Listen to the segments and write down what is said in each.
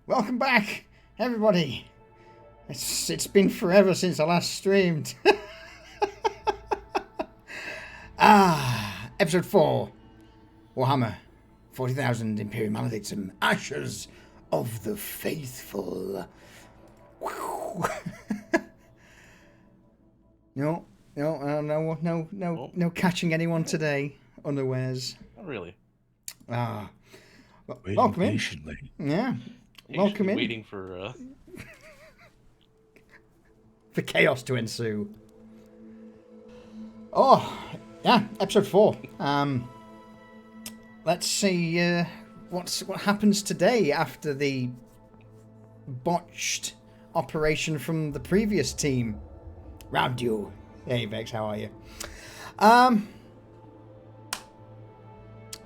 Welcome back, everybody. It's been forever since I last streamed. Episode 4, Warhammer 40,000 Imperium Maledictum, Ashes of the Faithful. No catching anyone today unawares. Not really. Welcome in. Patiently. Yeah. Welcome in. Waiting for chaos to ensue. Oh, yeah, episode 4. Let's see what happens today after the botched operation from the previous team. Round you. Hey, Vex, how are you?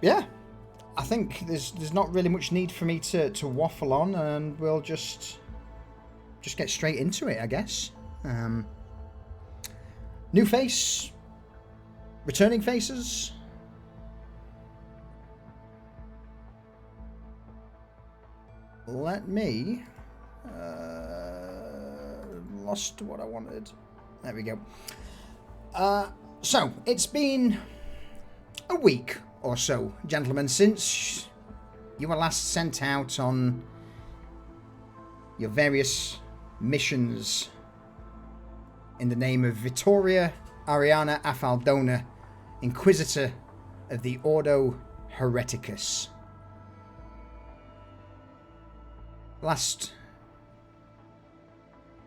Yeah. I think there's not really much need for me to waffle on, and we'll just get straight into it, I guess. New face, returning faces. Let me lost what I wanted. There we go. So it's been a week or so, gentlemen, since you were last sent out on your various missions in the name of Vittoria Ariana Aldona, Inquisitor of the Ordo Hereticus. Last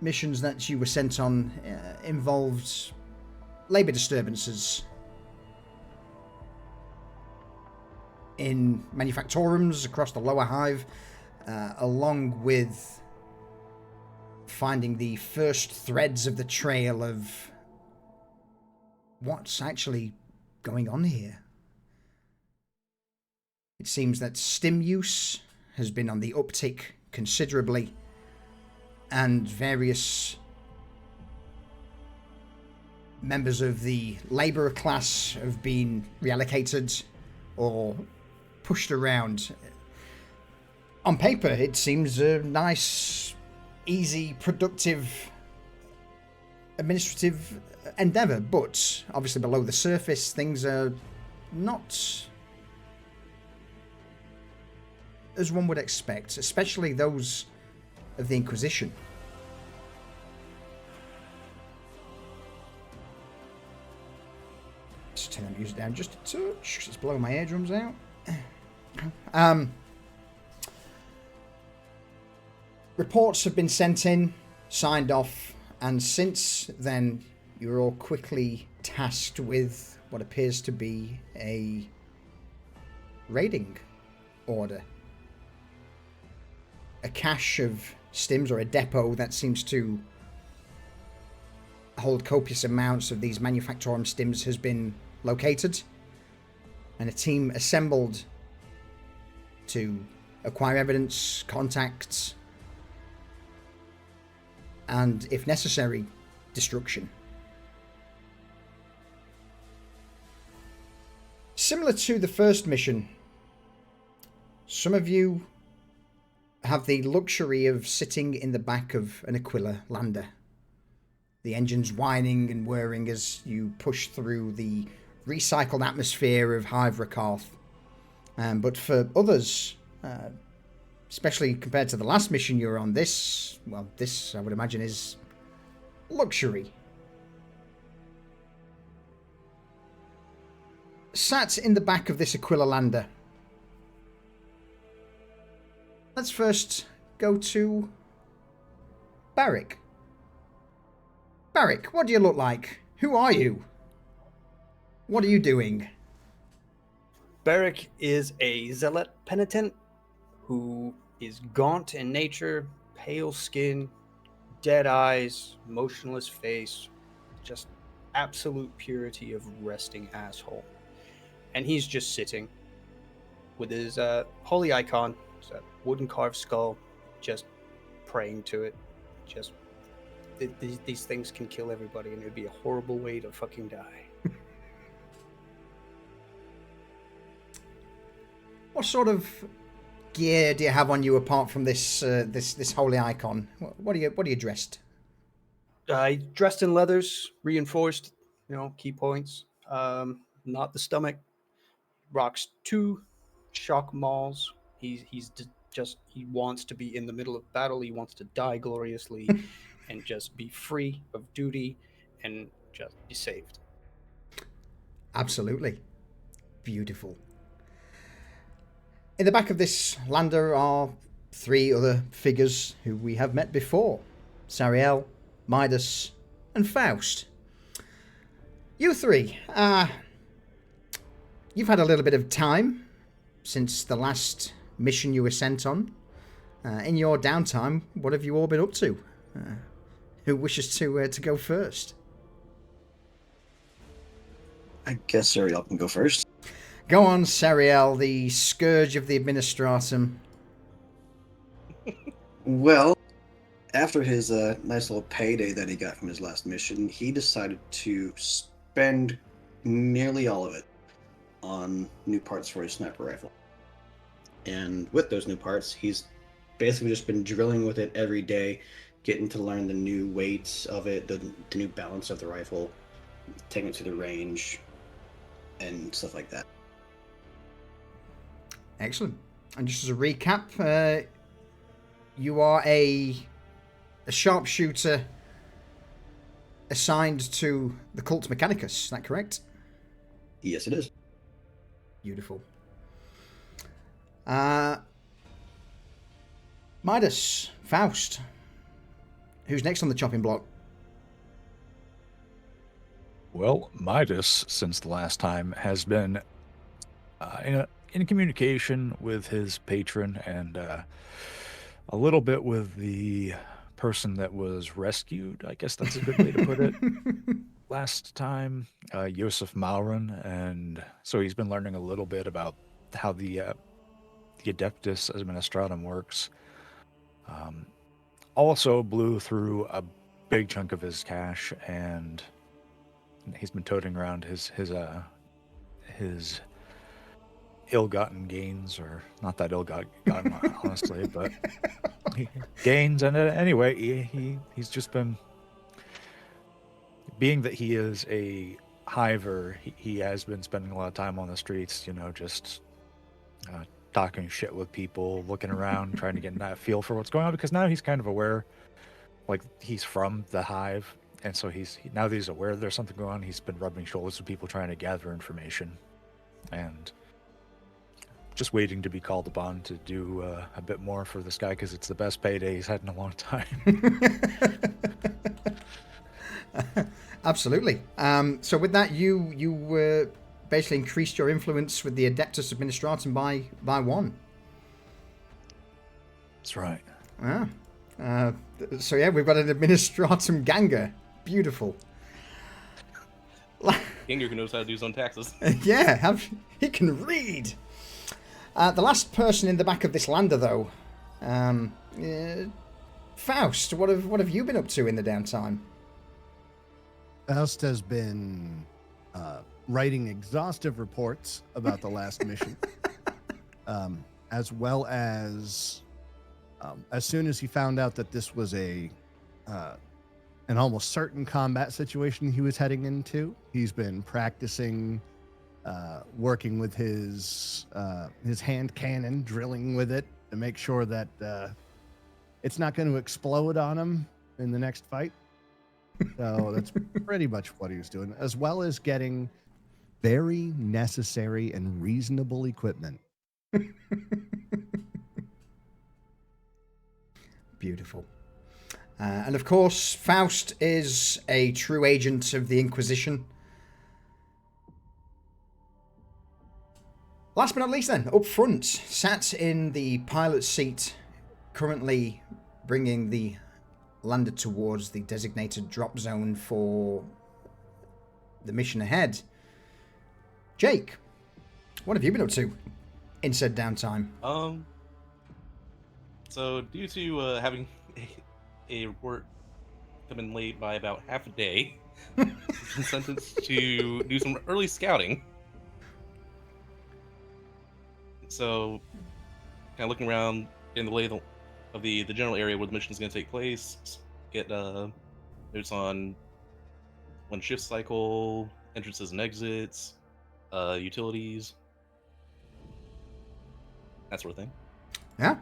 missions that you were sent on involved labour disturbances in manufactorums across the lower hive, along with finding the first threads of the trail of what's actually going on here. It seems that stim use has been on the uptick considerably, and various members of the labourer class have been reallocated or pushed around. On paper, it seems a nice, easy, productive, administrative endeavour, but obviously below the surface, things are not as one would expect, especially those of the Inquisition. Let's turn the music down just a touch. It's blowing my eardrums out. Reports have been sent in, signed off, and since then you're all quickly tasked with what appears to be a raiding order. A cache of stims, or a depot that seems to hold copious amounts of these manufactorum stims, has been located, and a team assembled to acquire evidence, contacts, and, if necessary, destruction. Similar to the first mission, some of you have the luxury of sitting in the back of an Aquila lander, the engines whining and whirring as you push through the recycled atmosphere of Hive Rokarth. But for others, especially compared to the last mission you were on, this I would imagine is luxury. Sat in the back of this Aquila lander, let's first go to Barrick. Barrick, what do you look like? Who are you? What are you doing? Barrick is a zealot penitent who is gaunt in nature, pale skin, dead eyes, motionless face, just absolute purity of resting asshole. And he's just sitting with his holy icon, it's a wooden carved skull, just praying to it. Just these things can kill everybody, and it would be a horrible way to fucking die. What sort of gear do you have on you apart from this holy icon? What are you dressed? I dressed in leathers, reinforced, key points. Not the stomach. Rocks 2 shock mauls. He wants to be in the middle of battle. He wants to die gloriously, and just be free of duty, and just be saved. Absolutely. Beautiful. In the back of this lander are 3 other figures who we have met before. Sariel, Midas, and Faust. You 3, you've had a little bit of time since the last mission you were sent on. In your downtime, what have you all been up to? Who wishes to go first? I guess Ariel can go first. Go on, Sariel, the scourge of the Administratum. Well, after his nice little payday that he got from his last mission, he decided to spend nearly all of it on new parts for his sniper rifle. And with those new parts, he's basically just been drilling with it every day, getting to learn the new weights of it, the new balance of the rifle, taking it to the range, and stuff like that. Excellent. And just as a recap, you are a sharpshooter assigned to the Cult Mechanicus. Is that correct? Yes, it is. Beautiful. Midas, Faust. Who's next on the chopping block? Well, Midas, since the last time, has been in communication with his patron and a little bit with the person that was rescued. I guess that's a good way to put it. Last time, Yosef Maurin, and so he's been learning a little bit about how the Adeptus Administratum works. Also blew through a big chunk of his cash, and he's been toting around his ill-gotten gains, or not that ill-gotten, honestly, but gains. And anyway, he's just been, being that he is a hiver, he has been spending a lot of time on the streets, just talking shit with people, looking around, trying to get that feel for what's going on, because now he's kind of aware, like, he's from the Hive, and so now that he's aware there's something going on, he's been rubbing shoulders with people trying to gather information, and just waiting to be called upon to do a bit more for this guy, because it's the best payday he's had in a long time. Absolutely. So with that, you basically increased your influence with the Adeptus Administratum by 1. That's right. So yeah, we've got an Administratum Ganger. Beautiful. Ganger who knows how to do his own taxes. Yeah, he can read. The last person in the back of this lander, though, Faust. What have you been up to in the downtime? Faust has been writing exhaustive reports about the last mission, as well as soon as he found out that this was an almost certain combat situation he was heading into, he's been practicing working with his hand cannon, drilling with it to make sure that it's not going to explode on him in the next fight. So that's pretty much what he was doing, as well as getting very necessary and reasonable equipment. Beautiful. And of course, Faust is a true agent of the Inquisition. Last but not least then, up front, sat in the pilot seat, currently bringing the lander towards the designated drop zone for the mission ahead. Jake, what have you been up to in said downtime? So due to having a report come in late by about half a day, I've been sentenced to do some early scouting. So kind of looking around in the lay of the general area where the mission is going to take place. Get notes on when shift cycle, entrances and exits, utilities, that sort of thing. Yeah.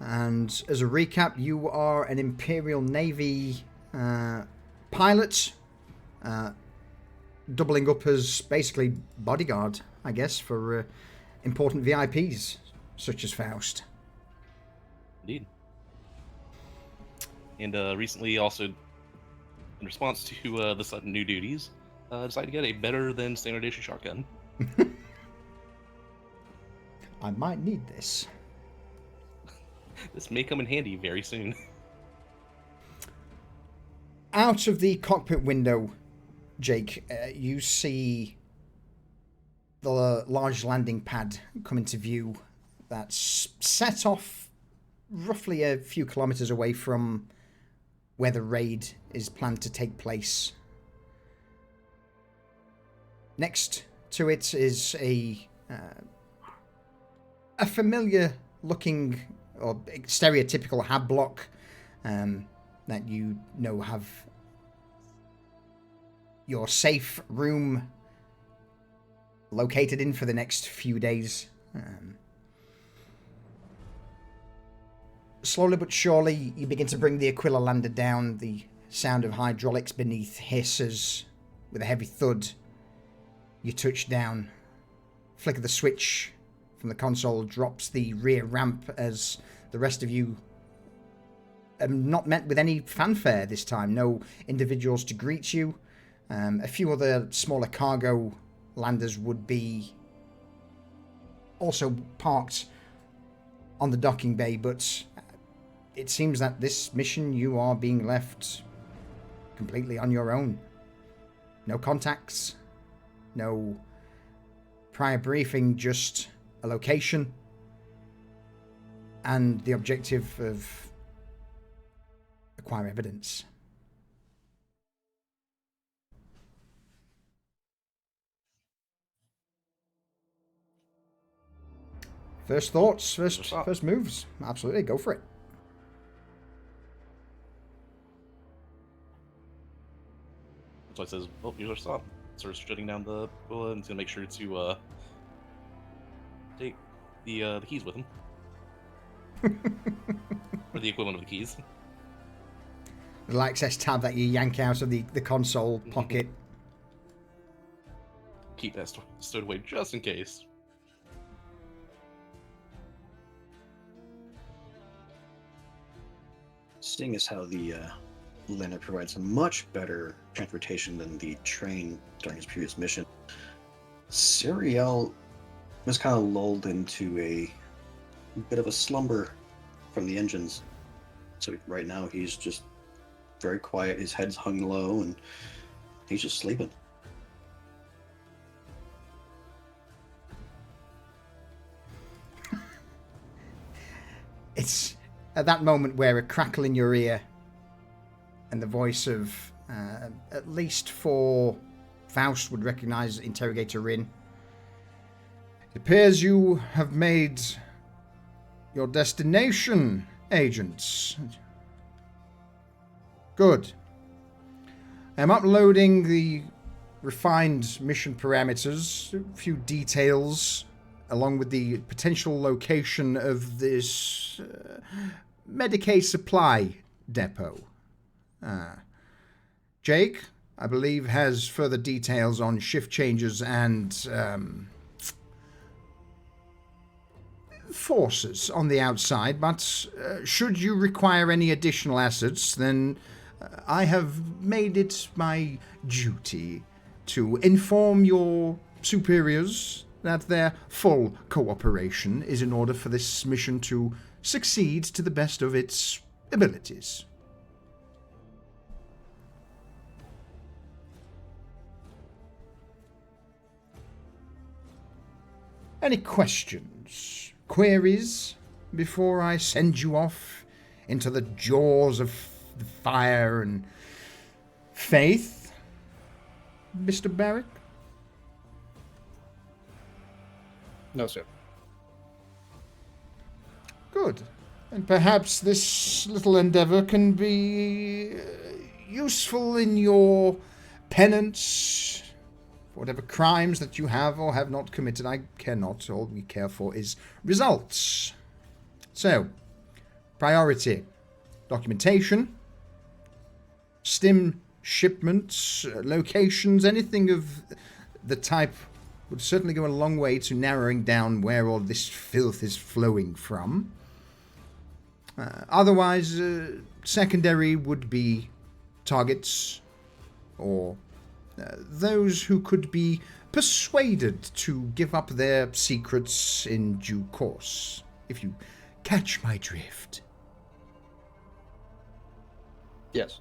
And as a recap, you are an Imperial Navy pilot, doubling up as basically bodyguard, I guess, for important VIPs such as Faust. Indeed. And recently, also in response to the sudden new duties, decided to get a better than standard issue shotgun. I might need this. This may come in handy very soon. Out of the cockpit window, Jake, you see the large landing pad come into view that's set off roughly a few kilometers away from where the raid is planned to take place. Next to it is a familiar looking or stereotypical hab block that you know have your safe room located in for the next few days. Slowly but surely, you begin to bring the Aquila lander down. The sound of hydraulics beneath hisses with a heavy thud. You touch down. Flick of the switch from the console drops the rear ramp as the rest of you are not met with any fanfare this time. No individuals to greet you. A few other smaller cargo landers would be also parked on the docking bay, but it seems that this mission you are being left completely on your own. No contacts, no prior briefing, just a location and the objective of acquire evidence. First thoughts, first moves. Absolutely, go for it. So I says, well, here's our stop. Starts shutting down the Aquila and he's gonna make sure to take the keys with him. Or the equivalent of the keys. The access tab that you yank out of the console pocket. Keep that stowed away just in case. Seeing as how the lander provides a much better transportation than the train during his previous mission, Serial was kind of lulled into a bit of a slumber from the engines. So right now he's just very quiet, his head's hung low, and he's just sleeping. It's at that moment where a crackle in your ear and the voice of, at least for Faust, would recognize Interrogator Rin. It appears you have made your destination, agents. Good. I'm uploading the refined mission parameters, a few details, along with the potential location of this Medicaid supply depot. Jake, I believe, has further details on shift changes and forces on the outside, but should you require any additional assets, then I have made it my duty to inform your superiors that their full cooperation is in order for this mission to succeed to the best of its abilities. Any questions, queries, before I send you off into the jaws of the fire and faith, Mr. Barrick? No, sir. Good. And perhaps this little endeavor can be useful in your penance, whatever crimes that you have or have not committed. I care not. All we care for is results. So, priority. Documentation. Stim shipments, locations, anything of the type would certainly go a long way to narrowing down where all this filth is flowing from. Otherwise, secondary would be targets or those who could be persuaded to give up their secrets in due course, if you catch my drift. Yes.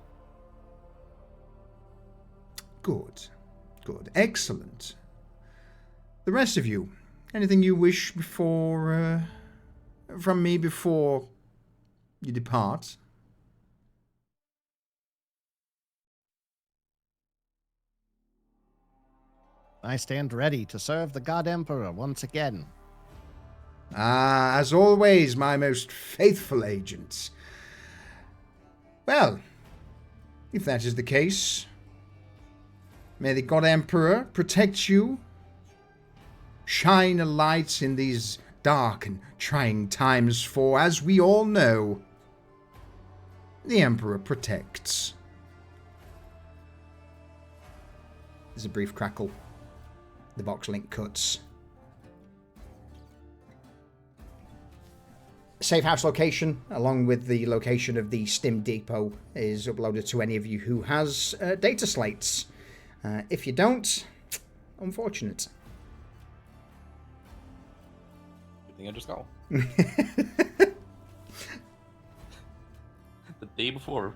Good. Good. Excellent. The rest of you, anything you wish before, from me before you depart? I stand ready to serve the God Emperor once again. Ah, as always, my most faithful agents. Well, if that is the case, may the God Emperor protect you, shine a light in these dark and trying times, for, as we all know, the Emperor protects. There's a brief crackle. The box link cuts. Safe house location, along with the location of the Stim Depot, is uploaded to any of you who has data slates. If you don't, unfortunate. Good thing I just got. The day before.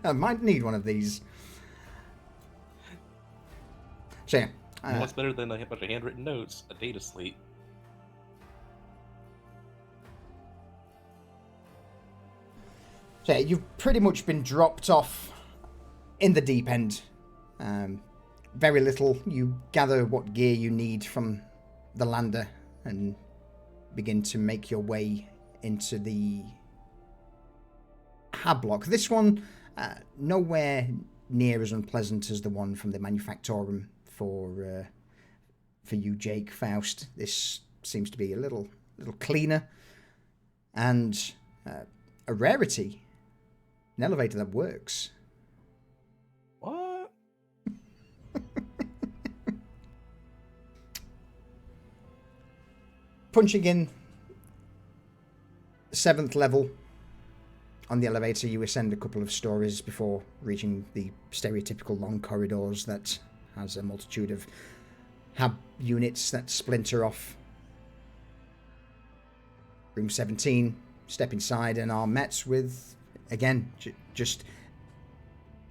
I might need one of these. So yeah. What's better than a bunch of handwritten notes? A data slate. So yeah, you've pretty much been dropped off in the deep end. Very little. You gather what gear you need from the lander and begin to make your way into the hab block. This one, nowhere near as unpleasant as the one from the Manufactorum for you, Jake, Faust. This seems to be a little cleaner and a rarity. An elevator that works. What? Punching in 7th level on the elevator, you ascend a couple of stories before reaching the stereotypical long corridors that has a multitude of hab units that splinter off. Room 17, step inside and are met with, again, just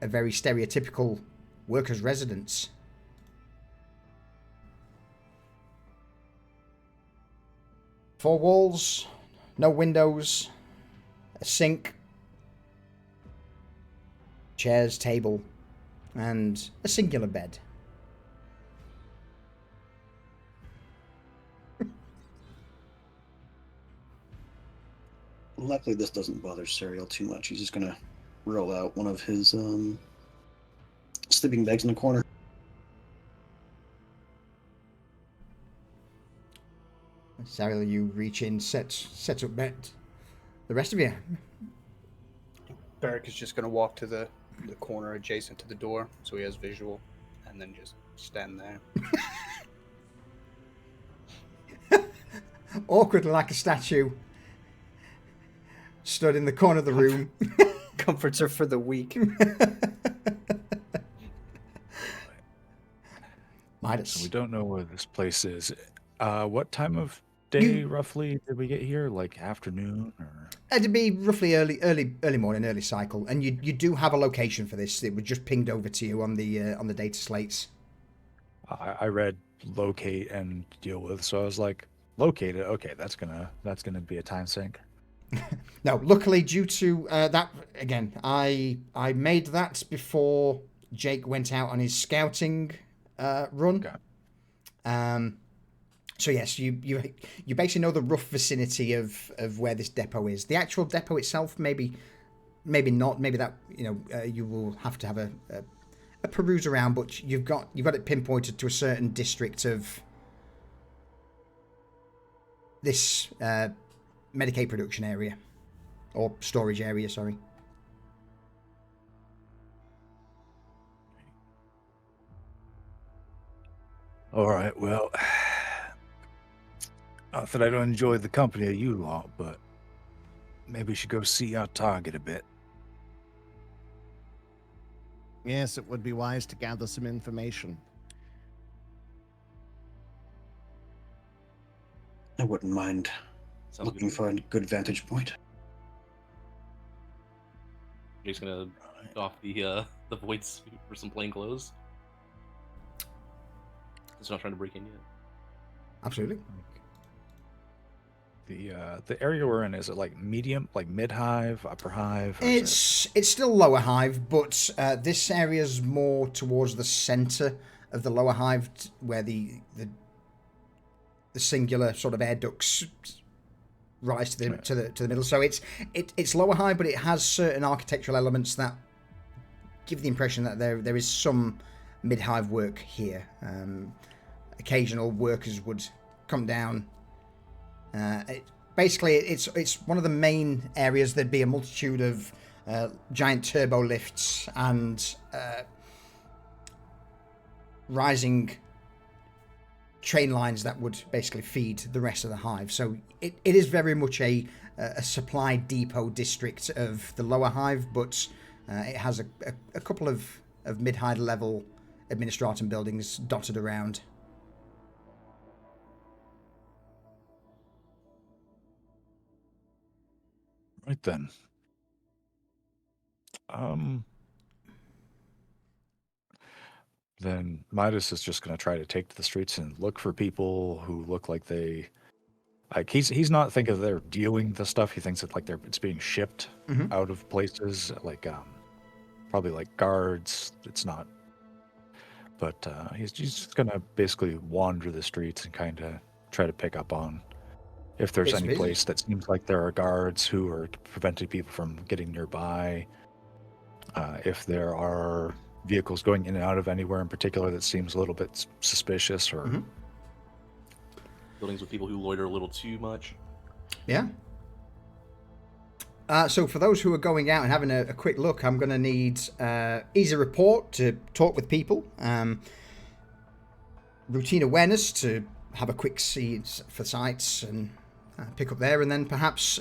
a very stereotypical workers' residence. Four walls, no windows, a sink, chairs, table, and a singular bed. Luckily, this doesn't bother Serial too much. He's just gonna roll out one of his sleeping bags in the corner. Cyril, you reach in, set up bed. The rest of you. Beric is just going to walk to the corner adjacent to the door, so he has visual, and then just stand there. Awkward like a statue. Stood in the corner of the room. Comforts are for the weak. Midas. So we don't know where this place is. What time of day roughly did we get here? Like afternoon or? It'd be roughly early morning, early cycle, and you do have a location for this. It was just pinged over to you on the data slates. I read locate and deal with, so I was like, locate it. Okay, that's gonna be a time sink. No, luckily due to that again, I made that before Jake went out on his scouting run. Okay. So yes, you basically know the rough vicinity of where this depot is. The actual depot itself, maybe not. Maybe that you will have to have a peruse around, but you've got it pinpointed to a certain district of this Medicaid production area or storage area. Sorry. All right, well, not that I don't enjoy the company of you lot, but maybe we should go see our target a bit. Yes, it would be wise to gather some information. I wouldn't mind Sounds looking good. for a good vantage point. You're just gonna go off the voids for some plain clothes. Just not trying to break in yet. Absolutely. The area we're in, is it like medium, like mid hive, upper hive? Or is It's still lower hive, but this area's more towards the center of the lower hive, where the singular sort of air ducts rise to the middle. So it's lower hive, but it has certain architectural elements that give the impression that there is some mid hive work here. Occasional workers would come down. Basically, it's one of the main areas. There'd be a multitude of giant turbo lifts and rising train lines that would basically feed the rest of the hive. So it is very much a supply depot district of the lower hive, but it has a couple of mid-high level administratum buildings dotted around. Right then. Then Midas is just going to try to take to the streets and look for people who look like they, like he's not thinking they're dealing the stuff. He thinks it's like it's being shipped out of places, like probably like guards. It's not, but he's just going to basically wander the streets and kind of try to pick up on if there's It's any busy. place that seems like there are guards who are preventing people from getting nearby. If there are vehicles going in and out of anywhere in particular that seems a little bit suspicious, or Buildings with people who loiter a little too much. Yeah. So for those who are going out and having a quick look, I'm going to need easy report to talk with people, routine awareness to have a quick see for sites and pick up there, and then perhaps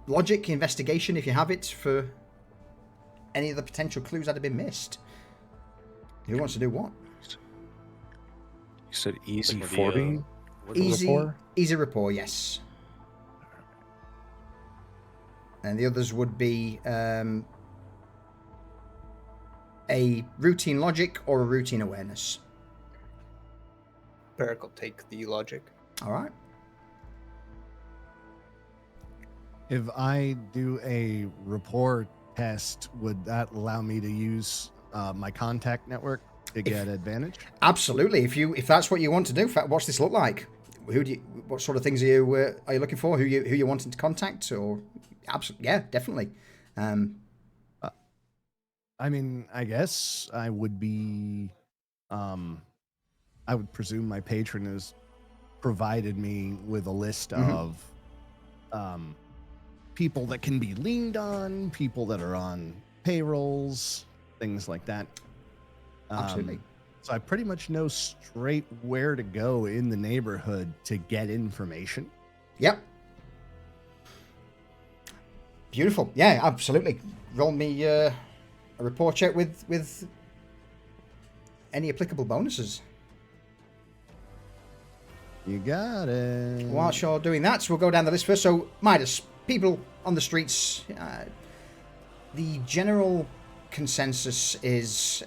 logic investigation if you have it for any of the potential clues that have been missed. Who wants to do what? you said easy Like the, 40? Easy rapport, yes. And the others would be a routine logic or a routine awareness. Beric will take the logic. All right. If I do a rapport test, would that allow me to use my contact network to get advantage? Absolutely. If that's what you want to do, what's this look like? What sort of things are you looking for? Who you wanting to contact? Or absolutely, yeah, definitely. I mean, I guess I would be. I would presume my patron has provided me with a list of people that can be leaned on, people that are on payrolls, things like that. Absolutely. So I pretty much know straight where to go in the neighborhood to get information. Yep. Beautiful. Yeah, absolutely. Roll me a report check with any applicable bonuses. You got it. Whilst you're doing that, so we'll go down the list first. So, Midas, people on the streets, the general consensus is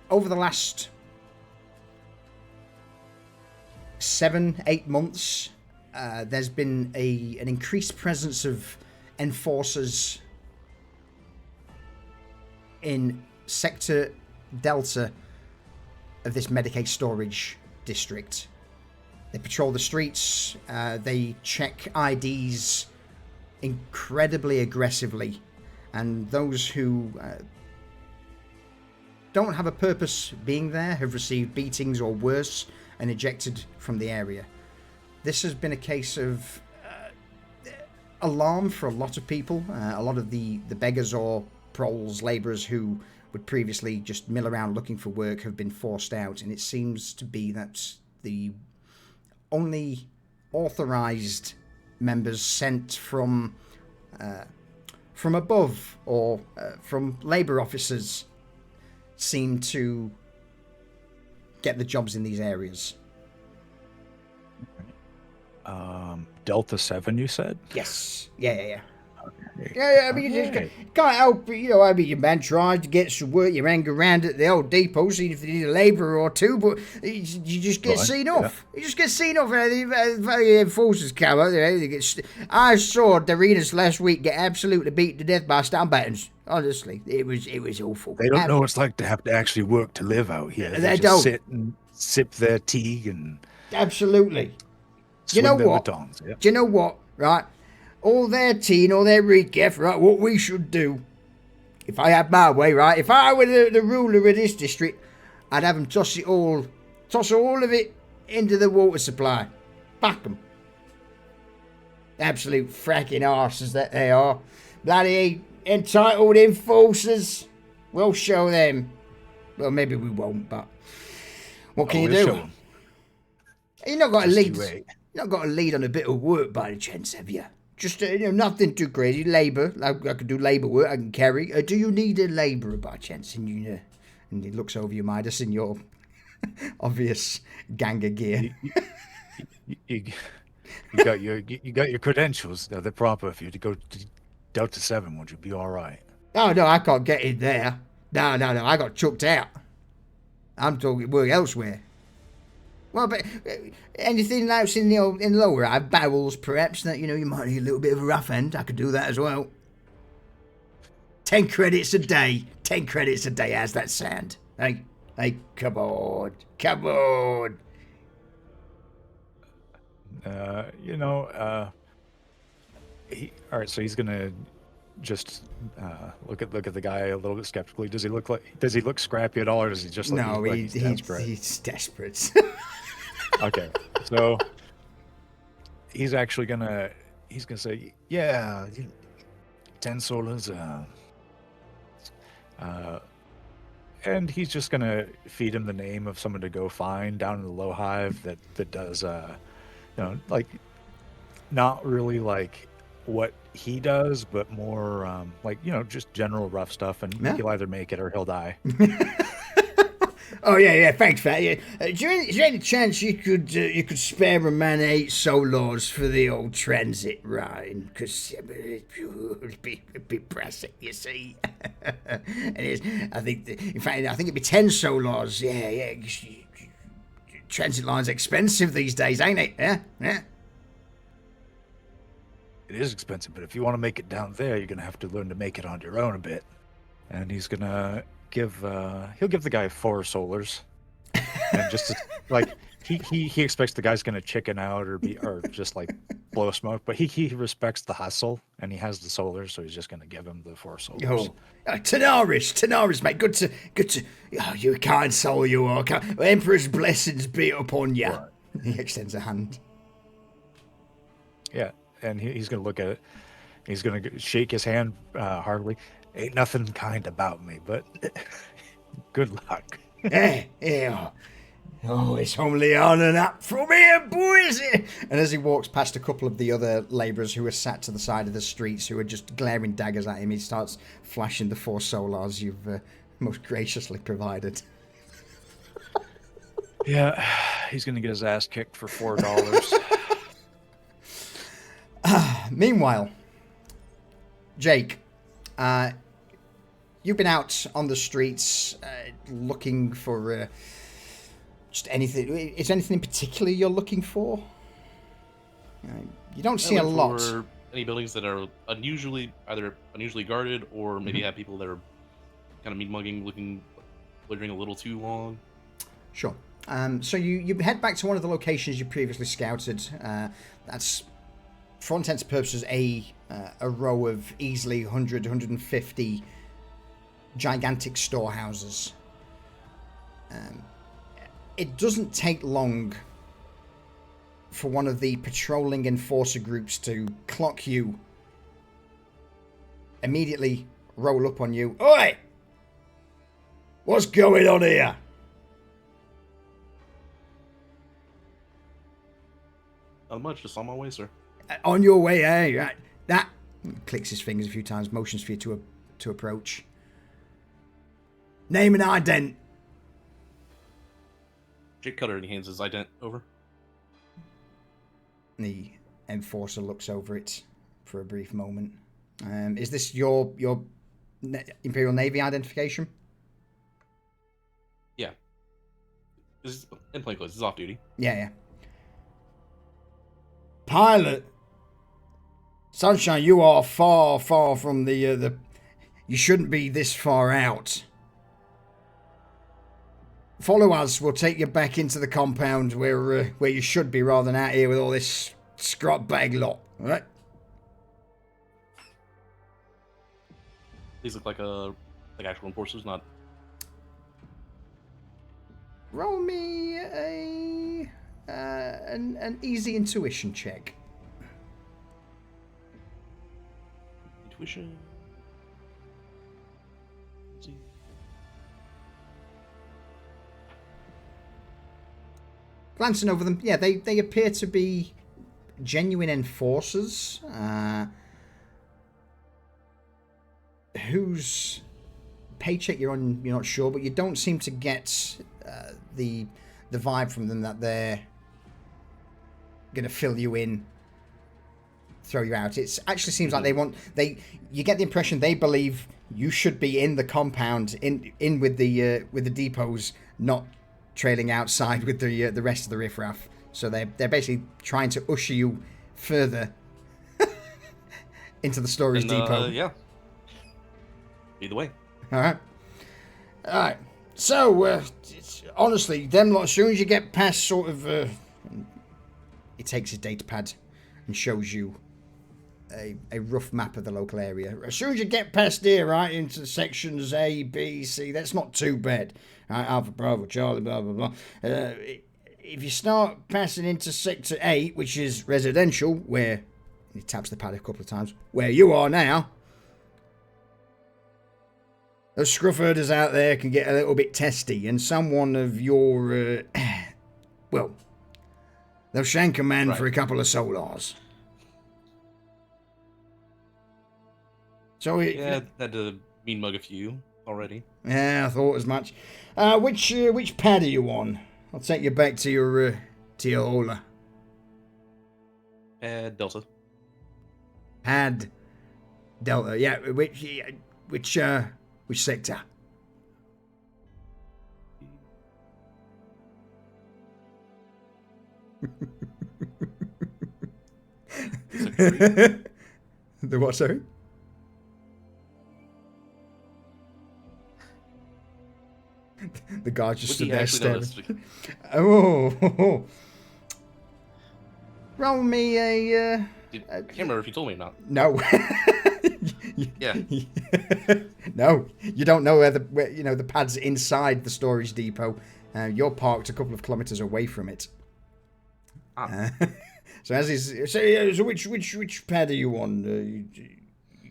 over the last 7-8 months, there's been an increased presence of enforcers in Sector Delta of this Medicaid storage district. They patrol the streets. They check IDs incredibly aggressively. And those who don't have a purpose being there have received beatings or worse and ejected from the area. This has been a case of alarm for a lot of people. A lot of the beggars or proles, labourers who would previously just mill around looking for work have been forced out, and it seems to be that the only authorised members sent from above or from labour officers seem to get the jobs in these areas. Delta 7, you said? Yes. Yeah. Okay. Yeah, I mean, you just can't help it, you know. I mean, your man tries to get some work, you hang around at the old depot, see if they need a labourer or two, but you just get seen off. You just get seen off. The enforcers come out there. I saw Darinas last week get absolutely beaten to death by Stambatons. Honestly, it was awful. They don't know what it's like to have to actually work to live out here. They just don't. sit and sip their tea and Absolutely. swing You know their what? batons. Yeah. Do you know what? Right. All their tea and all their recaf, right, what we should do, if I had my way, right, if I were the ruler of this district, I'd have them toss all of it into the water supply. Back them. Absolute fracking arses that they are. Bloody entitled enforcers. We'll show them. Well, maybe we won't, but what can you we'll do? show 'em. You've not got a Just lead. you wait. You've not got a lead on a bit of work by any chance, have you? Just nothing too crazy. Labour, like I can do labour work. I can carry. Do you need a labourer by chance? And and he looks over you, Midas, in your obvious ganga gear. You got your credentials. They're proper. If you to go to Delta 7, would you be all right? Oh no, I can't get in there. No, I got chucked out. I'm talking work elsewhere. Well, but anything else in the lower hive, barrels perhaps, that, you might need a little bit of a rough end. I could do that as well. 10 credits a day. 10 credits a day. How's that sound? Hey, come on. All right, so he's gonna just look at the guy a little bit skeptically. Does he look scrappy at all, or does he just look like he's desperate? He's desperate. Okay, so he's actually gonna say, yeah, 10 solars, and he's just gonna feed him the name of someone to go find down in the low hive that does like not really like what he does, but more just general rough stuff, and he'll either make it or he'll die. Oh yeah, thanks for that. Yeah. Is there any chance you could spare a man 8 solars for the old transit ride? Because it would be pressing, you see. I think it'd be 10 solars. Yeah. Transit line's expensive these days, ain't it? Yeah. It is expensive, but if you want to make it down there, you're gonna have to learn to make it on your own a bit. And he's gonna he'll give the guy 4 solars, and just he expects the guy's gonna chicken out or just like blow smoke, but he respects the hustle and he has the solars, so he's just gonna give him the 4 solars. Tanaris, mate, good to. Oh, you're a kind soul, you are. Emperor's blessings be upon you. Right. He extends a hand. Yeah, and he's gonna look at it. He's gonna shake his hand heartily. Ain't nothing kind about me, but good luck. Yeah. Oh, it's only on and up from here, boys. And as he walks past a couple of the other labourers who are sat to the side of the streets, who are just glaring daggers at him, he starts flashing the 4 solars you've most graciously provided. Yeah, he's gonna get his ass kicked for $4. Meanwhile, Jake, you've been out on the streets looking for just anything. Is there anything in particular you're looking for? You don't see a lot. For any buildings that are unusually guarded, or maybe have people that are kind of mean mugging, loitering a little too long. Sure. So you head back to one of the locations you previously scouted. That's, for all intents and purposes, a row of easily 100, 150 gigantic storehouses. It doesn't take long for one of the patrolling enforcer groups to clock you, immediately roll up on you. Oi! What's going on here? Not much, just on my way, sir. On your way, eh? Right. That clicks his fingers a few times, motions for you to approach. Name and ident. Jake Cutter, and he hands his ident over. The enforcer looks over it for a brief moment. Is this your Imperial Navy identification? Yeah. This is in plain clothes. This is off duty. Yeah. Pilot. Sunshine, you are far, far from the... You shouldn't be this far out. Follow us. We'll take you back into the compound where you should be, rather than out here with all this scrot bag lot. All right? These look like actual enforcers, not. Roll me an easy intuition check. Intuition. Let's see. Glancing over them, yeah, they appear to be genuine enforcers. Whose paycheck you're not sure, but you don't seem to get the vibe from them that they're going to fill you in, throw you out. It actually seems like you get the impression they believe you should be in the compound, in with the depots, not trailing outside with the rest of the riffraff. So they're basically trying to usher you further into the storage depot. Yeah. Either way. All right. So, honestly, them lot, as soon as you get past sort of... he takes his data pad and shows you a rough map of the local area. As soon as you get past here, right, into sections A, B, C, that's not too bad. Right, Alpha, Bravo, Charlie, blah, blah, blah. If you start passing into Sector 8, which is residential, where... He taps the pad a couple of times. Where you are now... Those scruff herders out there can get a little bit testy, and someone of your, well, they'll shank a man for a couple of solars. So had to mean mug a few already. Yeah, I thought as much. Which pad are you on? I'll take you back to your hola. Delta. Pad Delta. Yeah. Which sector? The what, sorry? The guard just stood there staring. Oh. Roll me a... I can't remember if you told me or not. No. Yeah. No, you don't know where the pad's inside the storage depot. You're parked a couple of kilometers away from it. So as he's so which pad are you on?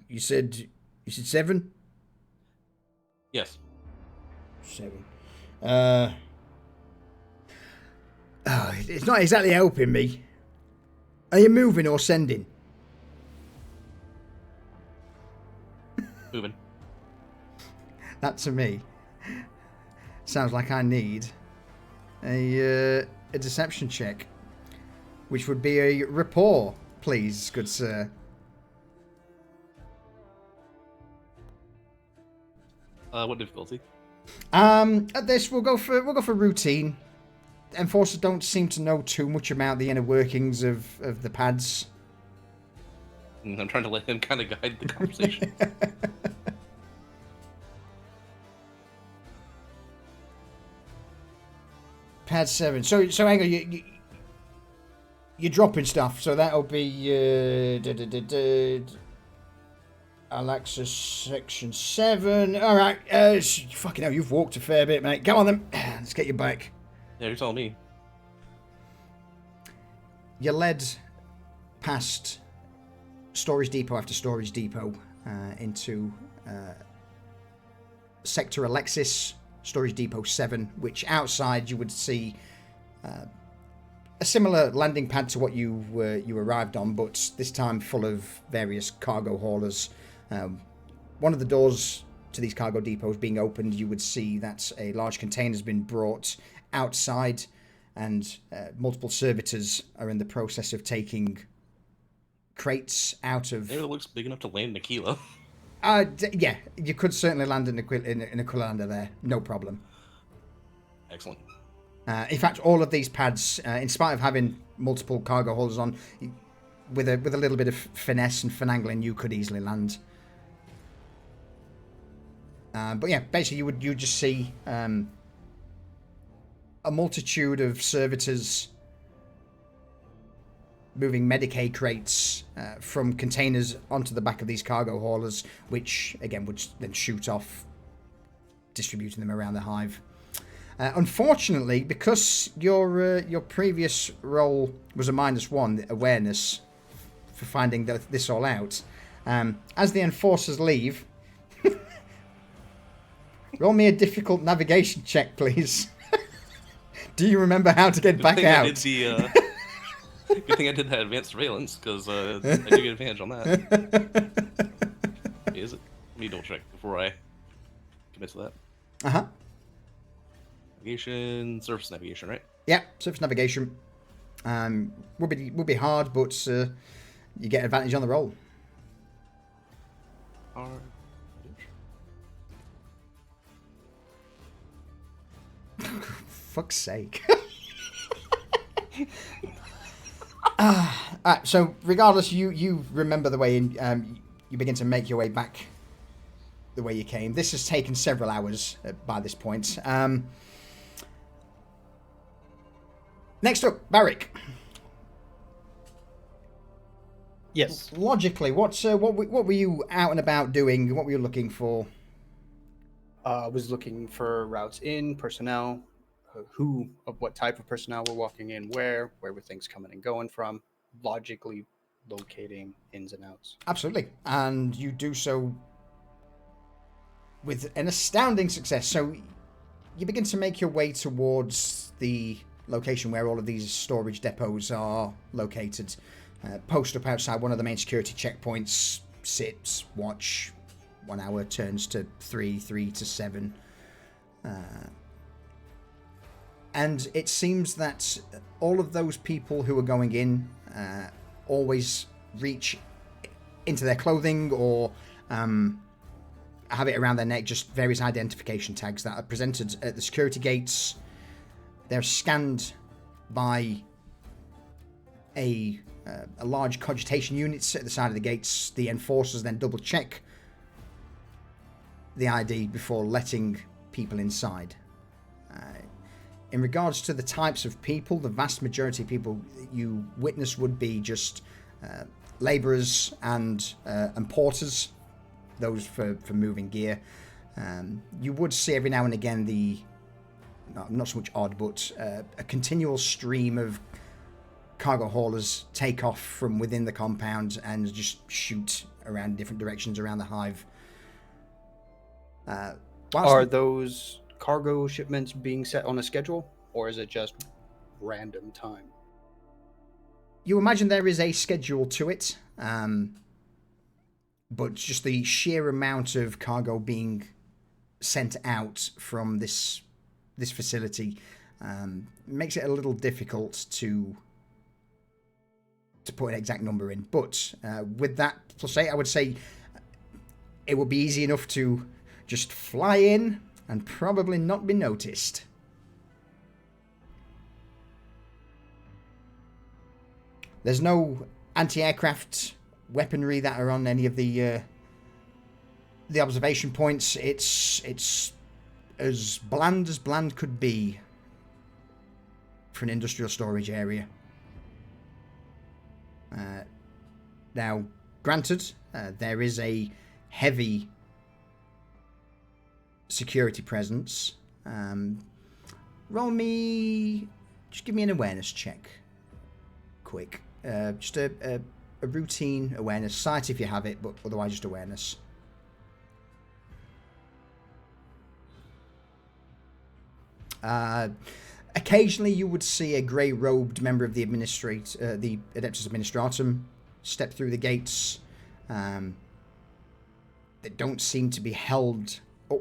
You said 7? Yes. 7. It's not exactly helping me. Are you moving or sending? Moving. That to me sounds like I need a deception check, which would be a rapport, please, good sir. What difficulty? At this we'll go for routine. Enforcers don't seem to know too much about the inner workings of the pads. I'm trying to let him kind of guide the conversation. Pad 7. So hang on, you're dropping stuff, so that'll be Alexa section 7. Alright, fucking hell, you've walked a fair bit, mate. Come on then, let's get you back. Yeah, you're telling me. You're led past storage depot after storage depot into Sector Alexis, storage depot 7, which outside you would see a similar landing pad to what you arrived on, but this time full of various cargo haulers. One of the doors to these cargo depots being opened, you would see that a large container has been brought outside, and multiple servitors are in the process of taking crates out of... It looks big enough to land in a kilo. Yeah, you could certainly land in Aquila under there, no problem. Excellent. In fact, all of these pads, in spite of having multiple cargo holders on, with a little bit of finesse and finagling, you could easily land. But yeah, basically you just see a multitude of servitors moving Medicaid crates from containers onto the back of these cargo haulers, which again would then shoot off, distributing them around the hive. Unfortunately, because your previous roll was a -1 awareness for finding this all out, as the enforcers leave, roll me a difficult navigation check, please. Do you remember how to get back out? Good thing I did that advanced surveillance, because I do get advantage on that. Is it? Let me double check before I commit to that. Uh-huh. Navigation, surface navigation, right? Yeah, surface navigation. Would be hard, but you get advantage on the roll. Fuck's sake. So regardless, you remember the way in. You begin to make your way back the way you came. This has taken several hours by this point. Next up, Barrick. Yes. Logically, what were you out and about doing? What were you looking for? I was looking for routes in, personnel, what type of personnel were walking in, where were things coming and going from, logically locating ins and outs. Absolutely. And you do so with an astounding success. So you begin to make your way towards the location where all of these storage depots are located. Post up outside one of the main security checkpoints, sits, watch, 1 hour turns to 3 to 7. And it seems that all of those people who are going in always reach into their clothing or have it around their neck, just various identification tags that are presented at the security gates. They're scanned by a large cogitation unit at the side of the gates. The enforcers then double check the ID before letting people inside. In regards to the types of people, the vast majority of people you witness would be just labourers and porters, those for moving gear. You would see every now and again not so much odd, but a continual stream of cargo haulers take off from within the compound and just shoot around different directions around the hive. Are those cargo shipments being set on a schedule, or is it just random time? You imagine there is a schedule to it, but just the sheer amount of cargo being sent out from this facility makes it a little difficult to put an exact number in. But with that plus 8, I would say it would be easy enough to just fly in and probably not be noticed. There's no anti-aircraft weaponry that are on any of the observation points. It's as bland could be. for an industrial storage area. Now, granted, there is a heavy security presence. Roll me... Just give me an awareness check. Quick. Just a routine awareness. Sight if you have it, but otherwise just awareness. Occasionally you would see a grey-robed member of the the Adeptus Administratum step through the gates. They don't seem to be held up.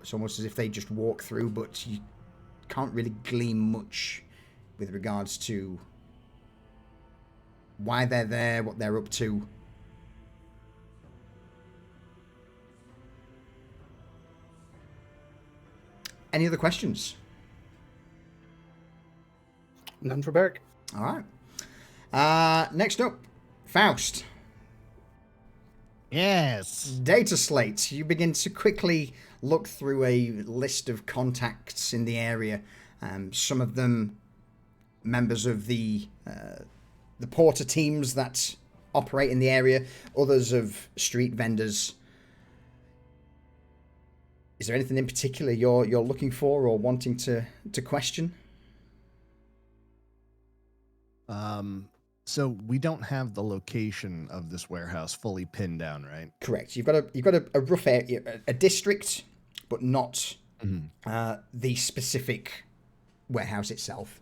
It's almost as if they just walk through, but you can't really glean much with regards to why they're there, what they're up to. Any other questions? None for Beric. All right. Next up, Faust. Yes. Data slate. You begin to quickly look through a list of contacts in the area. Some of them members of the porter teams that operate in the area. Others of street vendors. Is there anything in particular you're looking for or wanting to question? So we don't have the location of this warehouse fully pinned down, right? Correct. You've got a rough area, a district, but not the specific warehouse itself.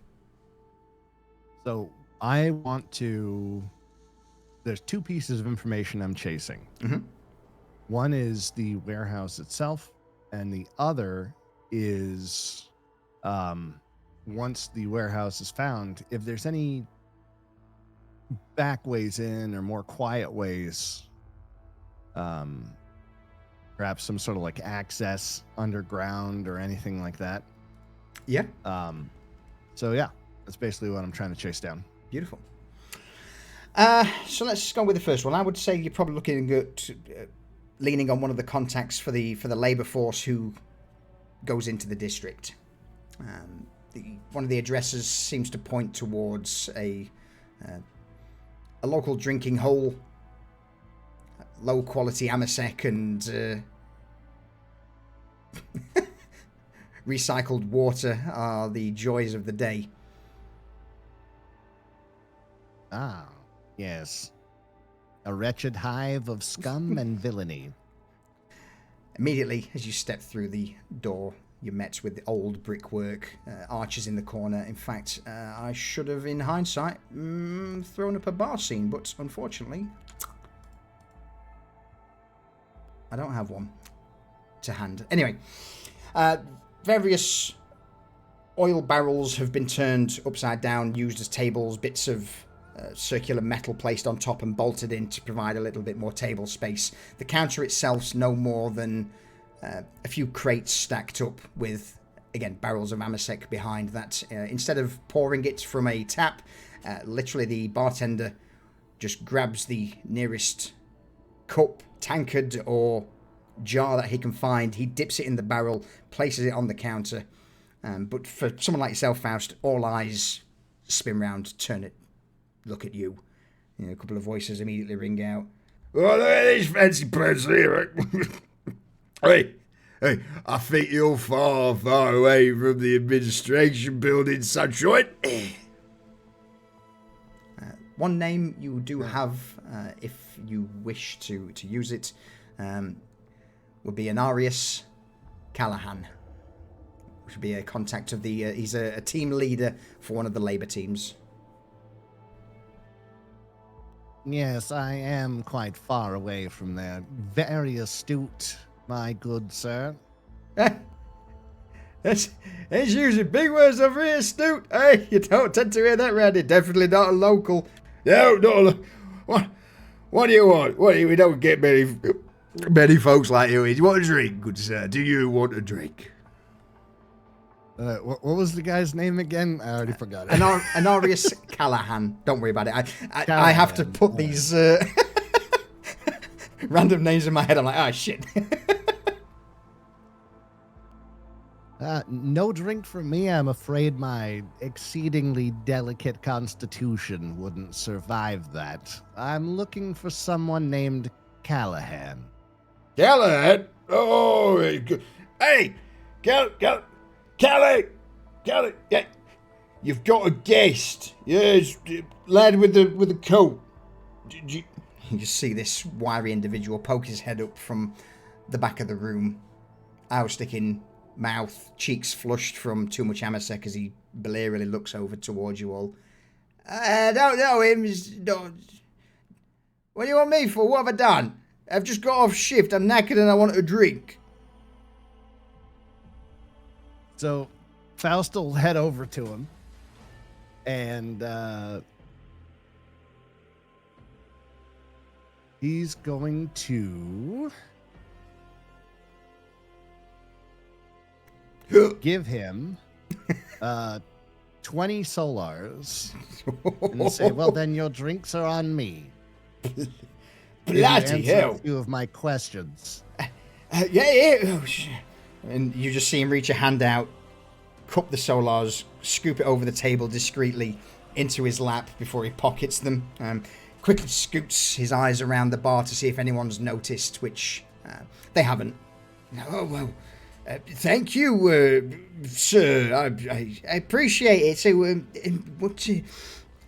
So I want to... There's two pieces of information I'm chasing. Mm-hmm. One is the warehouse itself, and the other is once the warehouse is found, if there's any back ways in or more quiet ways, perhaps some sort of like access underground or anything like that. Yeah. So yeah, that's basically what I'm trying to chase down. Beautiful. So let's go with the first one. I would say you're probably looking at leaning on one of the contacts for the labor force who goes into the district. One of the addresses seems to point towards a local drinking hole, low quality amasec and recycled water are the joys of the day. Ah, yes. A wretched hive of scum and villainy. Immediately, as you step through the door, you're met with the old brickwork, arches in the corner. In fact, I should have, in hindsight, thrown up a bar scene, but unfortunately, I don't have one to hand. Anyway, various oil barrels have been turned upside down, used as tables, bits of circular metal placed on top and bolted in to provide a little bit more table space. The counter itself's no more than a few crates stacked up with, again, barrels of amasec behind that. Instead of pouring it from a tap, literally the bartender just grabs the nearest cup, tankard, or jar that he can find. He dips it in the barrel, places it on the counter. But for someone like yourself, Faust, all eyes spin round, turn it, look at you. A couple of voices immediately ring out. Oh, look at these fancy pants here. Hey, I think you're far, far away from the administration building, sunshine. One name you do have, if you wish to use it, would be Anarius Callahan, which would be a contact of the... he's a team leader for one of the labour teams. Yes, I am quite far away from there. Very astute, my good sir. It's using big words over here, astute. Hey, you don't tend to hear that round here. Definitely not a local. No, not what do you want? We don't get many folks like you. Do you want a drink, good sir? Do you want a drink? What was the guy's name again? I already forgot it. Anarius Callahan. Don't worry about it. I have to put these random names in my head. I'm like, oh, shit. No drink for me. I'm afraid my exceedingly delicate constitution wouldn't survive that. I'm looking for someone named Callahan. Callahan? Oh, hey, Callie, yeah, you've got a guest. Yes, lad with the coat. You just see this wiry individual poke his head up from the back of the room, owl sticking mouth, cheeks flushed from too much amasec as he blearily looks over towards you all. I don't know him. What do you want me for? What have I done? I've just got off shift. I'm knackered and I want a drink. So Faust will head over to him and he's going to give him 20 solars and say, well, then your drinks are on me. Bloody hell. A few of my questions. Yeah. And you just see him reach a hand out, cup the solars, scoop it over the table discreetly into his lap before he pockets them. Quickly scoots his eyes around the bar to see if anyone's noticed, which they haven't. Oh, well, thank you, sir. I appreciate it. So, what?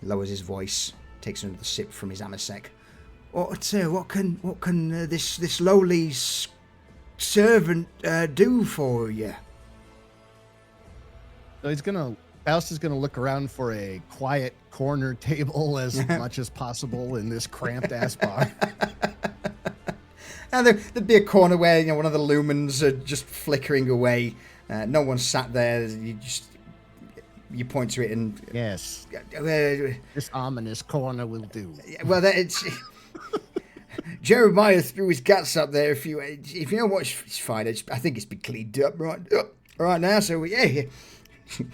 Lowers his voice, takes another sip from his amasec. What can this lowly servant do for you? So Faust is gonna look around for a quiet corner table as much as possible in this cramped ass bar. And there'd be a corner where one of the lumens are just flickering away. No one sat there. You point to it and yes, this ominous corner will do. Well, it's Jeremiah threw his guts up there. If you know what, it's fine. I think it's been cleaned up right now. So yeah.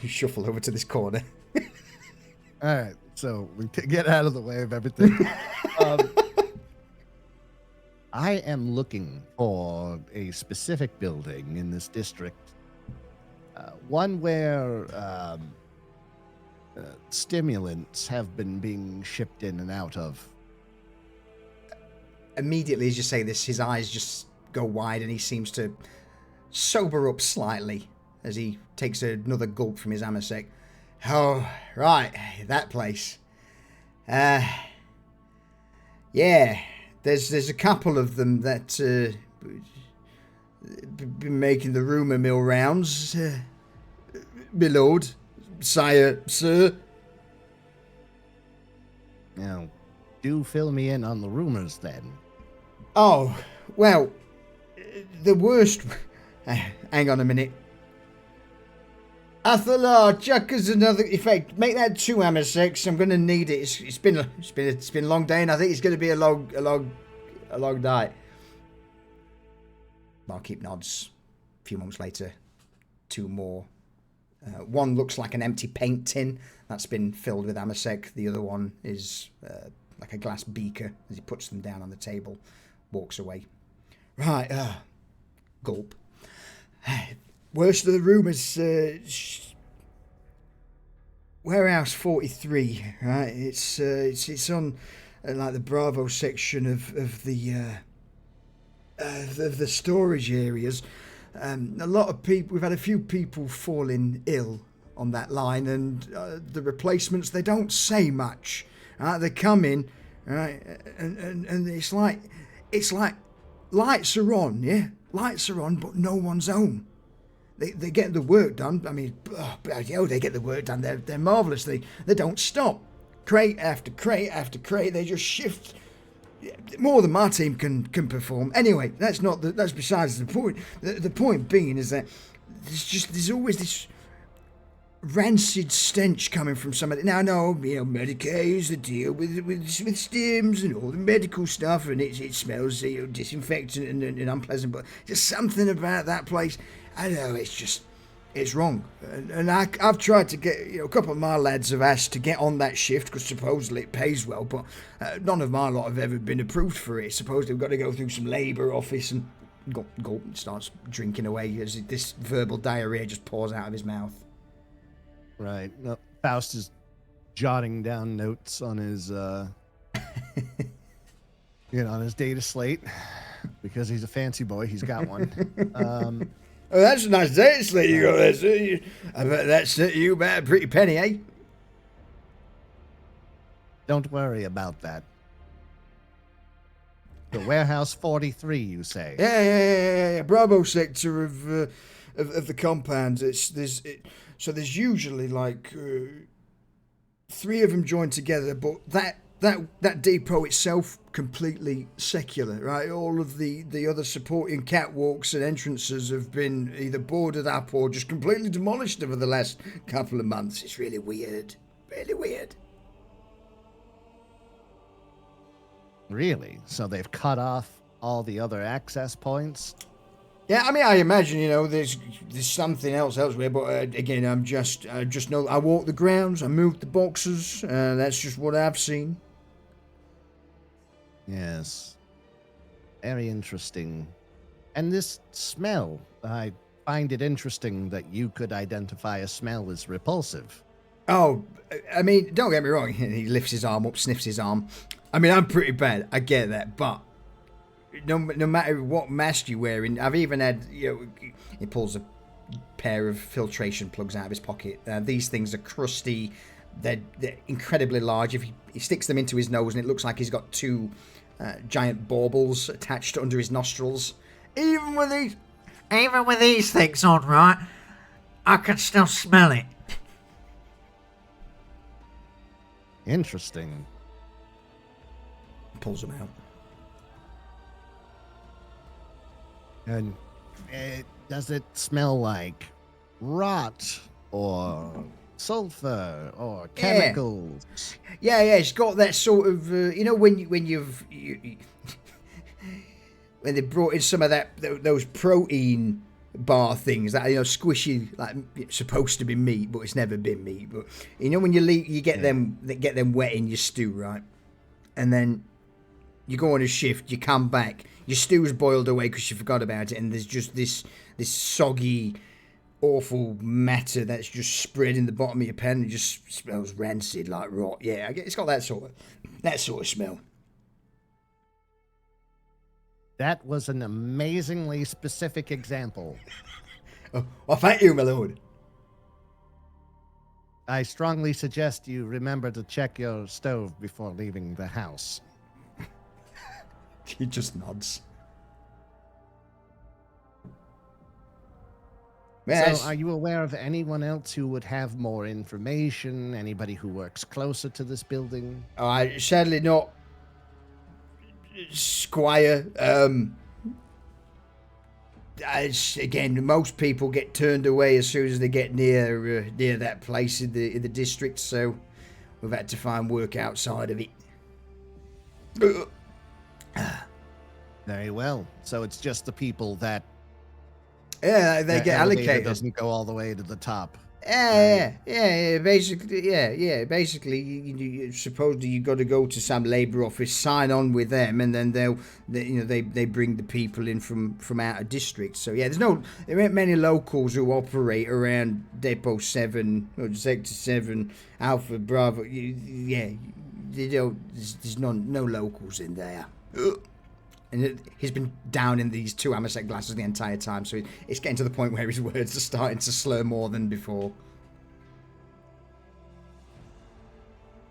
You shuffle over to this corner. All right, so we get out of the way of everything. I am looking for a specific building in this district, one where stimulants have been being shipped in and out of. Immediately, as you say this, his eyes just go wide and he seems to sober up slightly as he takes another gulp from his amasec. Oh, right, that place. Yeah, there's a couple of them that been making the rumour mill rounds. My lord, sire, sir. Now, do fill me in on the rumors then. Oh, well, the worst... hang on a minute. I thought, chuck us another. In fact, make that 2 amasecs. I'm going to need it. It's been a long day, and I think it's going to be a long night. Barkeep nods. A few moments later, 2 more. One looks like an empty paint tin that's been filled with amasec. The other one is like a glass beaker. As he puts them down on the table, walks away. Right, gulp. Worst of the rumours, Warehouse 43, right? It's on like the Bravo section of the storage areas. A lot of people, we've had a few people falling ill on that line, and the replacements, they don't say much. Right? They come in, right, and it's like lights are on, yeah, lights are on, but no one's home. They get the work done. I mean, they get the work done. They're marvellous. They don't stop. Crate after crate after crate. They just shift more than my team can perform. Anyway, that's besides the point. The point being is that there's always this rancid stench coming from somebody. Now, I know, Medicaid's the deal with stims and all the medical stuff, and it smells disinfectant and unpleasant, but there's something about that place. I know, it's wrong. And I've tried to get, a couple of my lads have asked to get on that shift because supposedly it pays well, but none of my lot have ever been approved for it. Supposedly we've got to go through some labour office, and gulp, gulp, and starts drinking away as this verbal diarrhea just pours out of his mouth. Right. No, Faust is jotting down notes on his, on his data slate because he's a fancy boy. He's got one. Oh, that's a nice data slate you got there, sir. I bet that set you about a pretty penny, eh? Don't worry about that. The warehouse 43, you say? Yeah. Bravo sector of the compound. So there's usually like 3 of them joined together, but that depot itself completely secular, right? All of the other supporting catwalks and entrances have been either boarded up or just completely demolished over the last couple of months. It's really weird. Really weird. Really? So they've cut off all the other access points? Yeah, I mean, I imagine, there's something else elsewhere, but again, I just know I walk the grounds, I move the boxes, that's just what I've seen. Yes. Very interesting. And this smell, I find it interesting that you could identify a smell as repulsive. Oh, I mean, don't get me wrong, he lifts his arm up, sniffs his arm. I mean, I'm pretty bad, I get that, but no matter what mask you're wearing, I've even had, he pulls a pair of filtration plugs out of his pocket. These things are crusty, they're incredibly large. If he sticks them into his nose and it looks like he's got 2 giant baubles attached under his nostrils. Even with these things on, right, I can still smell it. Interesting. Pulls them out. And does it smell like rot or sulfur or chemicals? Yeah, it's got that sort of, when when they brought in some of those protein bar things that squishy, like it's supposed to be meat, but it's never been meat. But when you get them wet in your stew, right? And then you go on a shift, you come back, your stew's boiled away because you forgot about it, and there's just this soggy, awful matter that's just spread in the bottom of your pan. It just smells rancid, like rot. Yeah, it's got that sort of smell. That was an amazingly specific example. Oh, well, thank you, my lord. I strongly suggest you remember to check your stove before leaving the house. He just nods. So, are you aware of anyone else who would have more information? Anybody who works closer to this building? Sadly not, Squire. Again, most people get turned away as soon as they get near that place in the district. So we've had to find work outside of it. Very well. So it's just the people that they get allocated. Doesn't go all the way to the top. Yeah. Basically, you supposedly you got to go to some labor office, sign on with them, and then they bring the people in from out of district. So yeah, there ain't many locals who operate around Depot 7 or Sector 7, Alpha Bravo. There's no locals in there. And he's been down in these 2 Amasec glasses the entire time, so it's getting to the point where his words are starting to slur more than before.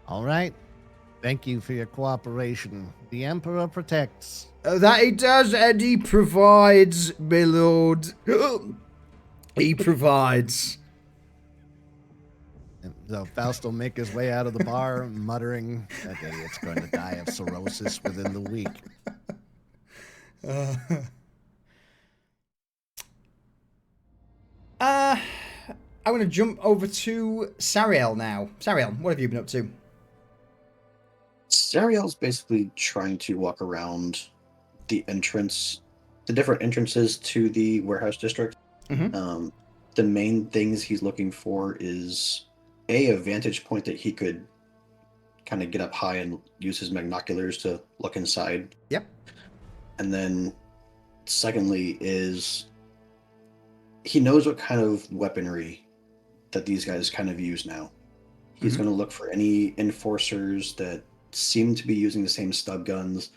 All right. Thank you for your cooperation. The Emperor protects. That he does, and he provides, my lord. He provides. And so Faust will make his way out of the bar, muttering, that idiot's going to die of cirrhosis within the week. I'm going to jump over to Sariel now. Sariel, what have you been up to? Sariel's basically trying to walk around the different entrances to the warehouse district. Mm-hmm. The main things he's looking for is a vantage point that he could kind of get up high and use his binoculars to look inside. Yep. And then secondly is he knows what kind of weaponry that these guys kind of use now. He's going to look for any enforcers that seem to be using the same stub guns,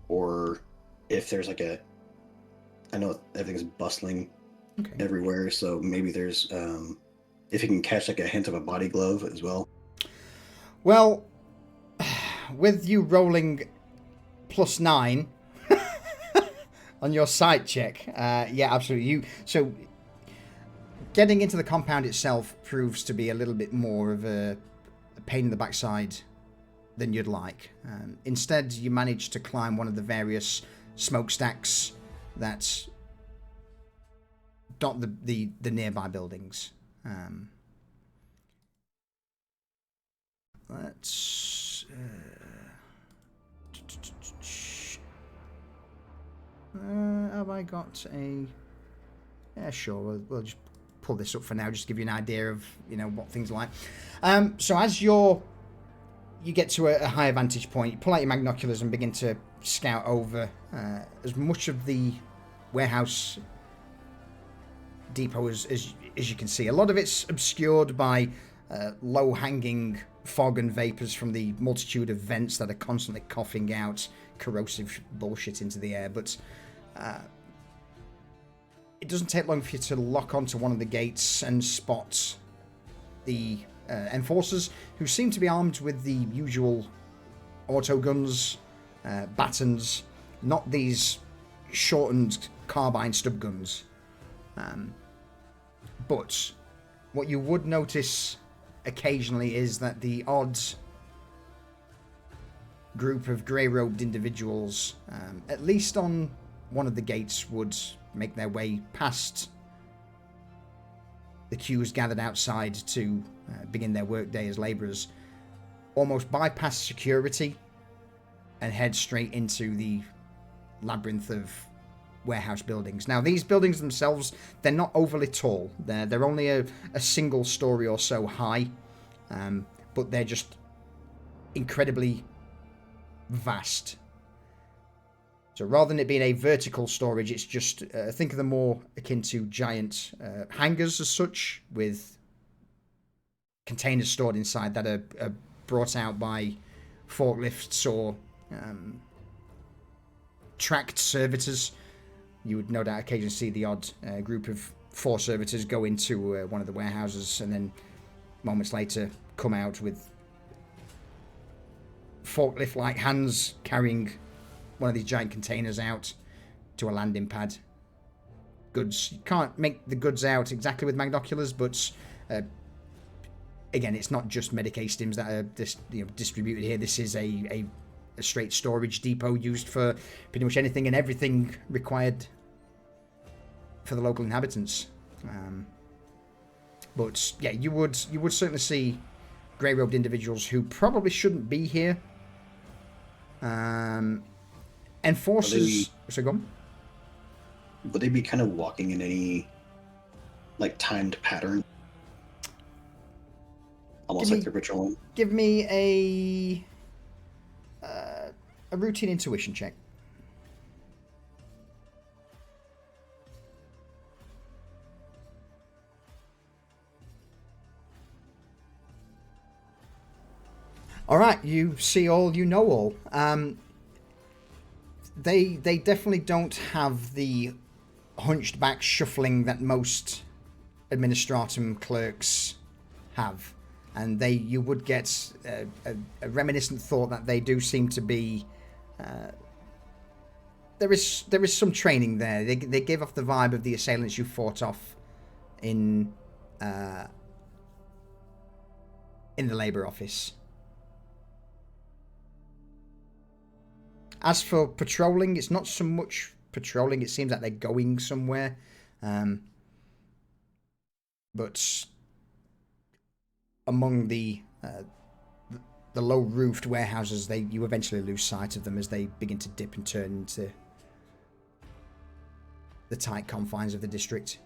or if there's like I know everything's bustling everywhere, so maybe there's if he can catch like a hint of a body glove as well. Well, with you rolling +9 on your sight check, yeah, absolutely. So getting into the compound itself proves to be a little bit more of a pain in the backside than you'd like. Instead, you manage to climb one of the various smokestacks that dot the nearby buildings. Let's... have I got a... Yeah, sure, we'll just pull this up for now, just to give you an idea of, what things are like. So as you get to a higher vantage point, you pull out your magnoculars and begin to scout over as much of the warehouse depot as you can see. A lot of it's obscured by low-hanging fog and vapors from the multitude of vents that are constantly coughing out corrosive bullshit into the air, but it doesn't take long for you to lock onto one of the gates and spot the enforcers, who seem to be armed with the usual auto guns, batons, not these shortened carbine stub guns. But what you would notice occasionally is that the odd group of grey-robed individuals, at least on one of the gates, would make their way past the queues gathered outside to begin their workday as labourers, almost bypass security and head straight into the labyrinth of warehouse buildings. Now, these buildings themselves, they're not overly tall. They're only a single story or so high, but they're just incredibly vast. So rather than it being a vertical storage, it's just, think of them more akin to giant hangars as such, with containers stored inside that are brought out by forklifts or tracked servitors. You would no doubt occasionally see the odd group of 4 servitors go into one of the warehouses and then moments later come out with forklift-like hands carrying one of these giant containers out to a landing pad. Goods. You can't make the goods out exactly with magnoculars, but again, it's not just medicastems that are distributed here. This is a straight storage depot used for pretty much anything and everything required for the local inhabitants. But yeah, you would certainly see grey-robed individuals who probably shouldn't be here. Enforcers. So go on. Would they be kind of walking in any like timed pattern? Almost like they're patrolling. Give me a routine intuition check. All right, you see all, you know all. They definitely don't have the hunched back shuffling that most administratum clerks have, and you would get a reminiscent thought that they do seem to be. There is some training there. They give off the vibe of the assailants you fought off in the Labour office. As for patrolling, it's not so much patrolling. It seems like they're going somewhere. But among the low-roofed warehouses, you eventually lose sight of them as they begin to dip and turn into the tight confines of the district.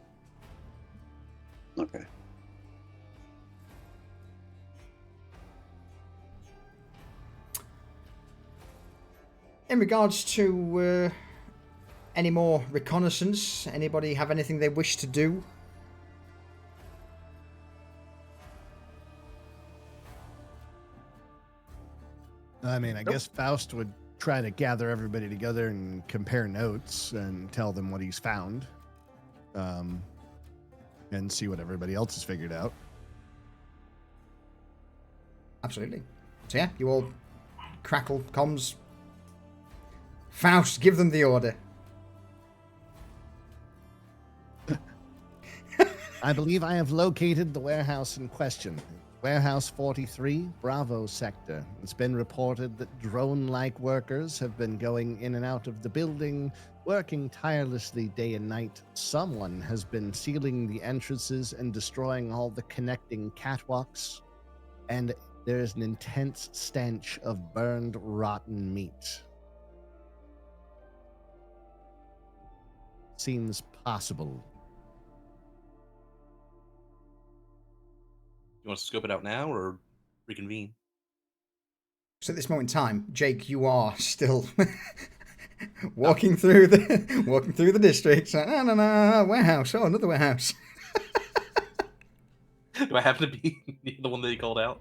Okay. In regards to any more reconnaissance? Anybody have anything they wish to do? I mean, I guess Faust would try to gather everybody together and compare notes and tell them what he's found, and see what everybody else has figured out. Absolutely. So yeah, you all crackle comms. Faust, give them the order. I believe I have located the warehouse in question. Warehouse 43, Bravo sector. It's been reported that drone-like workers have been going in and out of the building, working tirelessly day and night. Someone has been sealing the entrances and destroying all the connecting catwalks, and there is an intense stench of burned, rotten meat. Seems possible. You want to scope it out now or reconvene? So at this moment in time, Jake, you are still walking through the district. No, warehouse. Oh, another warehouse. Do I happen to be the one that he called out?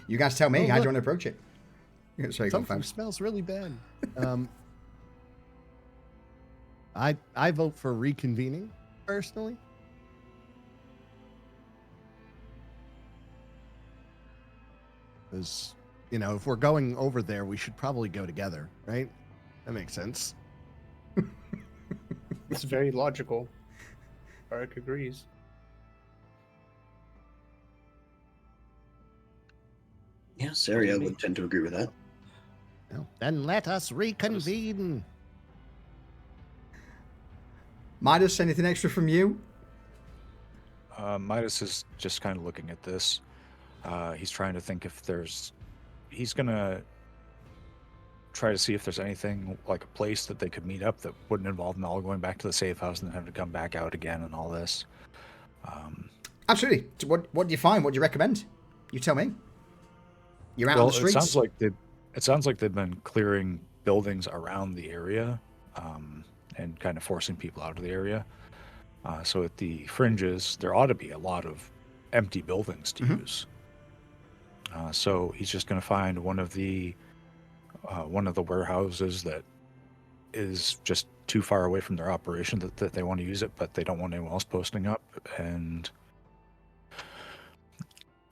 You guys tell me. Oh, How do look. you want to approach it? Sorry, go on, Something Faust. smells really bad. I vote for reconvening, personally. Because, if we're going over there, we should probably go together, right? That makes sense. It's very logical. Barak agrees. Yeah, Saria would tend to agree with that. Well, then let us reconvene. Midas, anything extra from you? Midas is just kind of looking at this. He's trying to think if he's going to try to see if there's anything like a place that they could meet up that wouldn't involve them all going back to the safe house and then having to come back out again and all this. Absolutely. So what do you find? What do you recommend? You tell me. You're out on the streets. It sounds like they've been clearing buildings around the area, and kind of forcing people out of the area. So at the fringes, there ought to be a lot of empty buildings to use. So he's just going to find one of the warehouses that is just too far away from their operation that they want to use it, but they don't want anyone else posting up. And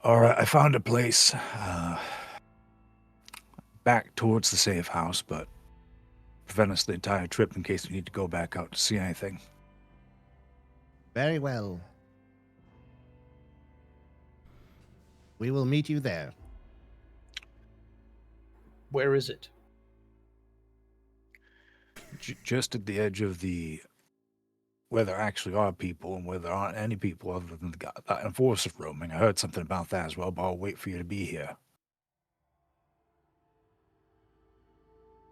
all right, I found a place back towards the safe house, but prevent us the entire trip in case we need to go back out to see anything. Very well. We will meet you there. Where is it? Just at the edge of where there actually are people and where there aren't any people other than that enforcer roaming. I heard something about that as well, but I'll wait for you to be here.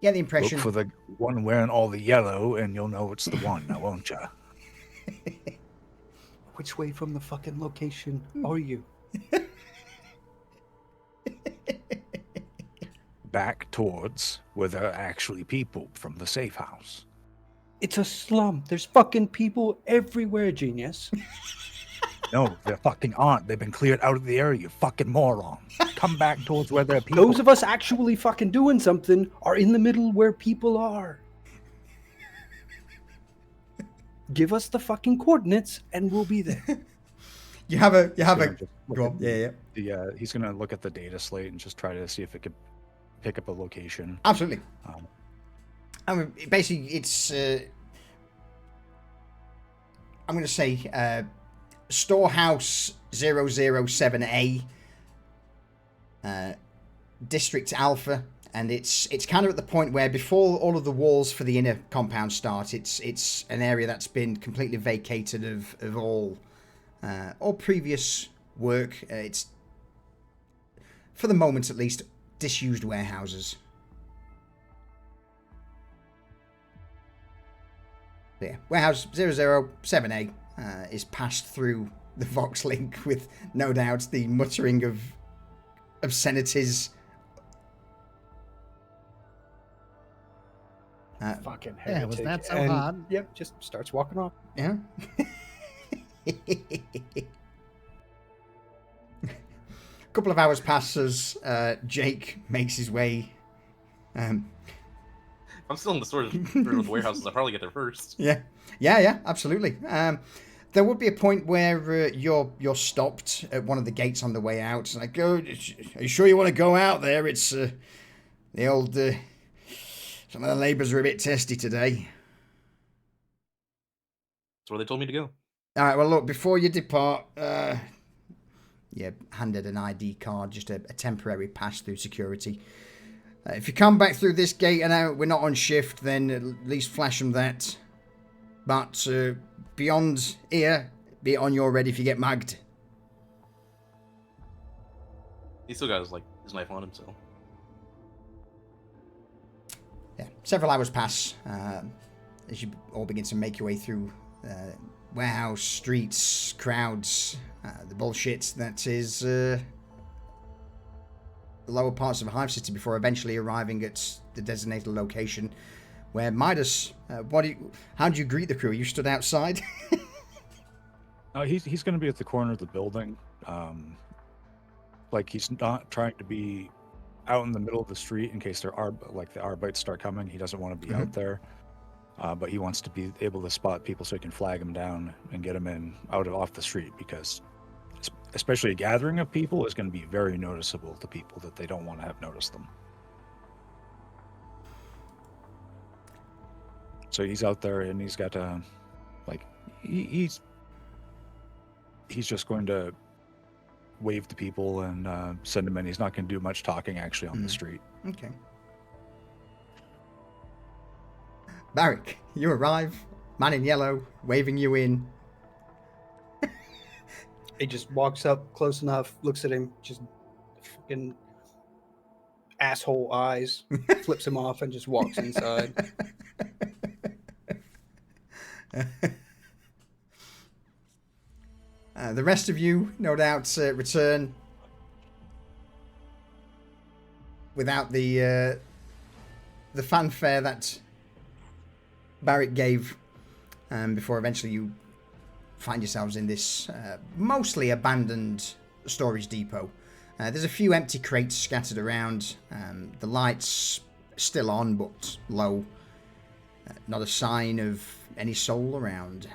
Yeah, the impression. Look for the one wearing all the yellow, and you'll know it's the one, now won't ya? Which way from the fucking location are you? Back towards where there are actually people from the safe house. It's a slum. There's fucking people everywhere, genius. No, there fucking aren't. They've been cleared out of the area, you fucking moron. Come back towards where there are people. Those of us actually fucking doing something are in the middle where people are. Give us the fucking coordinates and we'll be there. You have a Go on. Yeah. He's gonna look at the data slate and just try to see if it could pick up a location. Absolutely. I mean, basically, it's I'm going to say Storehouse 007A, District Alpha, and it's kind of at the point where before all of the walls for the inner compound start, it's an area that's been completely vacated of all previous work. It's, for the moment at least, disused warehouses. Yeah, Warehouse 007A is passed through the Vox link with no doubt the muttering of obscenities Fucking Yeah, heretic. was that so And, hard? Yep, just starts walking off. Yeah. Couple of hours pass as Jake makes his way. If I'm still in the storage room of the warehouses, I'll probably get there first. Yeah, absolutely. There would be a point where you're stopped at one of the gates on the way out. It's like, are you sure you want to go out there? It's the old. Some of the labourers are a bit testy today. That's where they told me to go. All right. Well, look. Before you depart, handed an ID card, just a temporary pass through security. If you come back through this gate and we're not on shift, then at least flash them that. But beyond here, be on your ready if you get mugged. He still got his knife on him, so. Yeah, several hours pass as you all begin to make your way through warehouse, streets, crowds, the bullshit that is the lower parts of Hive City before eventually arriving at the designated location where Midas, how do you greet the crew? You stood outside? He's going to be at the corner of the building. He's not trying to be out in the middle of the street in case there are the Arbites start coming. He doesn't want to be out there, but he wants to be able to spot people so he can flag them down and get them off the street, because especially a gathering of people is going to be very noticeable to people that they don't want to have noticed them. So he's out there and he's got he's just going to wave to people and send them in. He's not going to do much talking actually on the street. Okay. Barrick, you arrive, man in yellow, waving you in. He just walks up close enough, looks at him, just fucking asshole eyes, flips him off, and just walks inside. The rest of you, no doubt, return without the fanfare that Barrick gave, before eventually you find yourselves in this mostly abandoned storage depot. There's a few empty crates scattered around. The lights still on, but low. Not a sign of any soul around.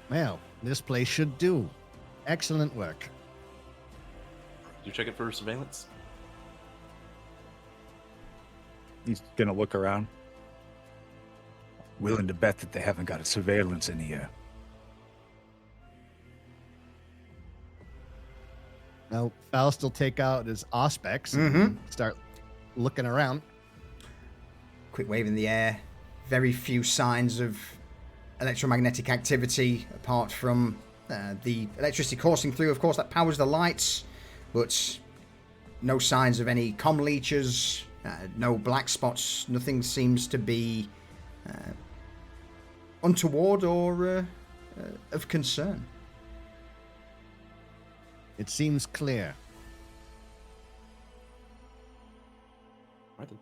Well, this place should do. Excellent work. Did you check it for surveillance? He's going to look around. Willing to bet that they haven't got a surveillance in here. Now, Faust will take out his auspex and start looking around. Quick wave in the air. Very few signs of electromagnetic activity apart from the electricity coursing through. Of course, that powers the lights, but no signs of any comm leeches, no black spots. Nothing seems to be untoward or of concern. It seems clear. Right then.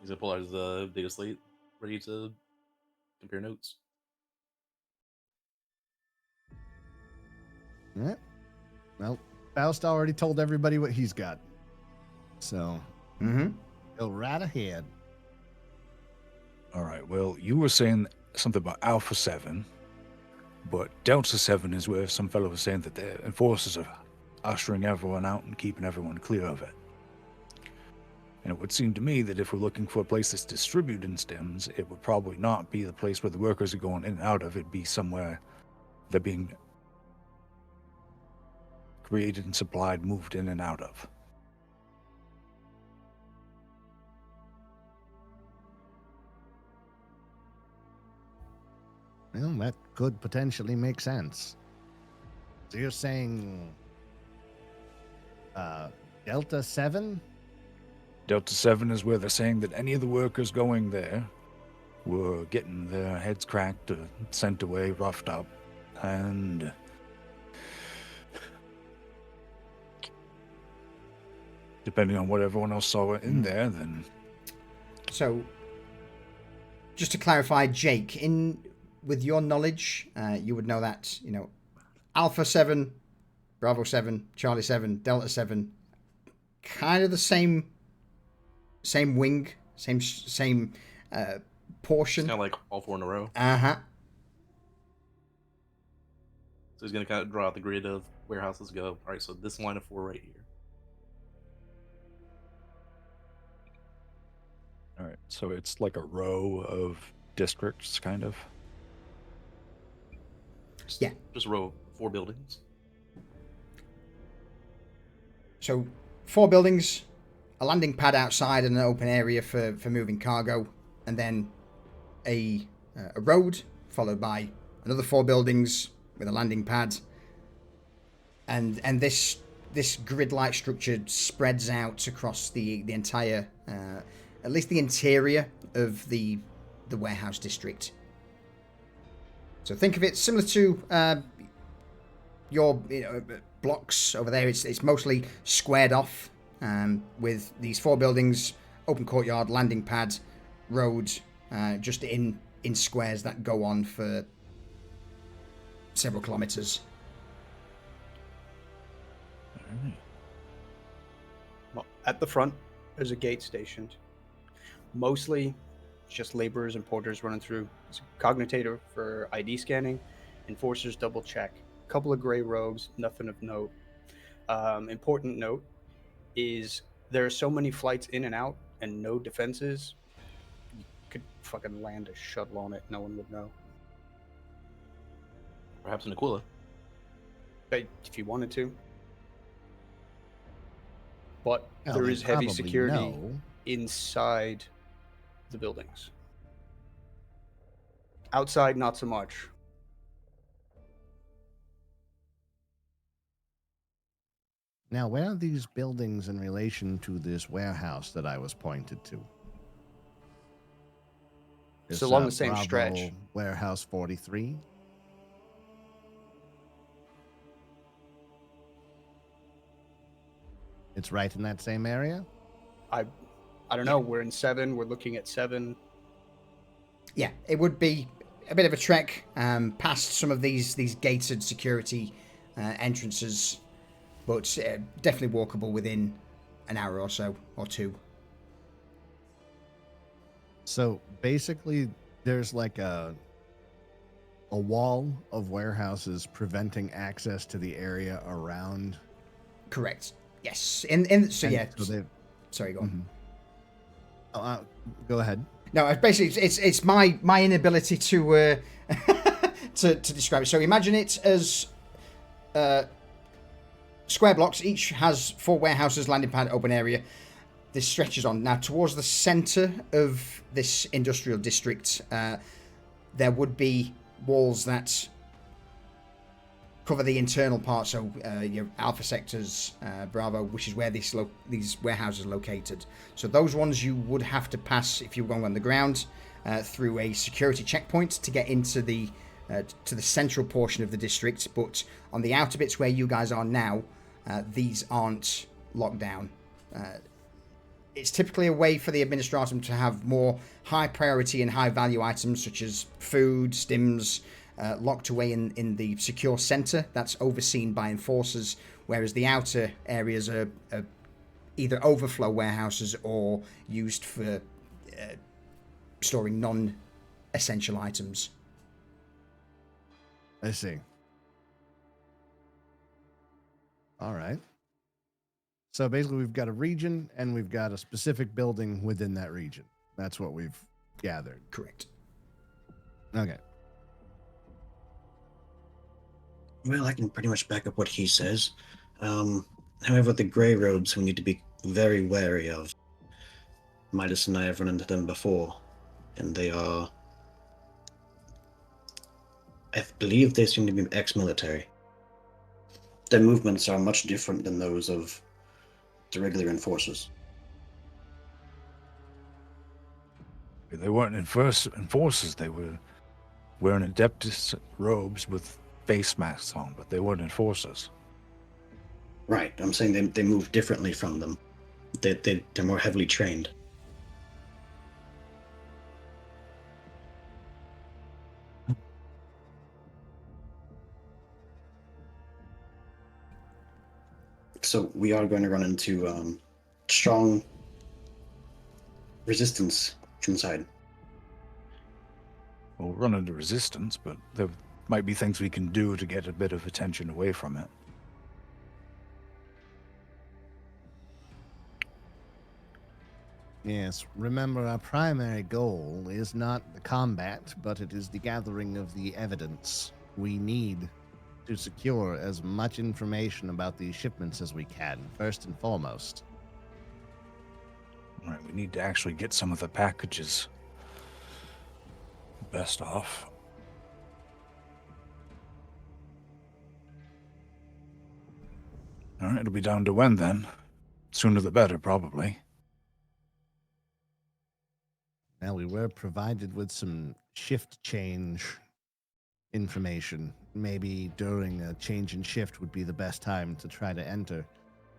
He's gonna pull out his data slate, ready to compare notes. Yeah. Well, Faust already told everybody what he's got. So, go right ahead. All right, well, you were saying something about Alpha 7, but Delta 7 is where some fellow was saying that the enforcers are ushering everyone out and keeping everyone clear of it. And it would seem to me that if we're looking for a place that's distributing stems, it would probably not be the place where the workers are going in and out of. It'd be somewhere they're being created and supplied, moved in and out of. Well, that could potentially make sense. So you're saying Delta 7? Delta 7 is where they're saying that any of the workers going there were getting their heads cracked or sent away, roughed up, and depending on what everyone else saw in there, then So, just to clarify, Jake, with your knowledge, you would know that, Alpha 7, Bravo 7, Charlie 7, Delta 7, kind of the same wing, same portion. It's kind of like all 4 in a row. Uh-huh. So he's going to kind of draw out the grid of where houses go. All right, so this line of 4 right here. all right. So it's like a row of districts, kind of. Yeah. Just a row of 4 buildings. So, 4 buildings, a landing pad outside and an open area for moving cargo, and then a road, followed by another 4 buildings with a landing pad. And this grid-like structure spreads out across the entire, at least the interior of the warehouse district. So think of it similar to your blocks over there. It's mostly squared off with these 4 buildings, open courtyard, landing pad, road, just in squares that go on for several kilometers. Well, at the front, there's a gate stationed. Mostly just laborers and porters running through. There's a cognitator for ID scanning, enforcers double check. A couple of gray robes, nothing of note. Important note is there are so many flights in and out and no defenses. You could fucking land a shuttle on it, no one would know. Perhaps an Aquila. But if you wanted to. But Well, there they is heavy probably security know. inside the buildings. Outside, not so much. Now, where are these buildings in relation to this warehouse that I was pointed to? It's This, along the same Bravo stretch. Warehouse 43. It's right in that same area? I don't know. We're in 7. We're looking at 7. Yeah, it would be a bit of a trek past some of these gated security entrances, but definitely walkable within an hour or so, or 2. So basically, there's like a wall of warehouses preventing access to the area around. Correct. Yes. So And yeah. so they've- Sorry, go on. Mhm. Go ahead. No, basically, it's my inability to to describe it. So imagine it as square blocks. Each has 4 warehouses, landing pad, open area. This stretches on. Now, towards the center of this industrial district, there would be walls that cover the internal part. So your Alpha sectors, Bravo, which is where these warehouses are located. So those ones you would have to pass if you were going on the ground through a security checkpoint to get into the central portion of the district. But on the outer bits where you guys are now, these aren't locked down. It's typically a way for the Administratum to have more high priority and high value items such as food, stims, locked away in the secure center that's overseen by enforcers, whereas the outer areas are either overflow warehouses or used for storing non-essential items. I see. All right. So basically, we've got a region and we've got a specific building within that region. That's what we've gathered. Correct. Okay. Well, I can pretty much back up what he says. However, the grey robes we need to be very wary of. Midas and I have run into them before, and they are... I believe they seem to be ex-military. Their movements are much different than those of the regular enforcers. They weren't enforcers. They were wearing Adeptus robes with face masks on, but they weren't enforcers. Right, I'm saying they move differently from them. They're more heavily trained. So we are going to run into strong resistance inside. We'll run into resistance, but there might be things we can do to get a bit of attention away from it. Yes, remember our primary goal is not the combat, but it is the gathering of the evidence. We need to secure as much information about these shipments as we can, first and foremost. All right, we need to actually get some of the packages best off. All right, it'll be down to when then? Sooner the better, probably. Well, we were provided with some shift change information. Maybe during a change in shift would be the best time to try to enter.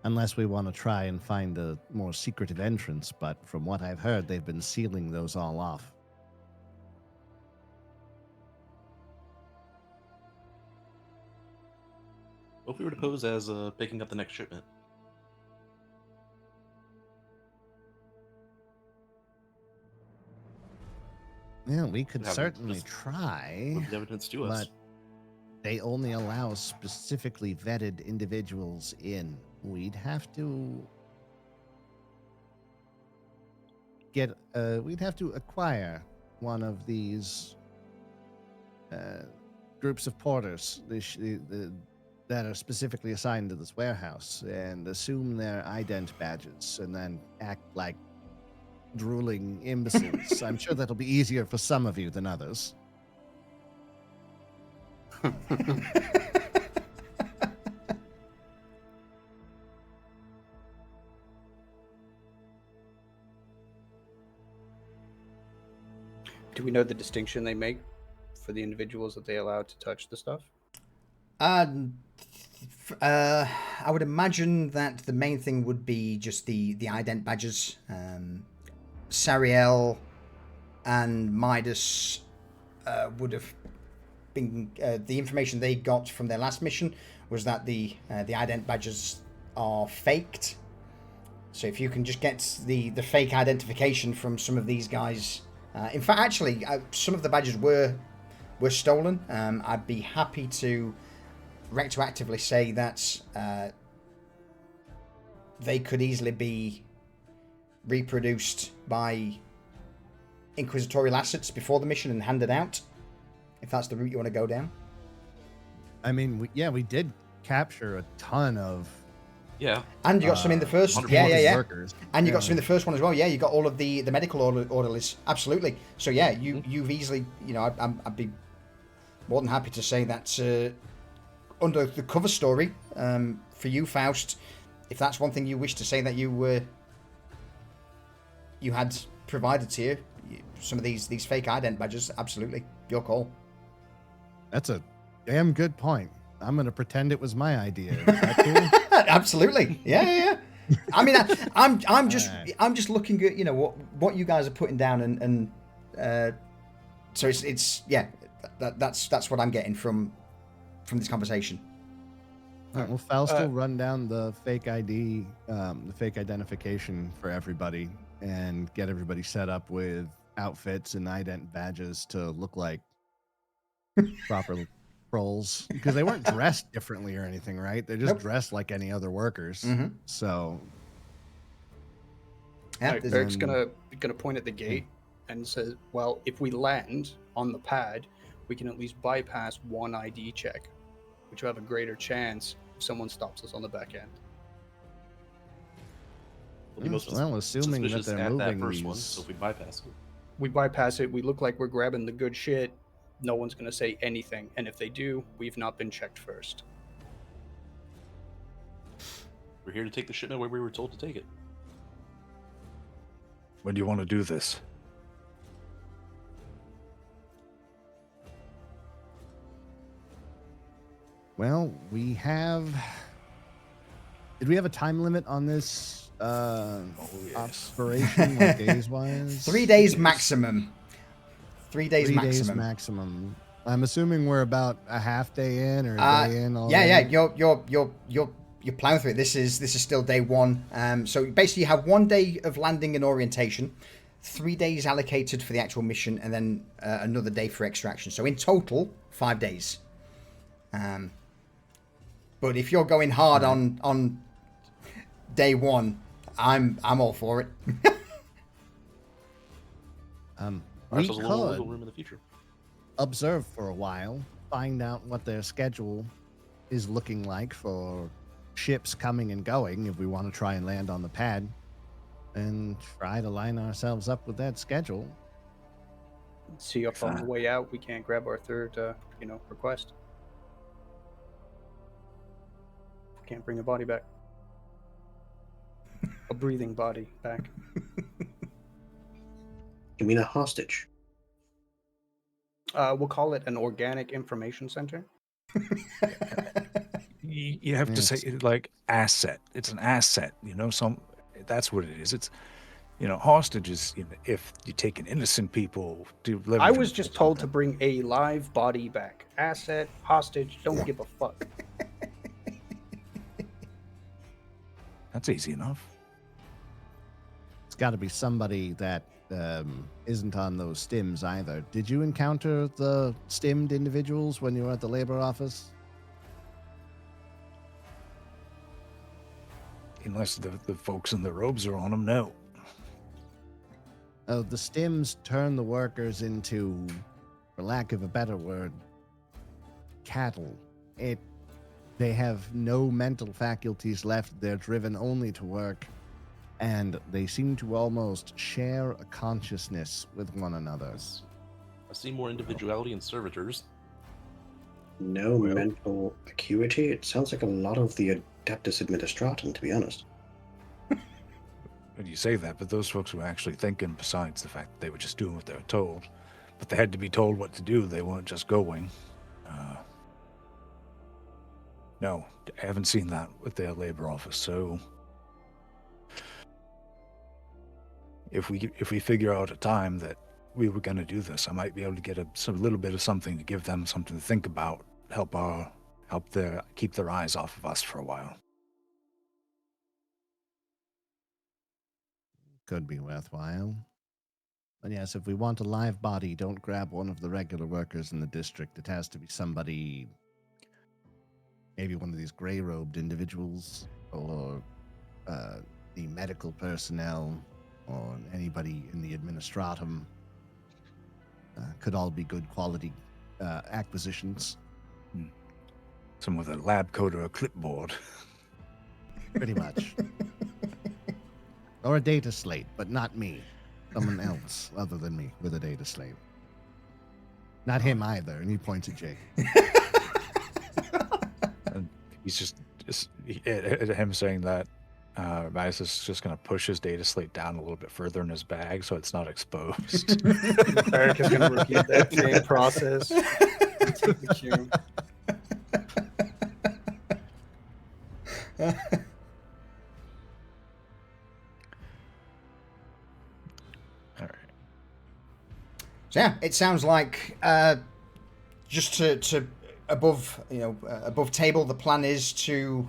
Unless we want to try and find a more secretive entrance, but from what I've heard, they've been sealing those all off. What if we were to pose as picking up the next shipment? Yeah, we could Have them certainly just try, Prove the evidence to us. but they only allow specifically vetted individuals in. We'd have to we'd have to acquire one of these groups of porters that are specifically assigned to this warehouse and assume their ident badges and then act like drooling imbeciles. I'm sure that'll be easier for some of you than others. Do we know the distinction they make for the individuals that they allow to touch the stuff? I would imagine that the main thing would be just the ident badges. Sariel and Midas would have been the information they got from their last mission was that the ident badges are faked. So if you can just get the fake identification from some of these guys, in fact, actually, some of the badges were stolen. I'd be happy to retroactively say that they could easily be reproduced by inquisitorial assets before the mission and handed out, if that's the route you want to go down. I mean, we did capture a ton of Yeah. And you got some in the first, 100 yeah. workers. And you got some in the first one as well. Yeah, you got all of the medical orderlies. Absolutely. So yeah, you've easily, I'd be more than happy to say that under the cover story for you, Faust, if that's one thing you wish to say that you had provided to you, some of these fake ident badges, absolutely, your call. That's a damn good point. I'm going to pretend it was my idea. Is that cool? Absolutely. Yeah. I mean, I'm just looking at what you guys are putting down, and so it's that's what I'm getting from this conversation. All right, well, Faust will run down the fake ID, the fake identification for everybody, and get everybody set up with outfits and ident badges to look like proper trolls, because they weren't dressed differently or anything, right? They're just dressed like any other workers. Mm-hmm. So, Yeah, Right, Beric's gonna point at the gate and says, "Well, if we land on the pad, we can at least bypass one ID check, which will have a greater chance if someone stops us on the back end." We'll be most well, assuming that suspicious they're at that moving first one, these- so if we bypass it. We bypass it. We look like we're grabbing the good shit. No one's gonna say anything, and if they do, we've not been checked first. We're here to take the shipment where we were told to take it. When do you want to do this? well, did we have a time limit on this Operation, like days wise? 3 days maximum. 3 days 3 days maximum. maximum. I'm assuming we're about a half day in or a day in already. Yeah. You're plowing through it. This is still day one. So basically, you have 1 day of landing and orientation, 3 days allocated for the actual mission, and then another day for extraction. So in total, 5 days. But if you're going hard on day one, I'm all for it. We There's a little wiggle could room in the future. observe for a while, find out what their schedule is looking like for ships coming and going if we want to try and land on the pad, and try to line ourselves up with that schedule. See if on the way out we can't grab our third, request. We can't bring a body back. A breathing body back. You mean a hostage? We'll call it an organic information center. You have to say it like asset. It's an asset, that's what it is. It's, hostages, if you take an innocent people to live. I was just told to bring a live body back. Asset, hostage, don't give a fuck. That's easy enough. It's got to be somebody that isn't on those stims either. Did you encounter the stimmed individuals when you were at the labor office? Unless the folks in the robes are on them, no. The stims turn the workers into, for lack of a better word, cattle. They have no mental faculties left. They're driven only to work, and they seem to almost share a consciousness with one another. I see more individuality in servitors. No mental acuity? It sounds like a lot of the Adeptus Administratum, to be honest. When you say that, but those folks were actually thinking, besides the fact that they were just doing what they were told. But they had to be told what to do. They weren't just going. No, I haven't seen that with their labor office. So if we figure out a time that we were going to do this, I might be able to get a little bit of something to give them something to think about, keep their eyes off of us for a while. Could be worthwhile. But yes, if we want a live body, don't grab one of the regular workers in the district. It has to be somebody, maybe one of these gray-robed individuals, or the medical personnel, or anybody in the administratum. Could all be good quality acquisitions. Someone with a lab coat or a clipboard. Pretty much. Or a data slate, but not me. Someone else other than me with a data slate. Not him either, and he points at Jake. And he's just him saying that, Magus is just going to push his data slate down a little bit further in his bag so it's not exposed. Eric is going to repeat that same process. Take the cue. All right. So yeah, it sounds like just to above table, the plan is to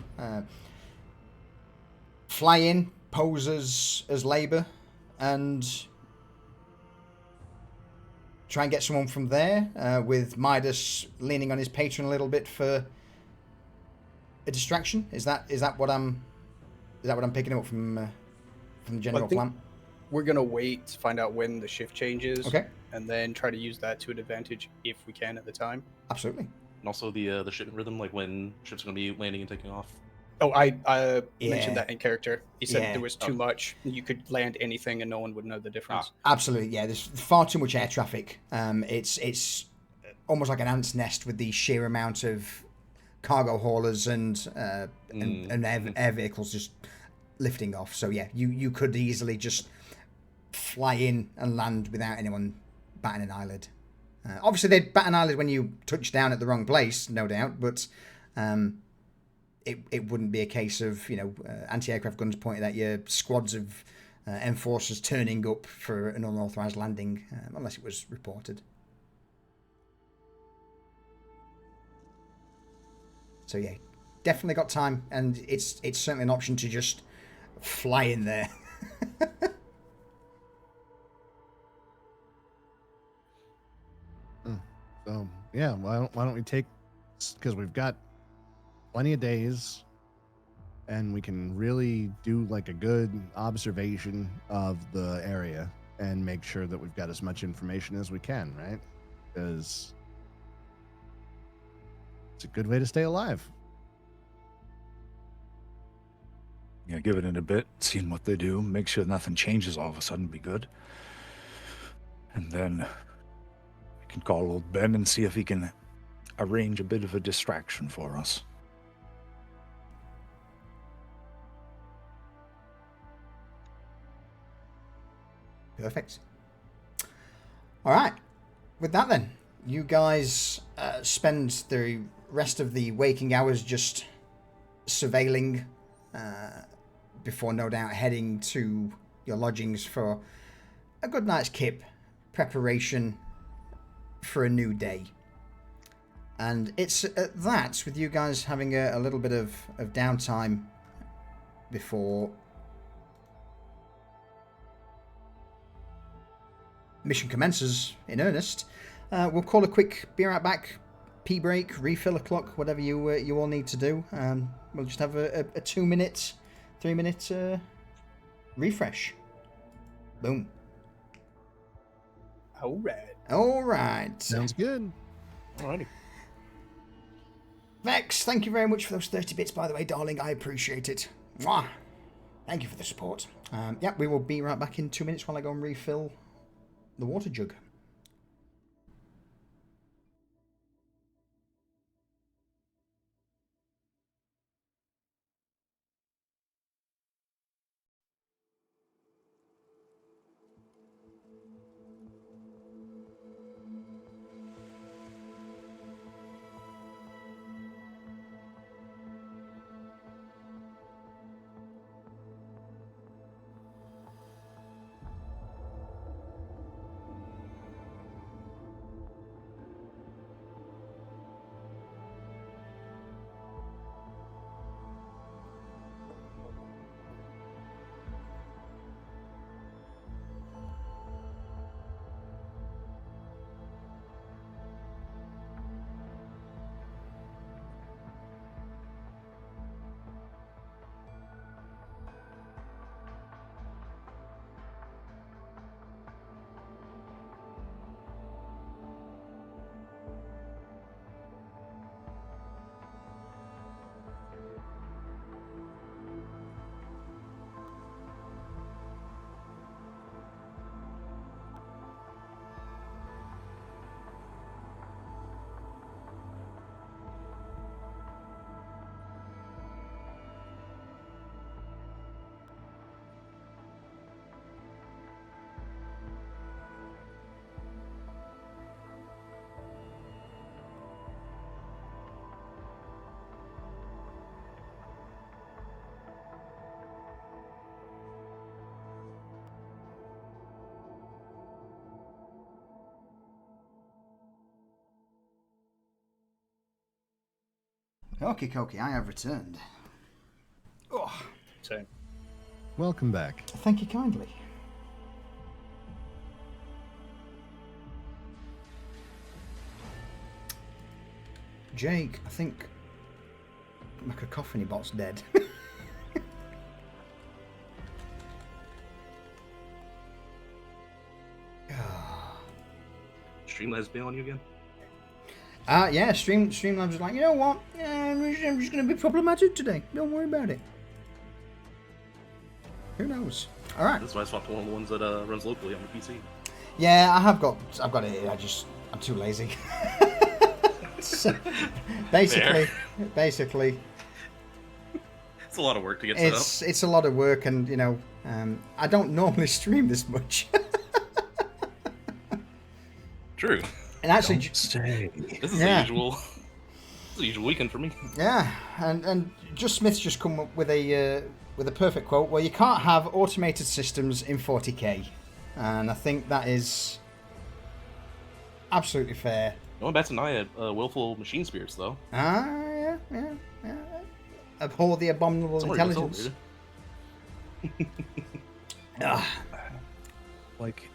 fly in, pose as labor, and try and get someone from there, with Midas leaning on his patron a little bit for a distraction. Is that what I'm picking up from the general plan? We're gonna wait to find out when the shift changes, Okay. and then try to use that to an advantage if we can at the time. Absolutely. And also the shipment rhythm, like when ships are going to be landing and taking off. Oh, I Yeah. mentioned that in character. He said Yeah. there was too much. You could land anything and no one would know the difference. Absolutely, yeah. There's far too much air traffic. It's almost like an ant's nest with the sheer amount of cargo haulers and air vehicles just lifting off. So yeah, you could easily just fly in and land without anyone batting an eyelid. Obviously, they'd bat an eyelid when you touch down at the wrong place, no doubt. But it wouldn't be a case of, you know, anti-aircraft guns pointed at you, squads of enforcers turning up for an unauthorized landing, unless it was reported. So yeah, definitely got time, and it's certainly an option to just fly in there. So yeah, why don't we take, because we've got plenty of days, and we can really do like a good observation of the area and make sure that we've got as much information as we can, right? Because it's a good way to stay alive. Yeah, give it in a bit, seeing what they do, make sure nothing changes all of a sudden would be good. And then we can call old Ben and see if he can arrange a bit of a distraction for us. Perfect. All right. With that then, you guys spend the rest of the waking hours just surveilling before no doubt heading to your lodgings for a good night's kip, preparation for a new day. And it's at that, with you guys having a little bit of downtime before mission commences in earnest, we'll call a quick be right back, pee break, refill a clock, whatever you all need to do. We'll just have a 2 minute, 3 minute refresh. Boom. All right. All right. Sounds good. Alrighty. Vex, thank you very much for those 30 bits, by the way, darling. I appreciate it. Mwah. Thank you for the support. Yeah, we will be right back in 2 minutes while I go and refill the water jug. Okie dokie, I have returned. Oh, So, Welcome back. thank you kindly. Jake, I think my cacophony bot's dead. Streamlabs bail on you again? Yeah, Streamlabs was like, you know what? I'm just going to be problematic today. Don't worry about it. Who knows? All right. That's why I swapped one of the ones that runs locally on the PC. Yeah, I've got it here. I'm too lazy. So, basically, It's a lot of work to get set up. it's a lot of work, and you know, I don't normally stream this much. True. And actually, Don't say. This is Yeah. unusual. It's the usual weekend for me. Yeah, and Just Smith's just come up with a perfect quote. Well, you can't have automated systems in 40k, and I think that is absolutely fair. No one bats an eye at willful machine spirits, though. Yeah. Abhor the abominable Somewhere it's intelligence. Like,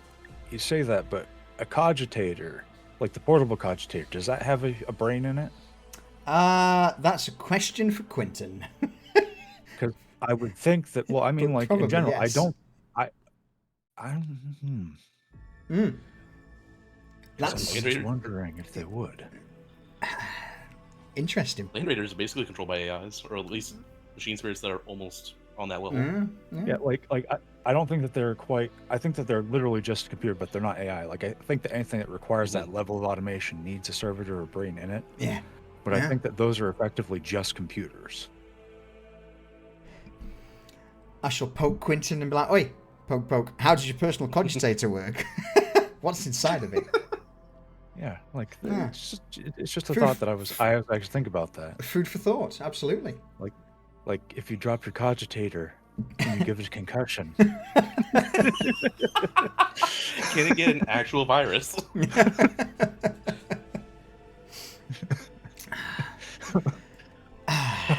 you say that, but a cogitator, like the portable cogitator, does that have a brain in it? That's a question for Quentin. Because I would think that. Well, I mean, like Probably, in general, yes. I'm just wondering if they would. Interesting. Land Raiders are basically controlled by AIs, or at least machine spirits that are almost on that level. Yeah, I don't think that they're quite. I think that they're literally just a computer, but they're not AI. Like, I think that anything that requires that level of automation needs a servitor or a brain in it. Yeah. But I think that those are effectively just computers. I shall poke Quentin and be like, "Oi, poke. How does your personal cogitator work? What's inside of it?" Yeah, like Yeah. it's just a thought that I was actually think about that. Food for thought. Absolutely. Like if you drop your cogitator and you give it a concussion. Can it get an actual virus?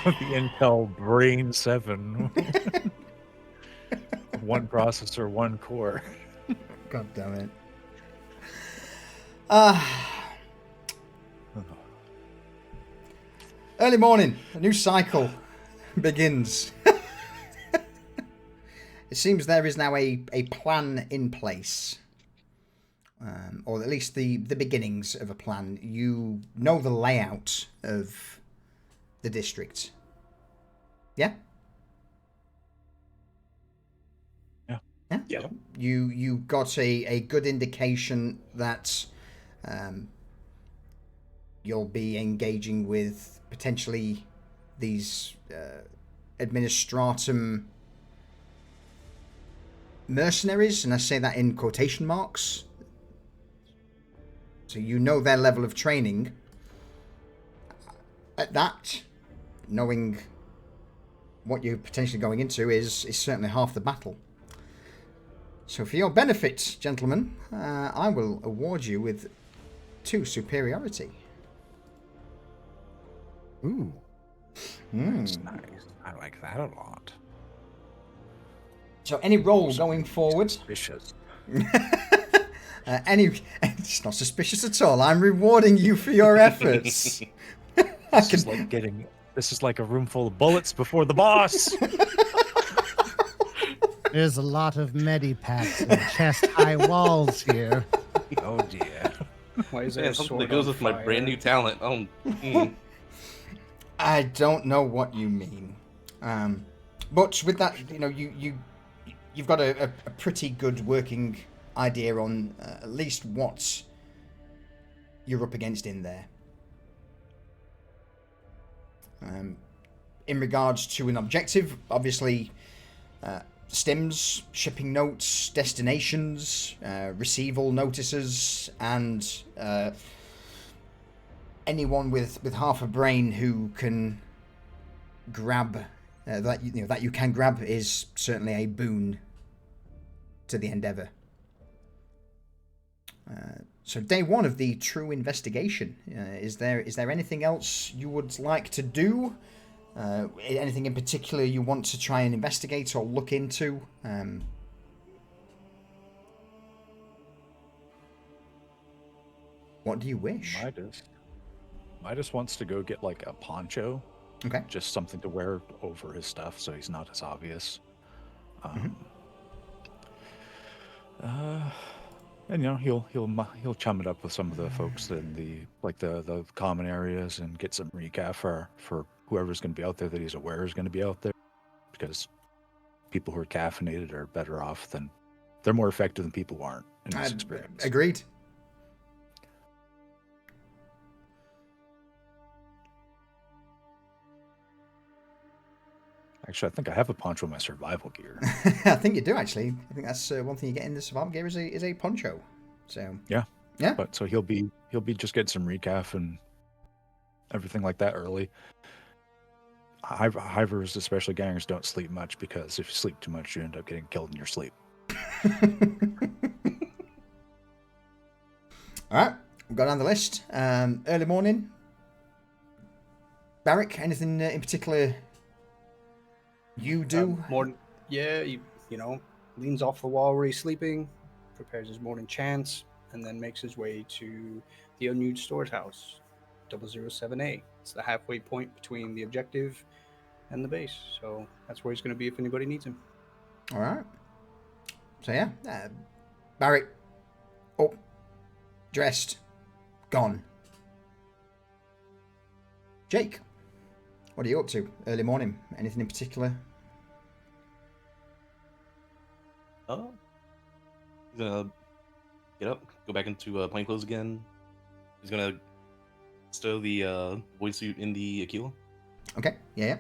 The Intel Brain 7. One processor, one core. God damn it. Early morning, a new cycle begins. It seems there is now a plan in place. Or at least the beginnings of a plan. You know the layout of the district. Yeah? Yeah. You got a good indication that you'll be engaging with potentially these administratum mercenaries, and I say that in quotation marks. So you know their level of training. At that, knowing what you're potentially going into is certainly half the battle. So for your benefit, gentlemen, I will award you with 2 superiority. Ooh. That's nice. I like that a lot. So any roll going forward. Suspicious. It's not suspicious at all. I'm rewarding you for your efforts. This is like a room full of bullets before the boss. There's a lot of medipacks and chest-high walls here. Oh dear. Why is there Yeah, a something sword that goes on with my fire? brand new talent. I don't know what you mean. But with that, you've got a pretty good working idea on at least what you're up against in there. In regards to an objective, obviously, stims, shipping notes, destinations, receival notices, and anyone with half a brain who can grab that you can grab is certainly a boon to the endeavor. So day 1 of the true investigation. Is there anything else you would like to do? Anything in particular you want to try and investigate or look into? What do you wish? Midas wants to go get like a poncho. Okay. Just something to wear over his stuff so he's not as obvious. And he'll chum it up with some of the folks in the common areas and get some recap for whoever's going to be out there that he's aware is going to be out there, because people who are caffeinated are better off than they're more effective than people who aren't in this experience. Agreed. Actually, I think I have a poncho in my survival gear. I think you do, actually. I think that's one thing you get in the survival gear is a poncho. So Yeah. Yeah. But so he'll be just getting some recap, and everything like that early. Hivers, especially gangers, don't sleep much because if you sleep too much, you end up getting killed in your sleep. All right, we've got down the list. Early morning. Barrick, anything in particular you do? He, leans off the wall where he's sleeping, prepares his morning chants, and then makes his way to the unused storage house, 007A. It's the halfway point between the objective and the base, so that's where he's going to be if anybody needs him. All right. So yeah, Barrick, up, dressed, gone. Jake, what are you up to early morning? Anything in particular? He's gonna get up, go back into plain clothes again. He's gonna stow the void suit in the Aquila. Okay, yeah.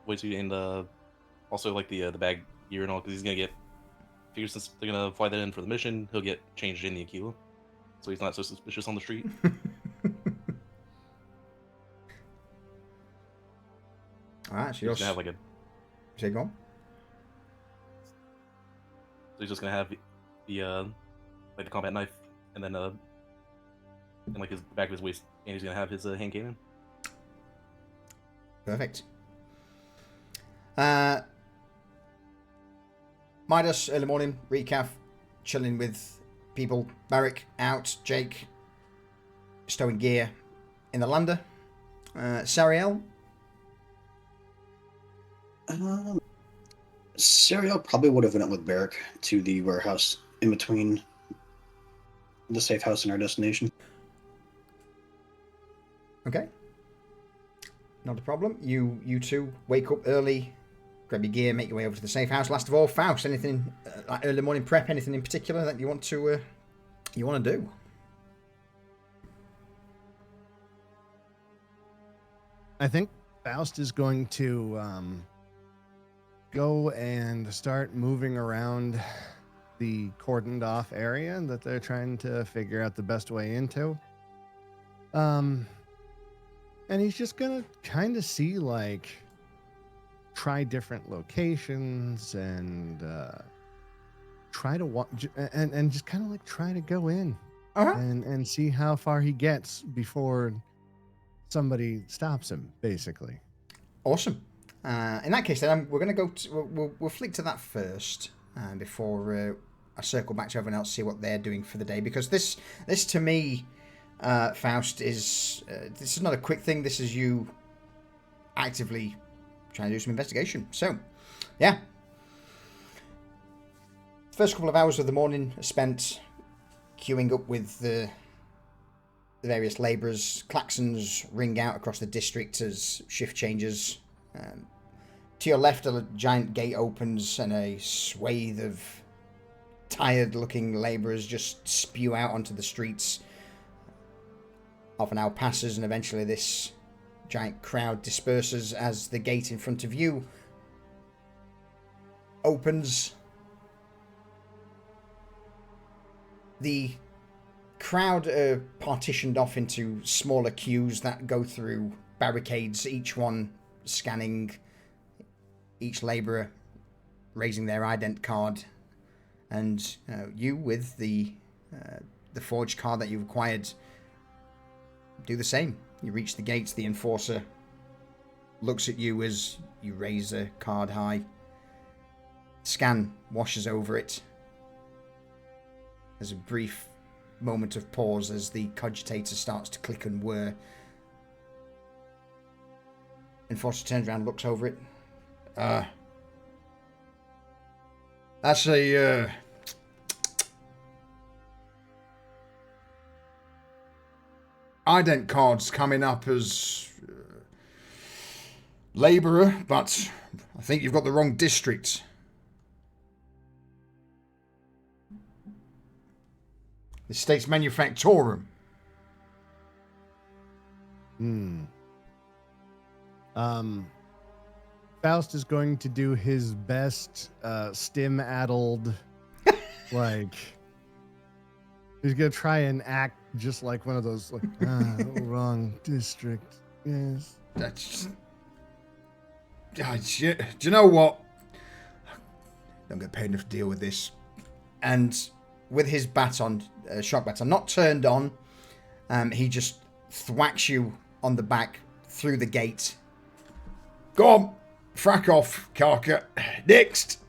Void suit and also like the bag gear and all, because he's gonna figure since they're gonna fly that in for the mission, he'll get changed in the Aquila, so he's not so suspicious on the street. All right, so he's gonna have like a. Say go on. So he's just gonna have the like the combat knife, and then in like his back of his waist, and he's gonna have his hand cannon. Perfect. Midas, early morning, recap, chilling with people. Barrick out, Jake stowing gear in the lander. Sariel. Sariel probably would have went up with Barrick to the warehouse in between the safe house and our destination. Okay. Not a problem. You two wake up early, grab your gear, make your way over to the safe house. Last of all, Faust, anything like early morning prep, anything in particular that you want to do? I think Faust is going to go and start moving around the cordoned off area that they're trying to figure out the best way into. And he's just gonna kind of see, like, try different locations and try to watch and just kind of like try to go in and see how far he gets before somebody stops him, basically. Awesome. In that case, then we're going to go. We'll flick to that first before I circle back to everyone else, see what they're doing for the day. Because this to me, Faust, this is not a quick thing. This is you actively trying to do some investigation. So, yeah. First couple of hours of the morning are spent queuing up with the various labourers. Klaxons ring out across the district as shift changes. To your left, a giant gate opens and a swathe of tired-looking labourers just spew out onto the streets. Half an hour passes and eventually this giant crowd disperses as the gate in front of you opens. The crowd are partitioned off into smaller queues that go through barricades, each one scanning each labourer, raising their ident card, and you with the forged card that you've acquired do the same. You reach the gates, the enforcer looks at you as you raise a card high. Scan washes over it. There's a brief moment of pause as the cogitator starts to click and whir. Enforcer turns around, looks over it. That's a ident card's coming up as labourer, but I think you've got the wrong district. The state's manufactorum. Faust is going to do his best stim-addled, like, he's going to try and act just like one of those, like, wrong district. Yes. That's. Do you know what? Don't get paid enough to deal with this. And with his baton, shock baton, not turned on, he just thwacks you on the back through the gate. Go on, frack off, Karka. Next.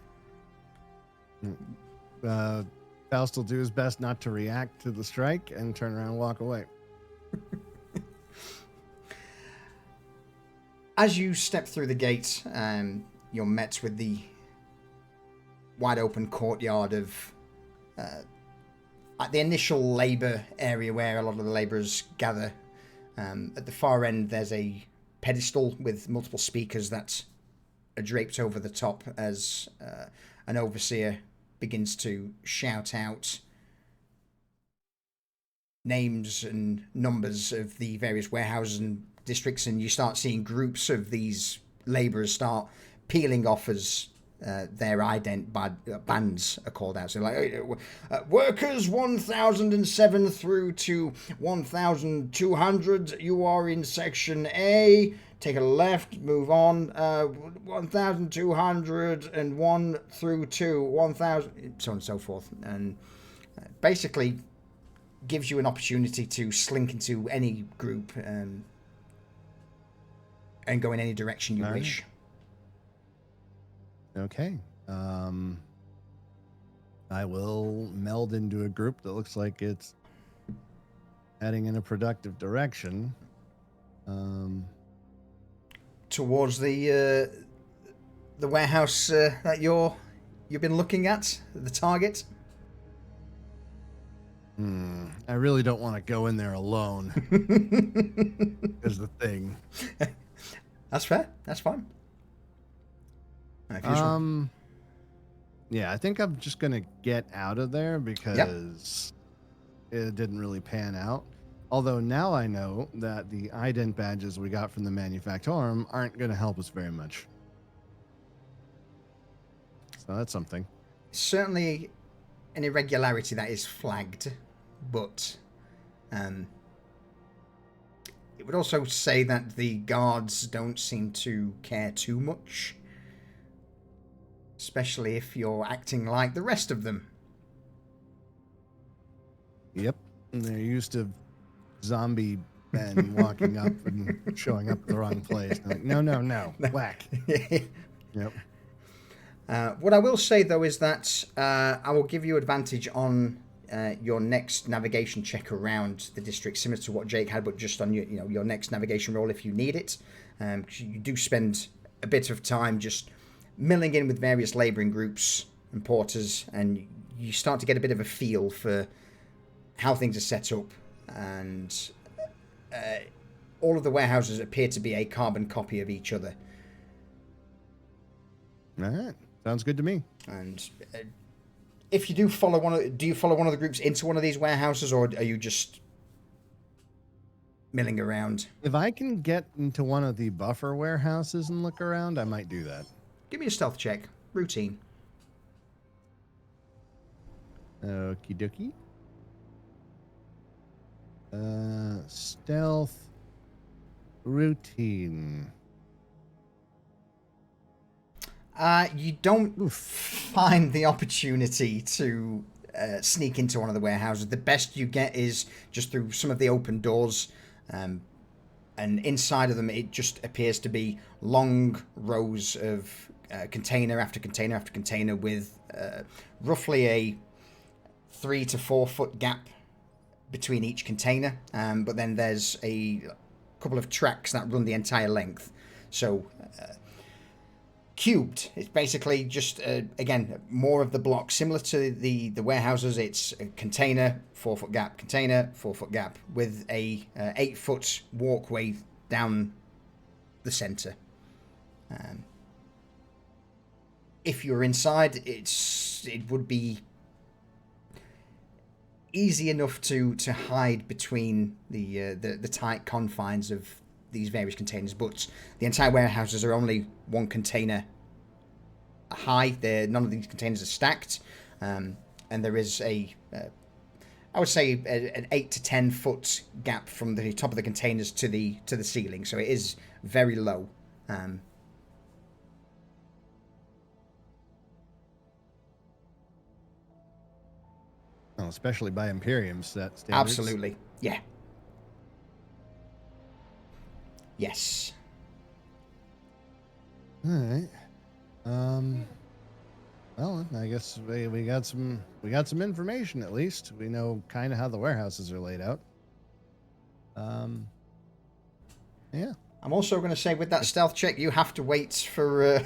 Faust will do his best not to react to the strike and turn around and walk away. As you step through the gate, you're met with the wide open courtyard of at the initial labour area where a lot of the labourers gather. At the far end, there's a pedestal with multiple speakers that are draped over the top as an overseer begins to shout out names and numbers of the various warehouses and districts, and you start seeing groups of these labourers start peeling off as their ident bands are called out. So like workers 1007 through to 1200, you are in section A, take a left, move on, 1201 through to 1000, so on and so forth. And basically gives you an opportunity to slink into any group and go in any direction you wish. Okay. I will meld into a group that looks like it's heading in a productive direction. Towards the warehouse that you've been looking at, the target. I really don't want to go in there alone. Is the thing. That's fair. That's fine. Yeah, I think I'm just gonna get out of there because it didn't really pan out. Although now I know that the ident badges we got from the Manufactorum aren't gonna help us very much. So that's something. Certainly an irregularity that is flagged, but it would also say that the guards don't seem to care too much. Especially if you're acting like the rest of them. Yep. And they're used to zombie men walking up and showing up at the wrong place. Like, no. Whack. Yep. What I will say, though, is that I will give you advantage on your next navigation check around the district, similar to what Jake had, but just on your next navigation roll if you need it. You do spend a bit of time just milling in with various labouring groups and porters, and you start to get a bit of a feel for how things are set up, and all of the warehouses appear to be a carbon copy of each other. All right, sounds good to me. And if you do follow do you follow one of the groups into one of these warehouses, or are you just milling around? If I can get into one of the buffer warehouses and look around, I might do that. Give me a stealth check. Routine. Okie dokie. Stealth. Routine. You don't find the opportunity to sneak into one of the warehouses. The best you get is just through some of the open doors. And inside of them, it just appears to be long rows of container after container after container with roughly a 3 to 4 foot gap between each container. But then there's a couple of tracks that run the entire length. So cubed. It's basically just, again, more of the blocks. Similar to the warehouses, it's a container, 4 foot gap, container, 4 foot gap, with a 8 foot walkway down the center. If you're inside, it would be easy enough to hide between the tight confines of these various containers, but the entire warehouses are only one container high. None of these containers are stacked, and there is a I would say an 8 to 10 foot gap from the top of the containers to the ceiling, so it is very low. Well, especially by Imperium standards. Absolutely, yeah. Yes. All right. Well, I guess we got some information at least. We know kind of how the warehouses are laid out. Yeah. I'm also going to say with that stealth check, you have to wait for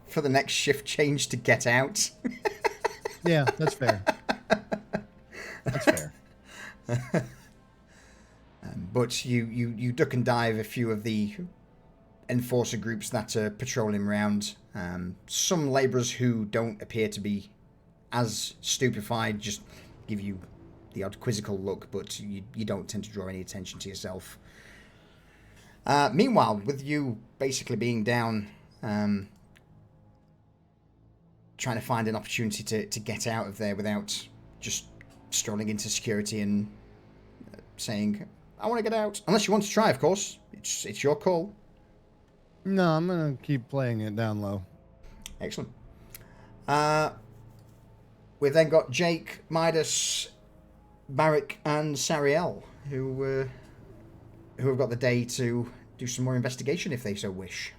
for the next shift change to get out. Yeah, that's fair. That's fair. But you duck and dive a few of the enforcer groups that are patrolling around. Some labourers who don't appear to be as stupefied just give you the odd quizzical look, but you don't tend to draw any attention to yourself. Meanwhile, with you basically being down, trying to find an opportunity to get out of there without just strolling into security and saying, I want to get out. Unless you want to try, of course. It's your call. No, I'm going to keep playing it down low. Excellent. We've then got Jake, Midas, Barrick, and Sariel, who have got the day to do some more investigation if they so wish.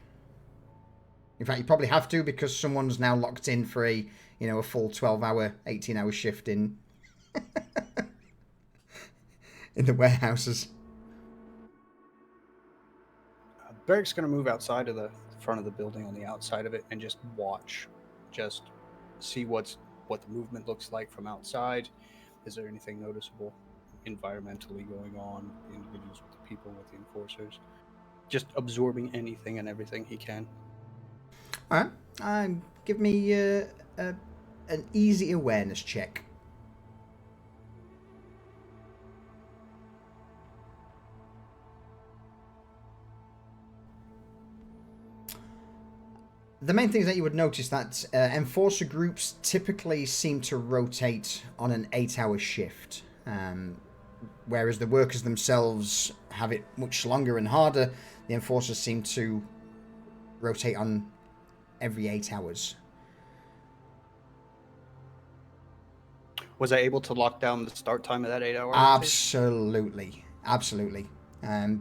In fact, you probably have to because someone's now locked in for a full 12-hour, 18-hour shift in in the warehouses. Barrick's going to move outside of the front of the building on the outside of it and just watch, just see what the movement looks like from outside. Is there anything noticeable environmentally going on? The individuals with the people, with the enforcers, just absorbing anything and everything he can. All right, give me an easy awareness check. The main thing is that you would notice that enforcer groups typically seem to rotate on an 8-hour shift, whereas the workers themselves have it much longer and harder. The enforcers seem to rotate on every 8 hours. Was I able to lock down the start time of that 8-hour? Absolutely.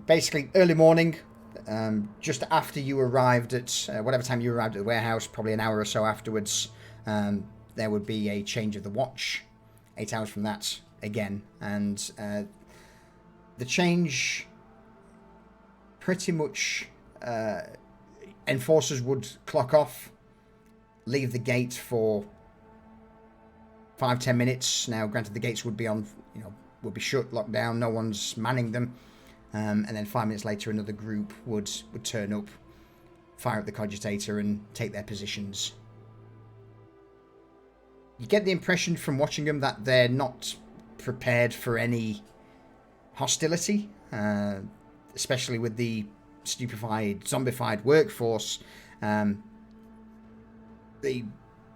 Basically, early morning. Just after you arrived at whatever time you arrived at the warehouse, probably an hour or so afterwards, there would be a change of the watch. 8 hours from that again, and the change pretty much enforcers would clock off, leave the gate for 5-10 minutes. Now, granted, the gates would be on, would be shut, locked down. No one's manning them. And then 5 minutes later, another group would turn up, fire up the cogitator, and take their positions. You get the impression from watching them that they're not prepared for any hostility, especially with the stupefied, zombified workforce. The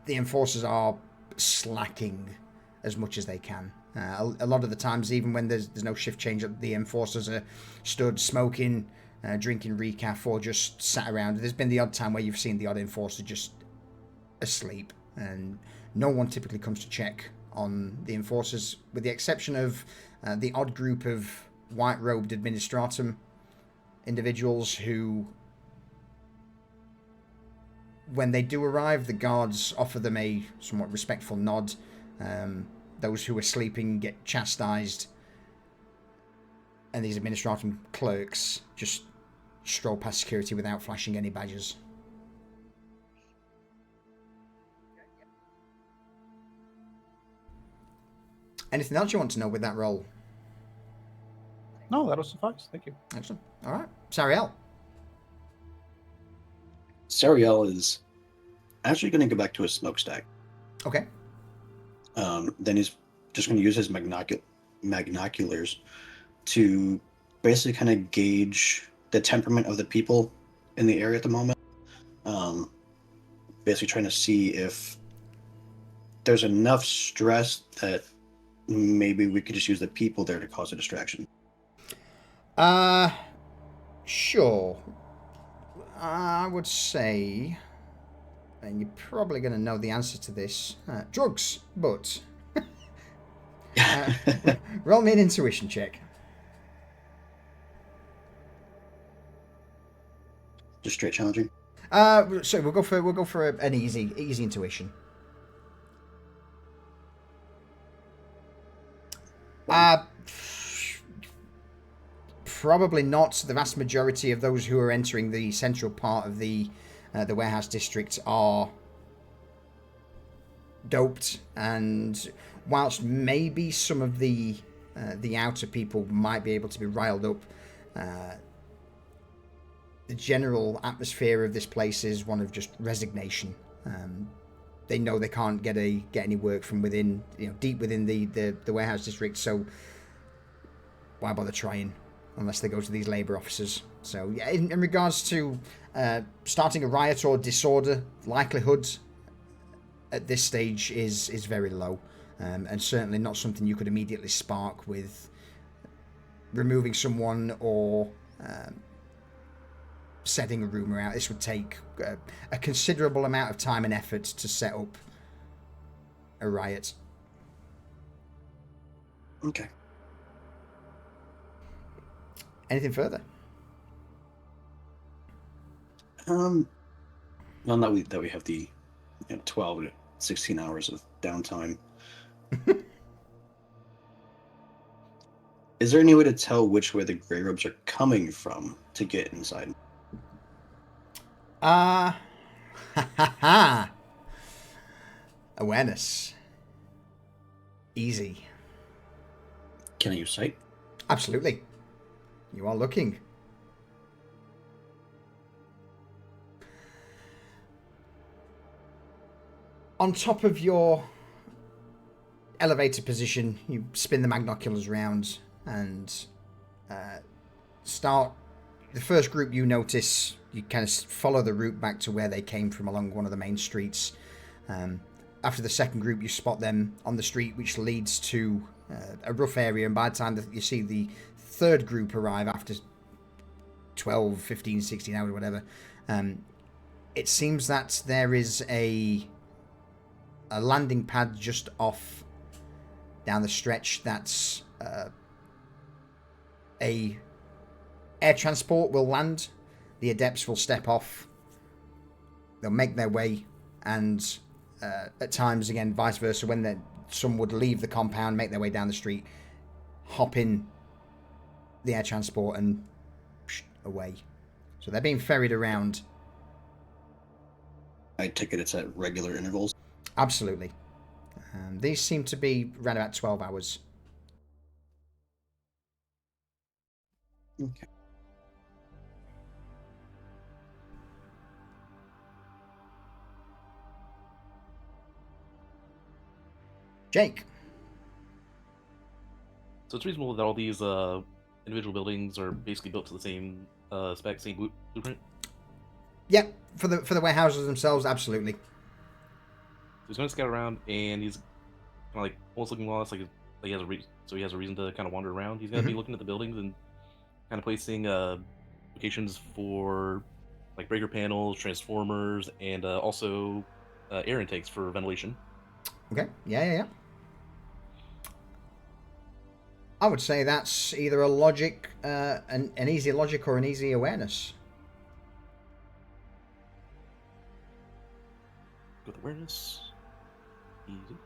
enforcers are slacking as much as they can. A lot of the times, even when there's no shift change, the enforcers are stood smoking, drinking recaf, or just sat around. There's been the odd time where you've seen the odd enforcer just asleep, and no one typically comes to check on the enforcers, with the exception of the odd group of white-robed administratum individuals who, when they do arrive, the guards offer them a somewhat respectful nod. Those who are sleeping get chastised, and these administratum clerks just stroll past security without flashing any badges. Anything else you want to know with that role? No, that'll suffice. Thank you. Excellent. All right. Sariel. Sariel is actually going to go back to his smokestack. Okay. Then he's just going to use his magnoculars to basically kind of gauge the temperament of the people in the area at the moment. Basically trying to see if there's enough stress that maybe we could just use the people there to cause a distraction. Sure. I would say, and you're probably going to know the answer to this, drugs, but roll me an intuition check. Just straight challenging. So we'll go for an easy intuition. Probably not. The vast majority of those who are entering the central part of the warehouse district are doped, and whilst maybe some of the outer people might be able to be riled up, the general atmosphere of this place is one of just resignation. They know they can't get any work from within, deep within the warehouse district, so why bother trying unless they go to these labor officers. So yeah, in regards to starting a riot or disorder, likelihood at this stage is very low, and certainly not something you could immediately spark with removing someone or setting a rumor out. This would take a considerable amount of time and effort to set up a riot. Okay. Anything further? Well, now that we have the 12 to 16 hours of downtime. Is there any way to tell which way the Grey Robes are coming from to get inside? Awareness. Easy. Can I use sight? Absolutely. You are looking. On top of your elevator position, you spin the magnoculars round and start. The first group you notice, you kind of follow the route back to where they came from along one of the main streets. After the second group, you spot them on the street which leads to a rough area, and by the time that you see the third group arrive after 12, 15, 16 hours, whatever, it seems that there is a landing pad just off down the stretch. That's a air transport will land. The adepts will step off. They'll make their way, and at times, again, vice versa, when some would leave the compound, make their way down the street, hop in the air transport and away. So they're being ferried around. I take it it's at regular intervals. Absolutely. These seem to be around about 12 hours. Okay. Jake. So it's reasonable that all these individual buildings are basically built to the same spec, same blueprint. Yep, for the warehouses themselves, absolutely. So he's going to scout around, and he's kind of like almost looking lost, like he has a reason to kind of wander around. He's going to be looking at the buildings and kind of placing locations for like breaker panels, transformers, and also air intakes for ventilation. Okay, yeah. I would say that's either a logic, an easy logic, or an easy awareness. With awareness, easy.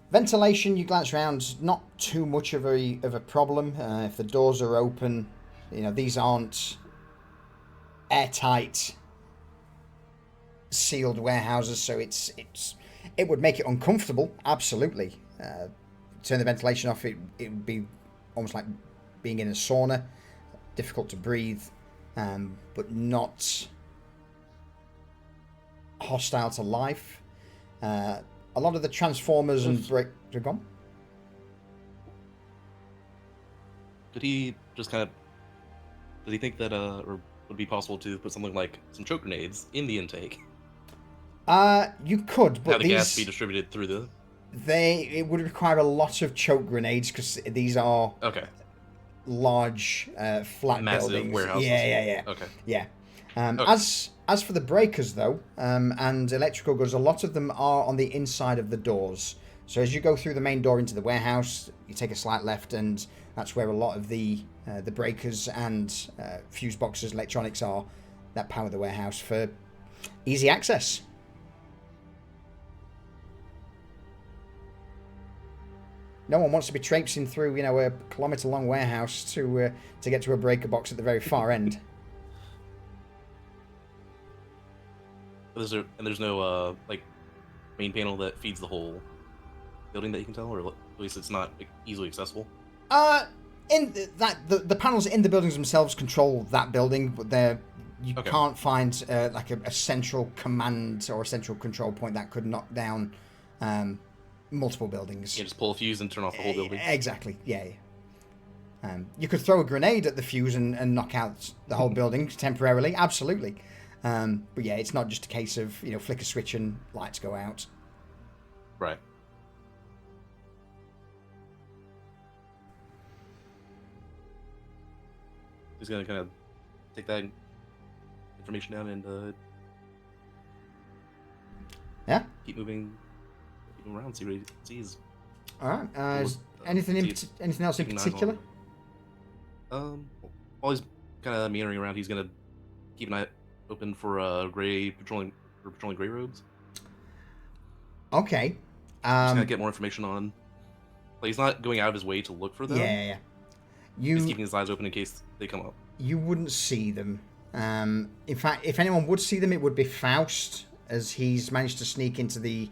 Ventilation, you glance around, not too much of a problem. If the doors are open, these aren't airtight, sealed warehouses, so it would make it uncomfortable. Absolutely. Turn the ventilation off, it would be almost like being in a sauna. Difficult to breathe, but not hostile to life. A lot of the transformers and break. They're gone. Did he think that or would it be possible to put something like some choke grenades in the intake? You could, Have but the gas be these distributed through the. it would require a lot of choke grenades because these are Okay. large, flat Massive buildings. warehouses. Yeah. Okay. Yeah. Okay. As for the breakers, though, and electrical goods, a lot of them are on the inside of the doors. So as you go through the main door into the warehouse, you take a slight left, and that's where a lot of the breakers and fuse boxes, electronics are that power the warehouse for easy access. No one wants to be traipsing through, a kilometre-long warehouse to get to a breaker box at the very far end. There's no like main panel that feeds the whole building that you can tell, or at least it's not easily accessible. The panels in the buildings themselves control that building, but you can't find like a central command or a central control point that could knock down multiple buildings. You just pull a fuse and turn off the whole building. Exactly. Yeah. You could throw a grenade at the fuse and knock out the whole building temporarily. Absolutely. But yeah, it's not just a case of flick a switch and lights go out. Right. He's gonna kind of take that information down and Yeah. keep moving around, see what he sees. All right. Anything else in particular? While he's kind of meandering around, he's gonna keep an eye open for patrolling gray robes. Okay. Just gonna get more information on. Like, he's not going out of his way to look for them. Yeah. He's keeping his eyes open in case they come up. You wouldn't see them. In fact, if anyone would see them, it would be Faust, as he's managed to sneak into the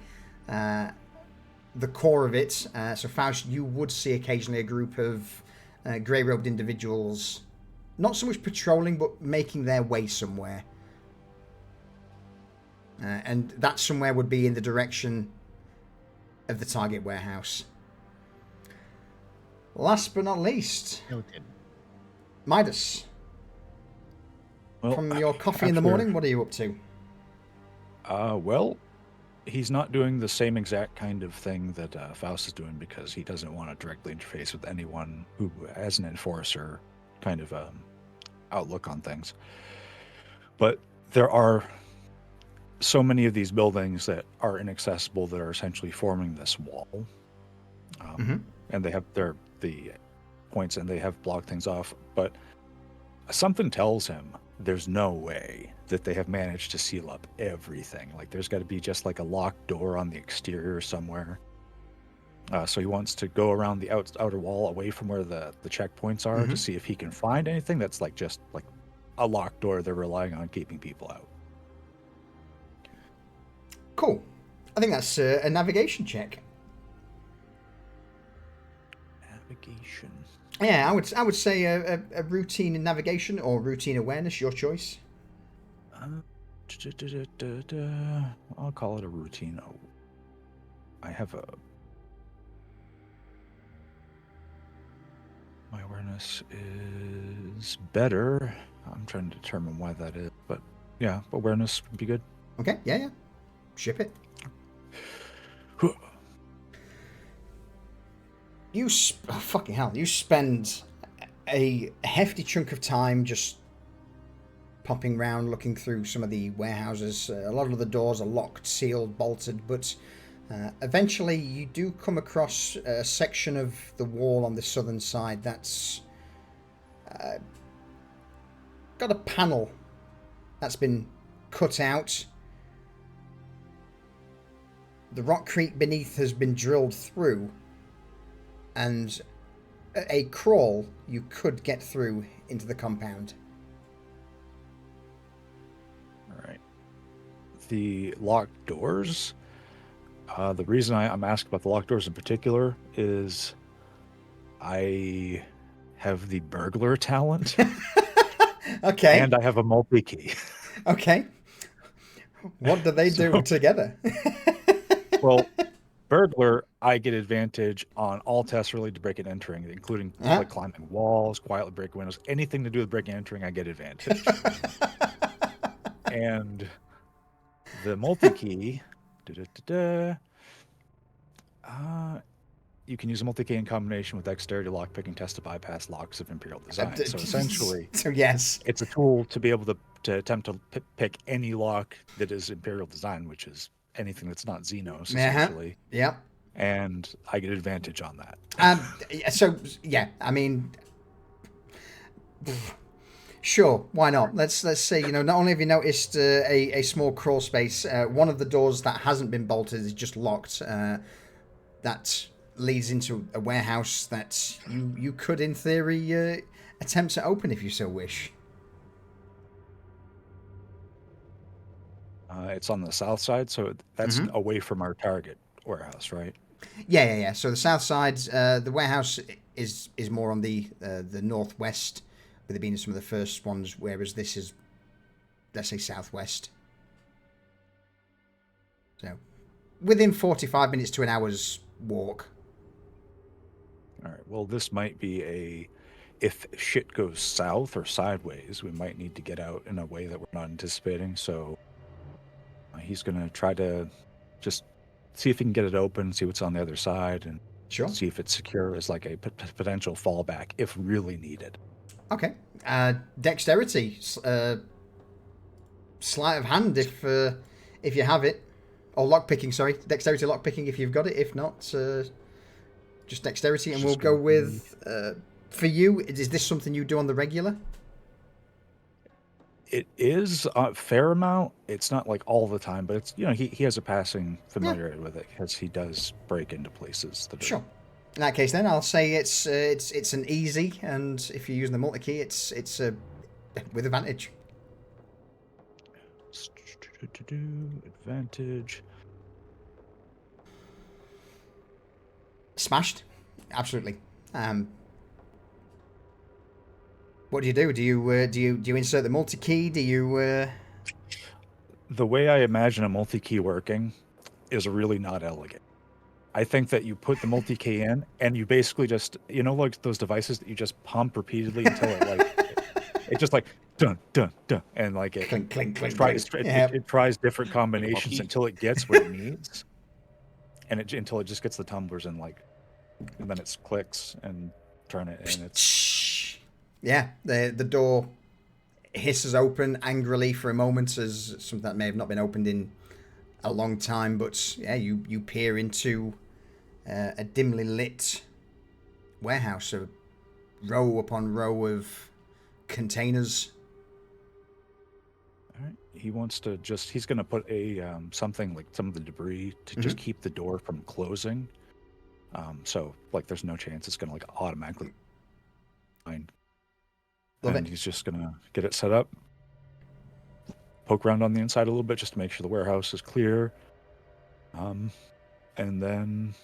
core of it. So Faust, you would see occasionally a group of grey-robed individuals, not so much patrolling, but making their way somewhere. And that somewhere would be in the direction of the target warehouse. Last but not least, Noted. Midas. Well, From your coffee in the after- morning, what are you up to? Well, he's not doing the same exact kind of thing that Faust is doing, because he doesn't want to directly interface with anyone who has an enforcer kind of outlook on things. But there are so many of these buildings that are inaccessible that are essentially forming this wall. And they have the points, and they have blocked things off. But something tells him there's no way that they have managed to seal up everything. Like, there's got to be just like a locked door on the exterior somewhere. So he wants to go around the outer wall away from where the checkpoints are to see if he can find anything that's like just like a locked door they're relying on keeping people out. Cool. I think that's a navigation check. Navigation. Yeah, I would say a routine in navigation or routine awareness, your choice. I'll call it a routine. Oh, I have my awareness is better. I'm trying to determine why that is, but yeah, awareness would be good. Okay, yeah. Ship it. Fucking hell, you spend a hefty chunk of time just popping round, looking through some of the warehouses. A lot of the doors are locked, sealed, bolted, but eventually you do come across a section of the wall on the southern side that's got a panel that's been cut out. The rockcrete beneath has been drilled through, and a crawl you could get through into the compound. All right. The locked doors. The reason I'm asked about the locked doors in particular is I have the burglar talent. Okay. And I have a multi-key. Okay. What do they do together? Well, burglar, I get advantage on all tests related to breaking and entering, including like climbing walls, quietly breaking windows, anything to do with breaking and entering, I get advantage. And the multi-key, you can use a multi-key in combination with dexterity lockpicking test to bypass locks of Imperial design. So essentially, So yes, it's a tool to be able to attempt to pick any lock that is Imperial design, which is anything that's not Xenos, essentially. Yeah. And I get advantage on that. So yeah, I mean, sure, why not? Let's say, you know, not only have you noticed a small crawl space, one of the doors that hasn't been bolted is just locked. That leads into a warehouse that you could, in theory, attempt to open if you so wish. It's on the south side, so that's away from our target warehouse, right? Yeah. So the south side, the warehouse is more on the northwest, with it being some of the first ones, whereas this is, let's say, southwest. So within 45 minutes to an hour's walk. All right. Well, this might be if shit goes south or sideways, we might need to get out in a way that we're not anticipating. So he's going to try to just see if he can get it open, see what's on the other side, and see if it's secure as like a potential fallback if really needed. Okay. Dexterity, sleight of hand if you have it, or lockpicking. Sorry, dexterity lockpicking if you've got it. If not, just dexterity, and we'll go with for you. Is this something you do on the regular? It is a fair amount. It's not like all the time, but it's, you know, he has a passing familiarity with it because he does break into places. Sure. In that case, then I'll say it's an easy, and if you're using the multi-key, it's with advantage. Advantage. Smashed. Absolutely. What do you do? Do you insert the multi-key? Do you? The way I imagine a multi-key working is really not elegant. I think that you put the multi-key in, and you basically just, you know, like those devices that you just pump repeatedly until it like it just like dun dun dun, and like it clink clink clink. It tries different combinations until it gets what it needs, and until it just gets the tumblers and like, and then it clicks and turn it, and it's the door hisses open angrily for a moment as something that may have not been opened in a long time, but yeah, you peer into a dimly lit warehouse, a row upon row of containers. All right. He wants to he's going to put something like some of the debris to just keep the door from closing. So like there's no chance it's going to like automatically find. And he's just going to get it set up, poke around on the inside a little bit just to make sure the warehouse is clear. And then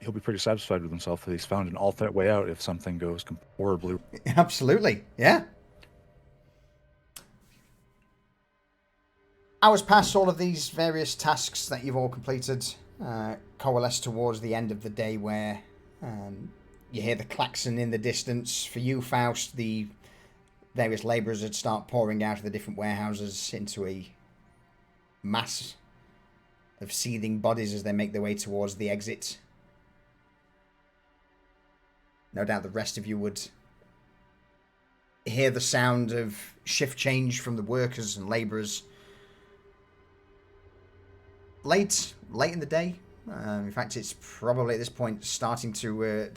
he'll be pretty satisfied with himself that he's found an alternate way out if something goes horribly. Absolutely, yeah. Hours pass, all of these various tasks that you've all completed coalesce towards the end of the day where you hear the klaxon in the distance. For you, Faust, the various labourers would start pouring out of the different warehouses into a mass of seething bodies as they make their way towards the exit. No doubt the rest of you would hear the sound of shift change from the workers and labourers. Late in the day. In fact, it's probably at this point starting to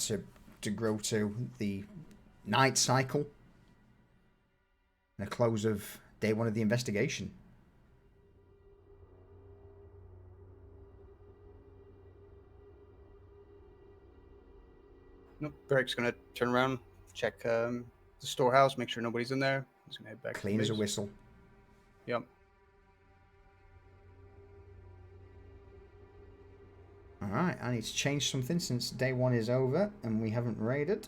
grow to the night cycle. And the close of day one of the investigation. Nope. Beric's gonna turn around, check the storehouse, make sure nobody's in there. He's gonna head back. Clean as a whistle. Yep. Alright, I need to change something since day one is over and we haven't raided.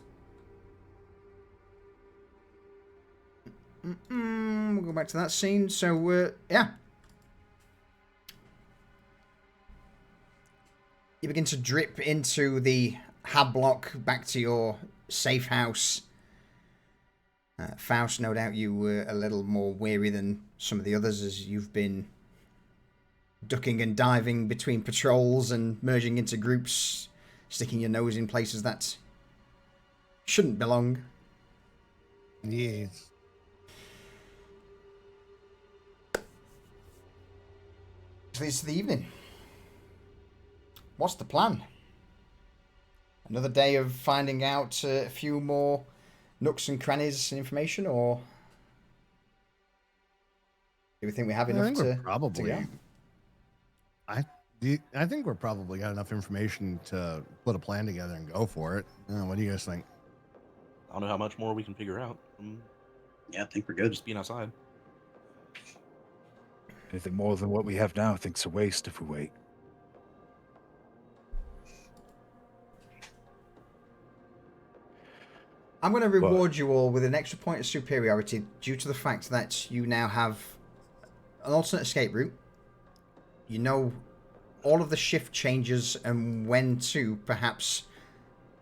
We'll go back to that scene. So, yeah. You begin to drip into the hab block back to your safe house. Faust, no doubt you were a little more weary than some of the others as you've been ducking and diving between patrols and merging into groups, sticking your nose in places that shouldn't belong. Yes. So it's the evening. What's the plan? Another day of finding out a few more nooks and crannies and information, or do we think we have enough I think to we're probably. go? I think we're probably got enough information to put a plan together and go for it. What do you guys think? I don't know how much more we can figure out from Yeah, I think we're good. just being outside. Anything more than what we have now, I think it's a waste if we wait. I'm going to reward you all with an extra point of superiority due to the fact that you now have an alternate escape route. You know all of the shift changes and when to perhaps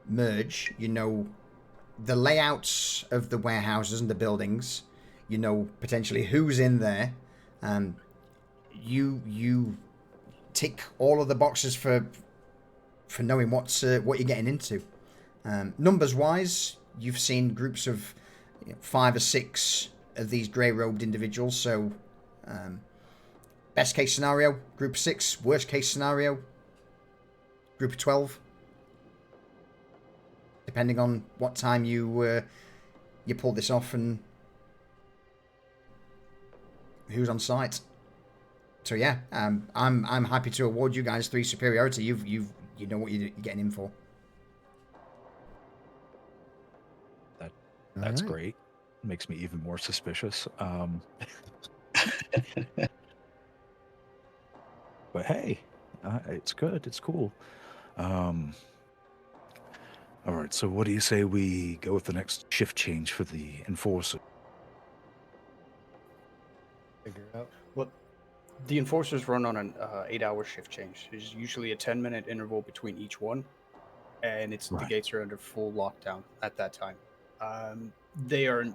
merge. You know the layouts of the warehouses and the buildings. You know potentially who's in there. You tick all of the boxes for knowing what you're getting into. Numbers wise, you've seen groups of 5 or 6 of these grey-robed individuals. So, best case scenario, group of 6. Worst case scenario, group of 12. Depending on what time you pull this off and who's on site. So yeah, I'm happy to award you guys 3 superiority. You know what you're getting in for. That's great. Makes me even more suspicious. But hey, it's good. It's cool. All right. So what do you say we go with the next shift change for the enforcer? Figure out. Well, the enforcers run on an 8-hour shift change. There's usually a 10-minute interval between each one, and the gates are under full lockdown at that time. They are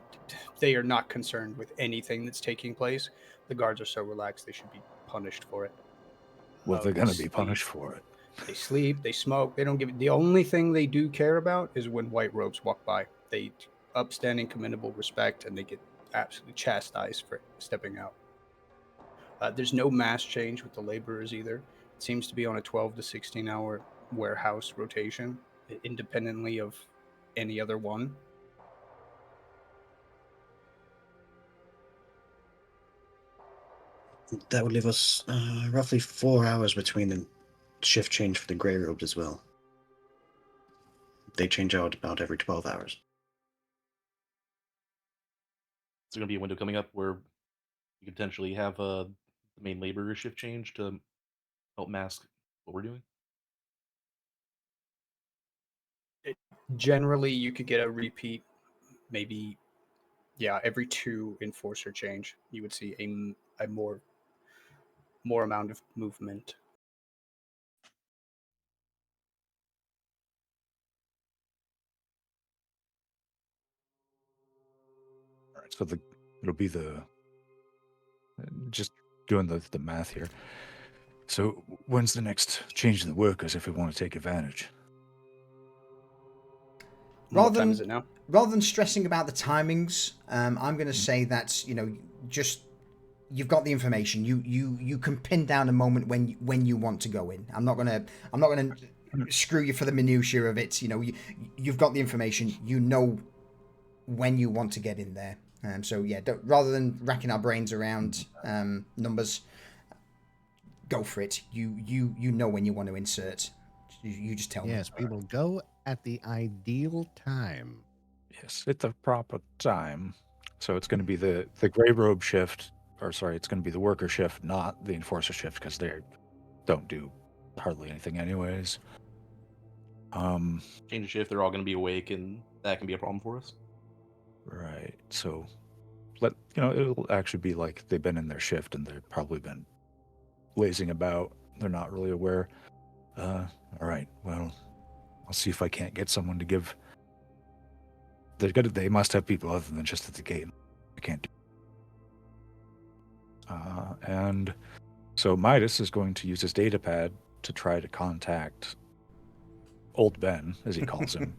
not concerned with anything that's taking place. The guards are so relaxed they should be punished for it. Well, they're going to be punished for it. They sleep, they smoke, they don't give it. The only thing they do care about is when white robes walk by. They upstanding, commendable respect, and they get absolutely chastised for stepping out. There's no mass change with the laborers either. It seems to be on a 12 to 16-hour warehouse rotation, independently of any other one. That would leave us roughly 4 hours between the shift change for the grey robes as well. They change out about every 12 hours. Is there going to be a window coming up where you could potentially have the main laborer shift change to help mask what we're doing? Generally, you could get a repeat, maybe, every 2 enforcer change. You would see a more amount of movement. All right, so it'll be just doing the math here. So when's the next change in the workers if we want to take advantage? What time is it now? Rather than stressing about the timings, I'm going to say that just you've got the information. You can pin down a moment when you want to go in. I'm not gonna screw you for the minutiae of it. You've got the information. You know when you want to get in there. So yeah, rather than racking our brains around numbers, go for it. You know when you want to insert. You just tell me. Yes, we will go at the ideal time. Yes, at the proper time. So it's going to be the gray robe shift, it's going to be the worker shift, not the enforcer shift, because they don't do hardly anything anyways. Change of shift, they're all going to be awake, and that can be a problem for us. Right. So, it'll actually be like they've been in their shift and they've probably been lazing about. They're not really aware. All right. Well, I'll see if I can't get someone to give. They must have people other than just at the gate. I can't do. And So Midas is going to use his data pad to try to contact Old Ben, as he calls him,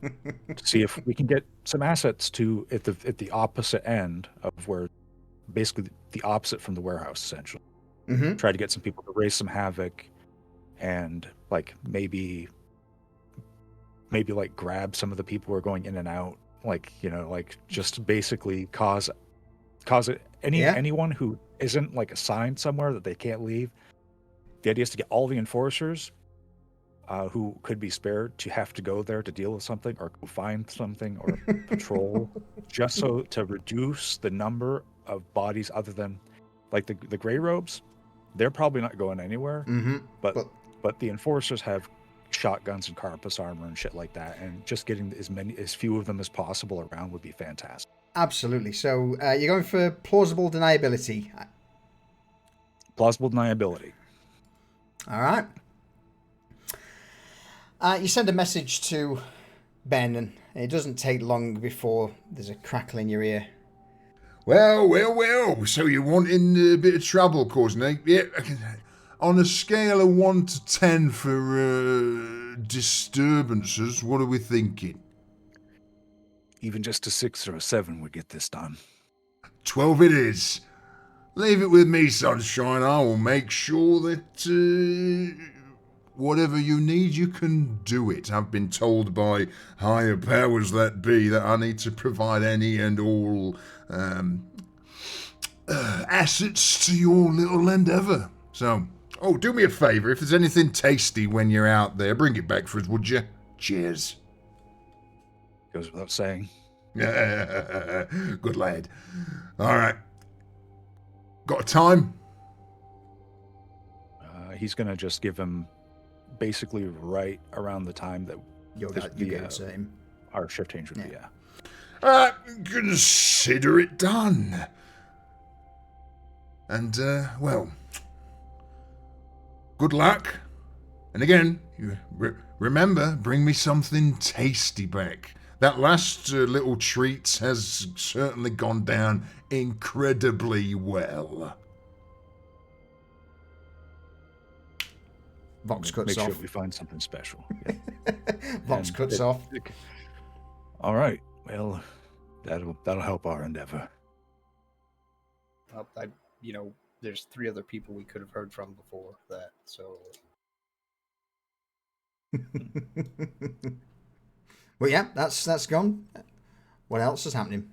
to see if we can get some assets to at the opposite end of where, basically the opposite from the warehouse, essentially. Mm-hmm. Try to get some people to raise some havoc, and like maybe like grab some of the people who are going in and out, like, you know, like just basically cause anyone who isn't like assigned somewhere that they can't leave. The idea is to get all the enforcers who could be spared to have to go there to deal with something or go find something or patrol, just so to reduce the number of bodies other than like the gray robes. They're probably not going anywhere, Mm-hmm. but the enforcers have shotguns and carapace armor and shit like that, and just getting as few of them as possible around would be fantastic. Absolutely. So you're going for plausible deniability. Plausible deniability. All right. You send a message to Ben, and it doesn't take long before there's a crackle in your ear. Well. So you're wanting a bit of trouble causing, eh? Yeah. On a scale of 1 to 10 for disturbances, what are we thinking? Even just a 6 or a 7 would get this done. 12 it is. Leave it with me, sunshine. I will make sure that whatever you need, you can do it. I've been told by higher powers that be that I need to provide any and all assets to your little endeavour. So, do me a favour. If there's anything tasty when you're out there, bring it back for us, would you? Cheers. Goes without saying. Good lad. All right. Got a time? He's going to just give him basically right around the time that You get it, him. Our shift change would be, Consider it done. And, well, good luck. And again, you remember, bring me something tasty back. That last little treat has certainly gone down incredibly well. Vox cuts Make off. sure we find something special. Vox cuts off. All right. Well, that'll help our endeavor. Well, there's 3 other people we could have heard from before that, so. Well, yeah, that's gone. What else is happening?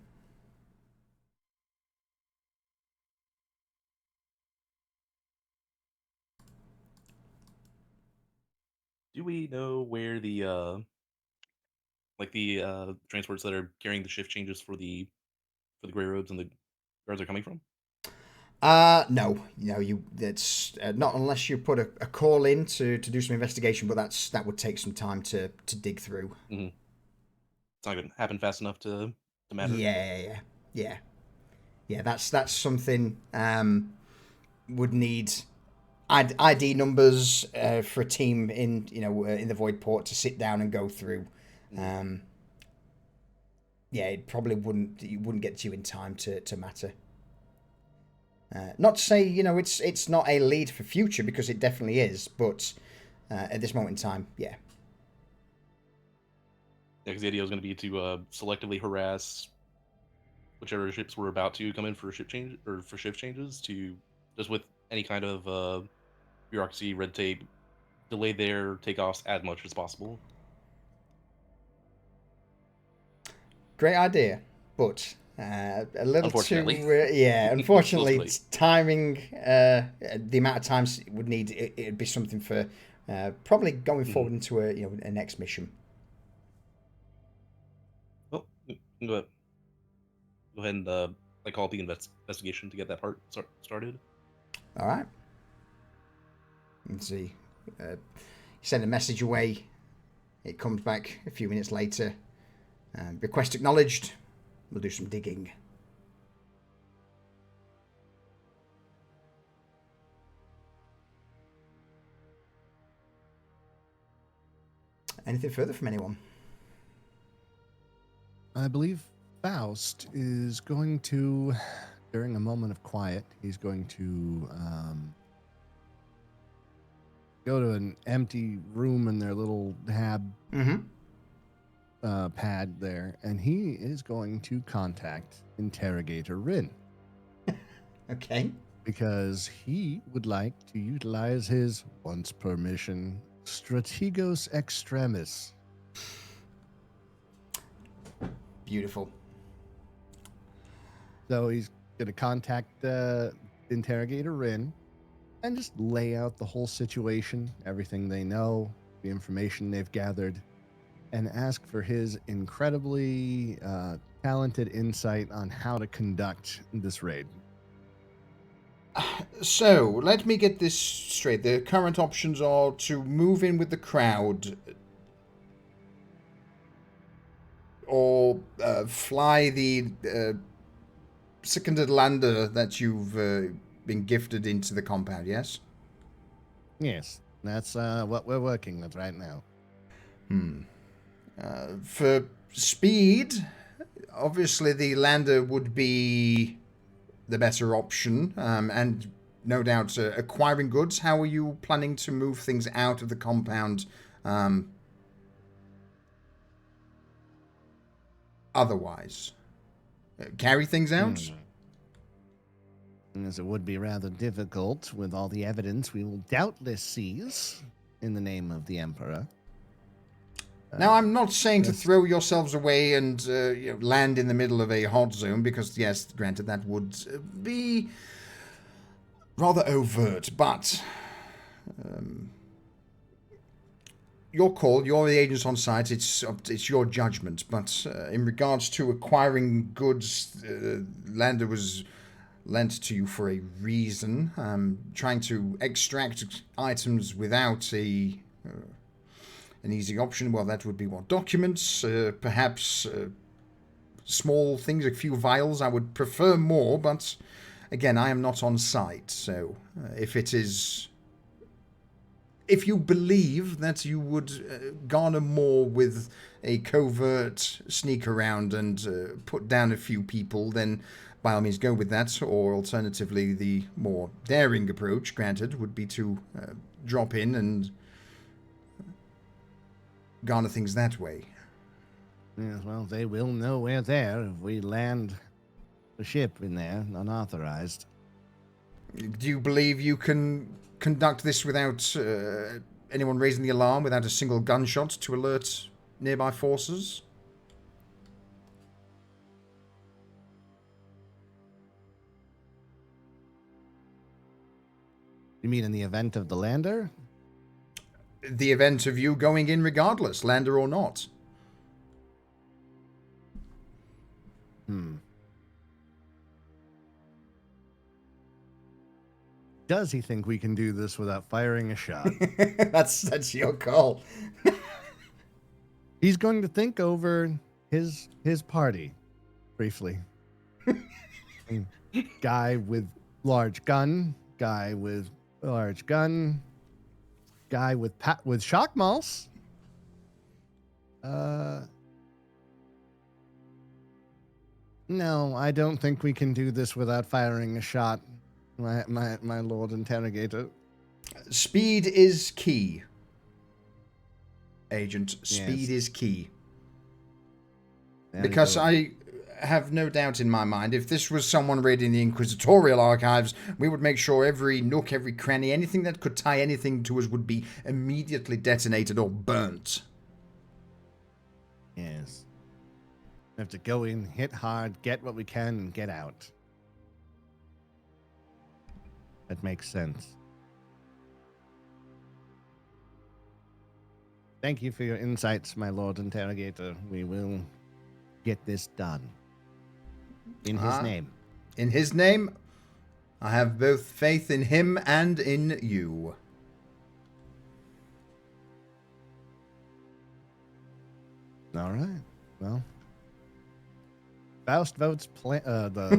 Do we know where the transports that are carrying the shift changes for the gray robes and the guards are coming from? No, that's not unless you put a call in to do some investigation, but that would take some time to dig through. Mm-hmm. It's not going to happen fast enough to matter. Yeah. That's something would need ID numbers for a team in the Void Port to sit down and go through. It probably wouldn't get to you in time to matter. Not to say it's not a lead for future, because it definitely is, but at this moment in time, yeah. Yeah, because the idea was going to be to selectively harass whichever ships were about to come in for shift changes, to just with any kind of bureaucracy, red tape, delay their takeoffs as much as possible. Great idea, but a little too. Unfortunately, timing. The amount of times it would need it'd be something for probably going forward into a next mission. Well, go ahead and call the investigation to get that part started. All right. Let's see. You send a message away. It comes back a few minutes later. Request acknowledged. We'll do some digging. Anything further from anyone? I believe Faust is going to, during a moment of quiet, he's going to go to an empty room in their little hab pad there, and he is going to contact Interrogator Rin. Okay. Because he would like to utilize his once per mission Strategos Extremis. Beautiful. So he's going to contact Interrogator Rin and just lay out the whole situation, everything they know, the information they've gathered, and ask for his incredibly talented insight on how to conduct this raid. So, let me get this straight. The current options are to move in with the crowd or fly the seconded lander that you've been gifted into the compound, yes? Yes, that's what we're working with right now. For speed, obviously the lander would be the better option, and no doubt acquiring goods. How are you planning to move things out of the compound otherwise? Carry things out? As it would be rather difficult with all the evidence we will doubtless seize in the name of the Emperor. Now, I'm not saying to throw yourselves away and land in the middle of a hot zone, because, yes, granted, that would be rather overt, but your call, you're the agents on site, it's your judgment. But in regards to acquiring goods, Lander was lent to you for a reason. Trying to extract items without an easy option, well, that would be what? Documents, perhaps small things, a few vials. I would prefer more, but again, I am not on site, so if you believe that you would garner more with a covert sneak around and put down a few people, then by all means go with that, or alternatively, the more daring approach, granted, would be to drop in and garner things that way. Yes, well, they will know we're there if we land the ship in there, unauthorized. Do you believe you can conduct this without anyone raising the alarm, without a single gunshot to alert nearby forces? You mean in the event of the lander? The event of you going in regardless, lander or not. Does he think we can do this without firing a shot? That's your call. He's going to think over his party briefly. Guy with large gun, guy with large gun, guy with shock malls. No, I don't think we can do this without firing a shot, my Lord Interrogator. Speed is key. Agent, speed Yes. is key. There Because we go. I have no doubt in my mind, if this was someone raiding the Inquisitorial archives, we would make sure every nook, every cranny, anything that could tie anything to us would be immediately detonated or burnt. Yes. We have to go in, hit hard, get what we can, and get out. That makes sense. Thank you for your insights, my Lord Interrogator. We will get this done. In his name. In his name, I have both faith in him and in you. All right. Well, Faust votes the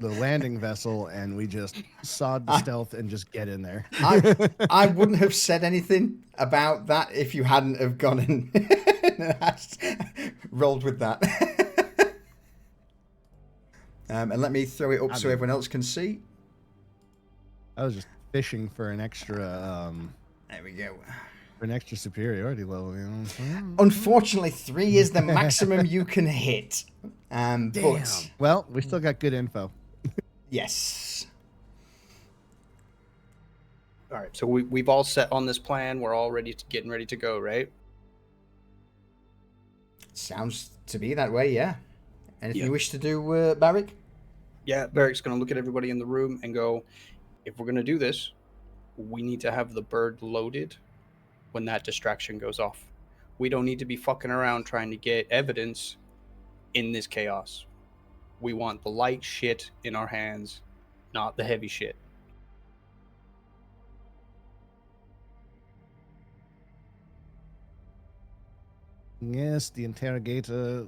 landing vessel, and we just sod the stealth and just get in there. I wouldn't have said anything about that if you hadn't have gone in and rolled with that. And let me throw it up so everyone else can see. I was just fishing for an extra There we go. for an extra superiority level. You know? Unfortunately, 3 is the maximum you can hit. Damn. But Well, we still got good info. yes. All right, so we've all set on this plan. We're all getting ready to go, right? Sounds to be that way, yeah. Anything Yeah. you wish to do, Barrick? Yeah, Barrick's going to look at everybody in the room and go, if we're going to do this, we need to have the bird loaded when that distraction goes off. We don't need to be fucking around trying to get evidence in this chaos. We want the light shit in our hands, not the heavy shit. Yes, the interrogator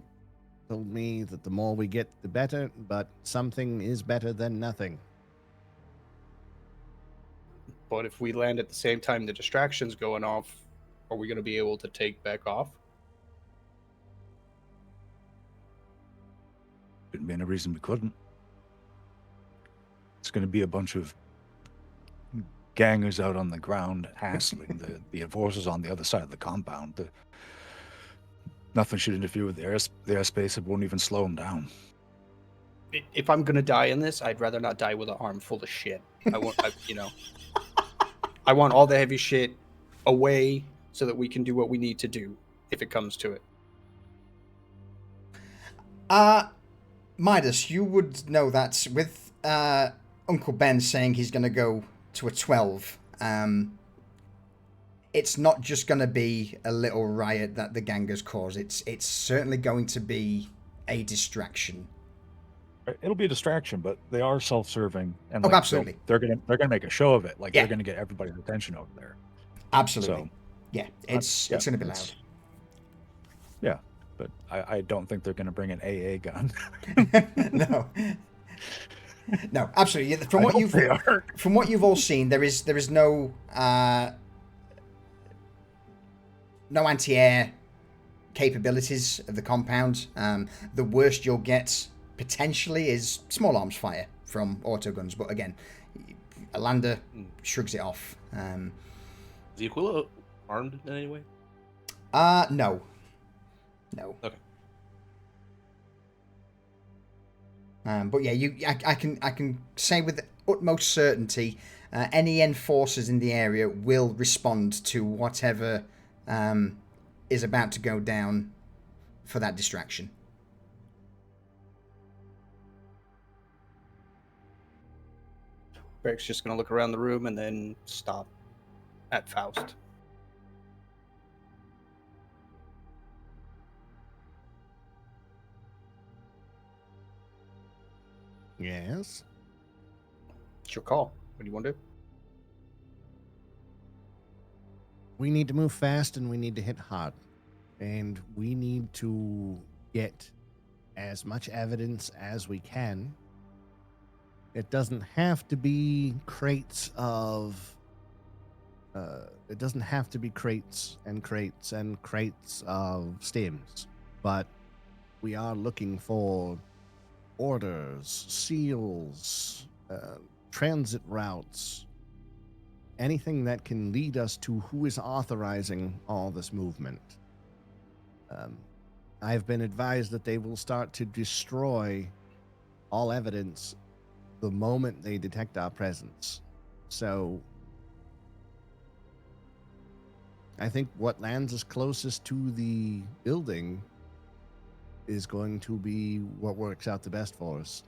told me that the more we get, the better, but something is better than nothing. But if we land at the same time the distraction's going off, are we going to be able to take back off? Couldn't be any reason we couldn't. It's going to be a bunch of gangers out on the ground hassling the enforcers on the other side of the compound. Nothing should interfere with the airspace. It won't even slow them down. If I'm going to die in this, I'd rather not die with an arm full of shit. I want all the heavy shit away so that we can do what we need to do if it comes to it. Midas, you would know that with Uncle Ben saying he's going to go to a 12, it's not just going to be a little riot that the gangers cause. It's certainly going to be a distraction. It'll be a distraction, but they are self-serving, and absolutely, they're gonna make a show of it. Like yeah. They're gonna get everybody's attention over there. Absolutely, So, yeah. It's going to be loud. Yeah, but I don't think they're gonna bring an AA gun. No, absolutely. From what you've all seen, there is no no anti-air capabilities of the compound. The worst you'll get potentially is small arms fire from autoguns, but again, Alander shrugs it off. Is the Aquila armed in any way? No. Okay. But yeah, I can say with utmost certainty, any enforcers in the area will respond to whatever is about to go down for that distraction. Beric's just going to look around the room and then stop at Faust. Yes. It's your call. What do you want to do? We need to move fast and we need to hit hard. And we need to get as much evidence as we can. It doesn't have to be crates of... it doesn't have to be crates and crates and crates of stems. But we are looking for orders, seals, transit routes, anything that can lead us to who is authorizing all this movement. I've been advised that they will start to destroy all evidence the moment they detect our presence. So I think what lands us closest to the building is going to be what works out the best for us.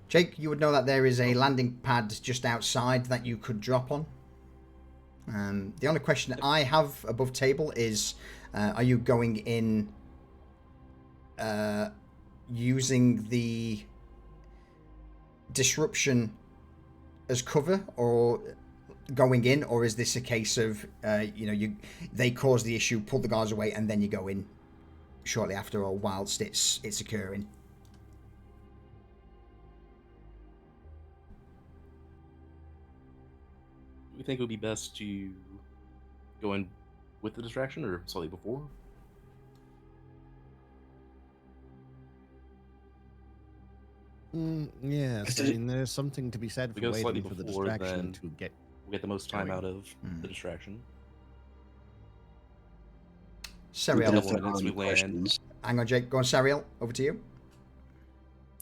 Jake, you would know that there is a landing pad just outside that you could drop on. The only question that I have above table is, are you going in using the disruption as cover, or going in, or is this a case of they cause the issue, pull the guards away, and then you go in shortly after or whilst it's occurring? We think it would be best to going with the distraction or slightly before? Yes, I mean, there's something to be said We for go slightly waiting for the before, distraction then to get. we'll get the most time going. out of the distraction. Serial. Then if Couple there minutes are we any land. questions, Hang on, Jake. Go on, Serial. Over to you.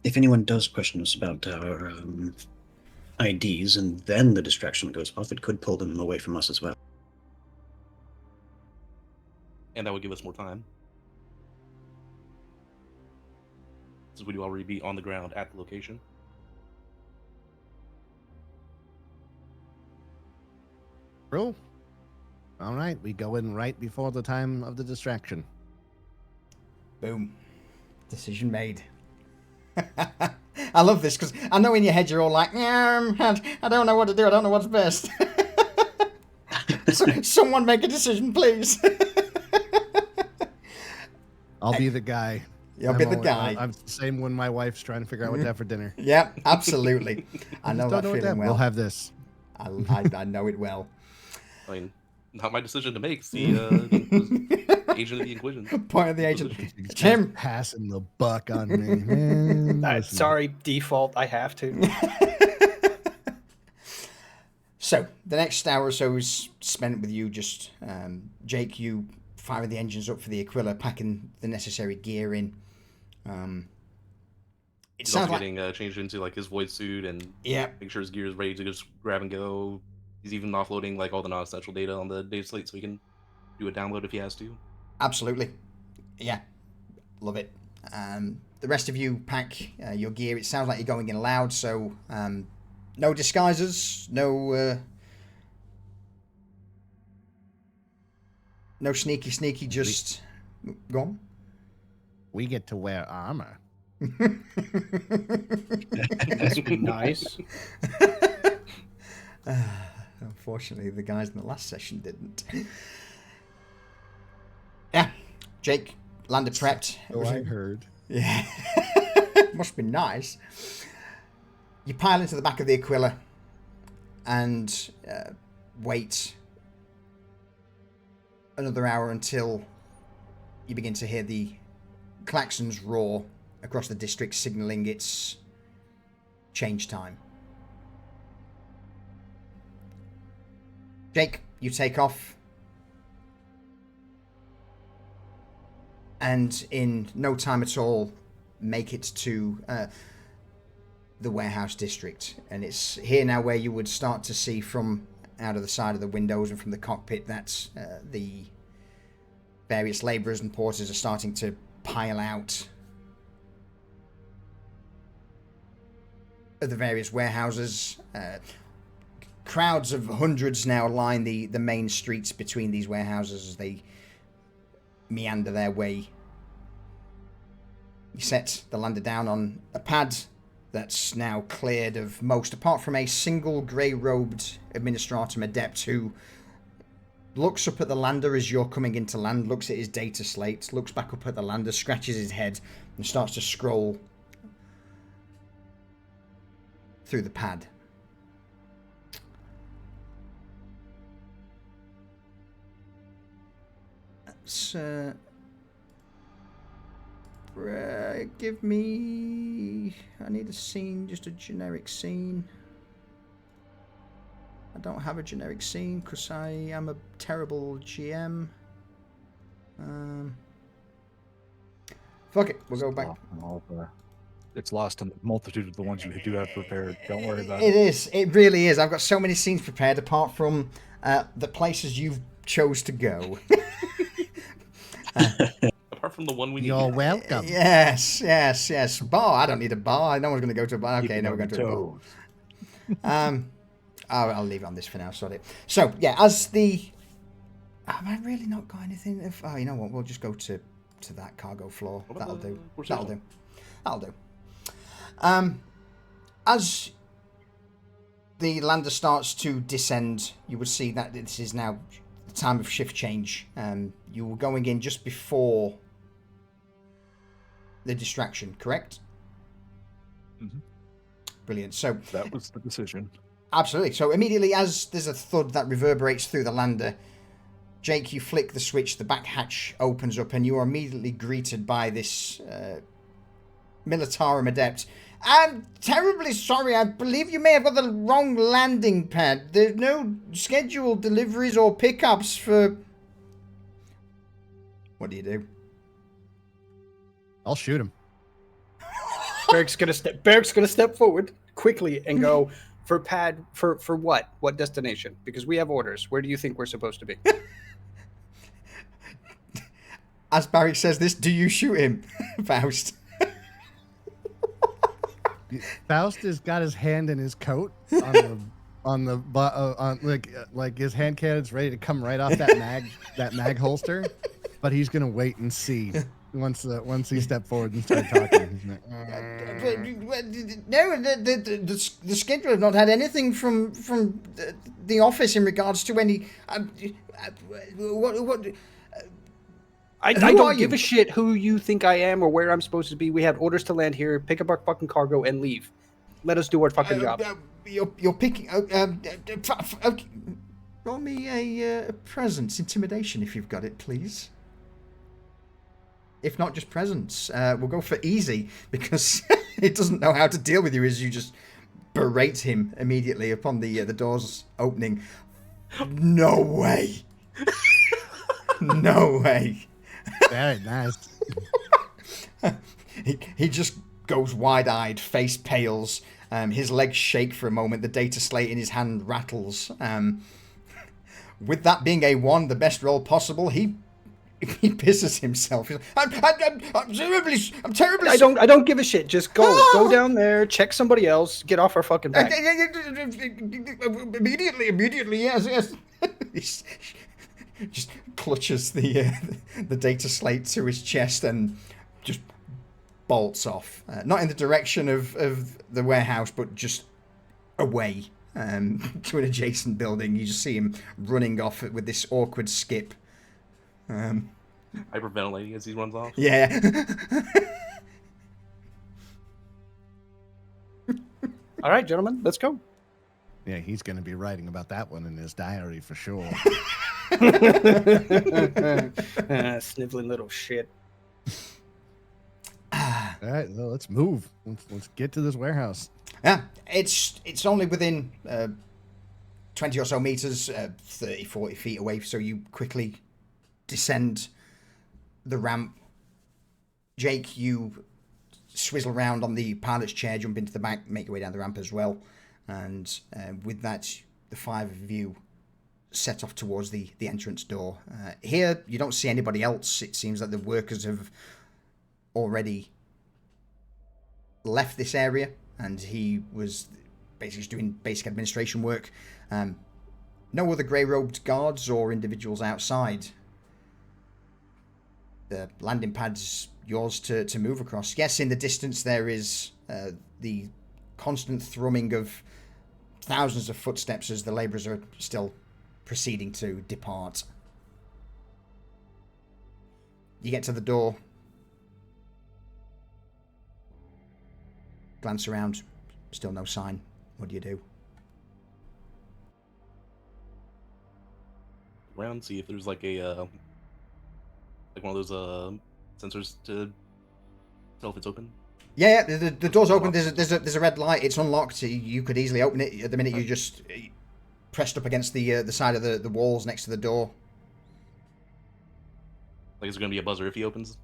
if anyone does question us about our IDs and then the distraction goes off, it could pull them away from us as well. And that would give us more time. Since we'd already be on the ground at the location. True. All right, we go in right before the time of the distraction. Boom. Decision made. I love this because I know in your head you're all like, yeah, I don't know what to do. I don't know what's best. So, someone make a decision, please. I'll be the guy. You'll be the guy. I'm the same when my wife's trying to figure out what to have for dinner. Yeah, absolutely. I know that Don't know what to feeling have. well. We'll have this. I know it well. I mean, not my decision to make. See, the agent of the Inquisition. Point of the agent. He's Tim. passing the buck on me. Man, listen. Sorry, default. I have to. So, the next hour or so is spent with you just, Jake, you firing the engines up for the Aquila, packing the necessary gear in. It He's sounds also like... getting changed into like his void suit and Yeah, make sure his gear is ready to just grab and go. He's even offloading like all the non-essential data on the data slate so he can do a download if he has to. absolutely. Yeah, love it. The rest of you pack your gear. It sounds like you're going in loud, so no disguises, no sneaky, just go on. We get to wear armor. Must be nice. Unfortunately, the guys in the last session didn't. Yeah, Jake, lander prepped. Oh, I heard. Yeah, must be nice. You pile into the back of the Aquila and wait another hour until you begin to hear the klaxons roar across the district, signalling it's change time. Jake, you take off, and in no time at all make it to the warehouse district. And it's here now where you would start to see from out of the side of the windows and from the cockpit that the various labourers and porters are starting to pile out of the various warehouses. Crowds of hundreds now line the main streets between these warehouses as they meander their way. You set the lander down on a pad that's now cleared of most, apart from a single grey-robed administratum adept who looks up at the lander as you're coming into land, looks at his data slate, looks back up at the lander, scratches his head, and starts to scroll through the pad. Let's give me... I need a scene, just a generic scene. I don't have a generic scene because I am a terrible GM. Fuck it, we'll go back. It's lost in the multitude of the ones you do have prepared. Don't worry about It is. It really is. I've got so many scenes prepared apart from the places you've chose to go. Apart from the one we need. You're welcome. Yes. Bar. I don't need a bar. No one's going to go to a bar. Okay, no, we're going to a bar. I'll leave it on this for now. Sorry. So, yeah, as the... Have I really not got anything? Oh, you know what? We'll just go to that cargo floor. That'll do. That'll do. As the lander starts to descend, you would see that this is now the time of shift change. You were going in just before the distraction, correct? Mm-hmm. Brilliant. So that was the decision. Absolutely. So immediately as there's a thud that reverberates through the lander, Jake, you flick the switch, the back hatch opens up, and you are immediately greeted by this Militarum adept. I'm terribly sorry, I believe you may have got the wrong landing pad. There's no scheduled deliveries or pickups for... What do you do? I'll shoot him. Beric's gonna step forward quickly and go for pad for what? What destination? Because we have orders. Where do you think we're supposed to be? As Barrick says this, do you shoot him, Faust? Faust has got his hand in his coat on like his hand cannon's ready to come right off that mag holster, but he's gonna wait and see once he stepped forward and started talking. He's like, No, the schedule have not had anything from the office in regards to any. What? I don't give a shit who you think I am or where I'm supposed to be. We have orders to land here, pick up our fucking cargo, and leave. Let us do our fucking job. You're picking. Roll me a presence intimidation if you've got it, please. If not, just presence. We'll go for easy because it doesn't know how to deal with you as you just berate him immediately upon the doors opening. No way. No way. very nice. He just goes wide-eyed, face pales. His legs shake for a moment. The data slate in his hand rattles. With that being a 1, the best roll possible, he pisses himself. He's like, I'm terribly. I don't give a shit. Just go down there, check somebody else, get off our fucking back. Immediately, yes. He just clutches the data slate to his chest and just bolts off. Not in the direction of the warehouse, but just away to an adjacent building. You just see him running off with this awkward skip. Hyperventilating as he runs off. Yeah. All right, gentlemen, let's go. Yeah, he's going to be writing about that one in his diary for sure. Sniveling little shit. All right, well, let's move. Let's get to this warehouse. Yeah, it's only within 20 or so meters, 30, 40 feet away, so you quickly descend the ramp. Jake, you swizzle around on the pilot's chair, jump into the back, make your way down the ramp as well. And with that, the 5 of you set off towards the entrance door. Here, you don't see anybody else. It seems that the workers have already left this area, and he was basically just doing basic administration work. No other grey-robed guards or individuals outside. The landing pad's yours to move across. Yes, in the distance there is the constant thrumming of thousands of footsteps as the labourers are still proceeding to depart. You get to the door. Glance around. Still no sign. What do you do? Around, see if there's like a like one of those sensors to tell if it's open. Yeah, the door's open. There's a red light. It's unlocked. You could easily open it at the minute you just pressed up against the side of the walls next to the door. Like, is there gonna be a buzzer if he opens?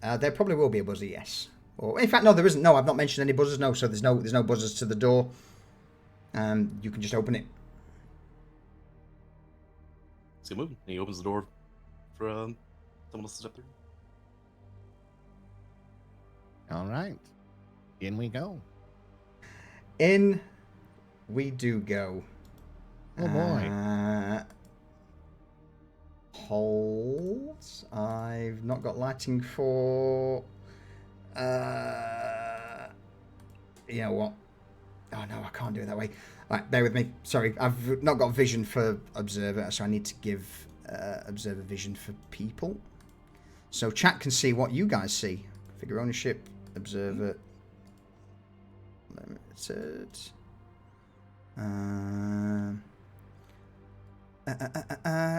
There probably will be a buzzer, yes. Or in fact, no, there isn't. No, I've not mentioned any buzzers. No, so there's no buzzers to the door. You can just open it. Let's get moving. And he opens the door for someone else to step through. All right. In we go. In we do go. Oh, boy. Hold. I've not got lighting for... you know what? Oh, no, I can't do it that way. Right, bear with me. Sorry, I've not got vision for Observer, so I need to give Observer vision for people. So chat can see what you guys see. Figure ownership, Observer, limited.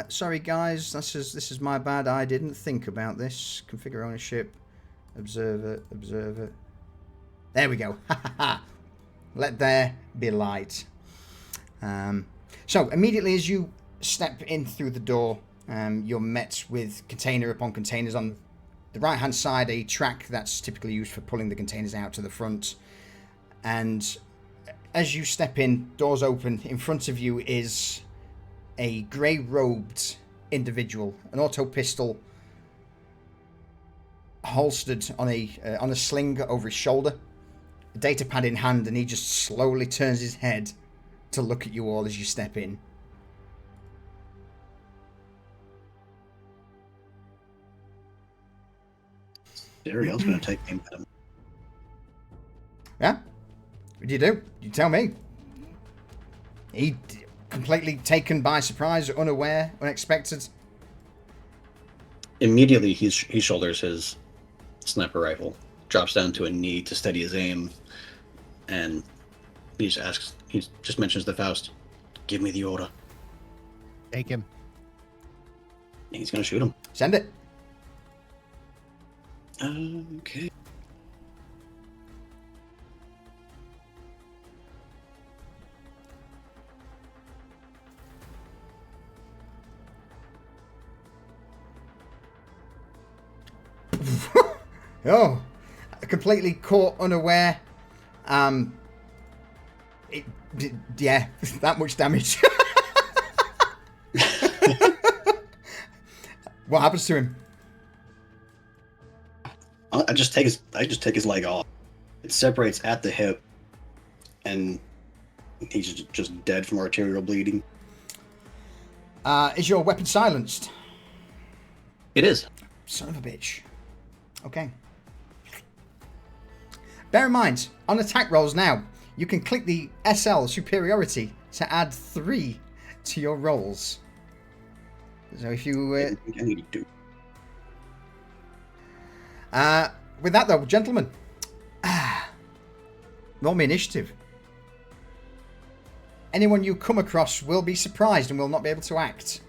Sorry, guys. This is my bad. I didn't think about this. Configure ownership. Observer. There we go. Let there be light. So immediately as you step in through the door, you're met with container upon containers. On the right hand side, a track that's typically used for pulling the containers out to the front. And as you step in, doors open. In front of you is a grey robed individual, an auto pistol holstered on a sling over his shoulder, a data pad in hand, and he just slowly turns his head to look at you all as you step in. Ariel's going to take aim at him. Yeah? What do? You tell me. He completely taken by surprise, unaware, unexpected. Immediately, he shoulders his sniper rifle, drops down to a knee to steady his aim, and he just mentions the Faust. Give me the order. Take him. He's going to shoot him. Send it. Okay. Oh, completely caught unaware. Yeah, that much damage. What happens to him? I just take his leg off. It separates at the hip, and he's just dead from arterial bleeding. Is your weapon silenced? It is. Son of a bitch. Okay. Bear in mind, on attack rolls now, you can click the SL superiority to add 3 to your rolls. So if you... I need to do. With that though, gentlemen, roll me initiative. Anyone you come across will be surprised and will not be able to act.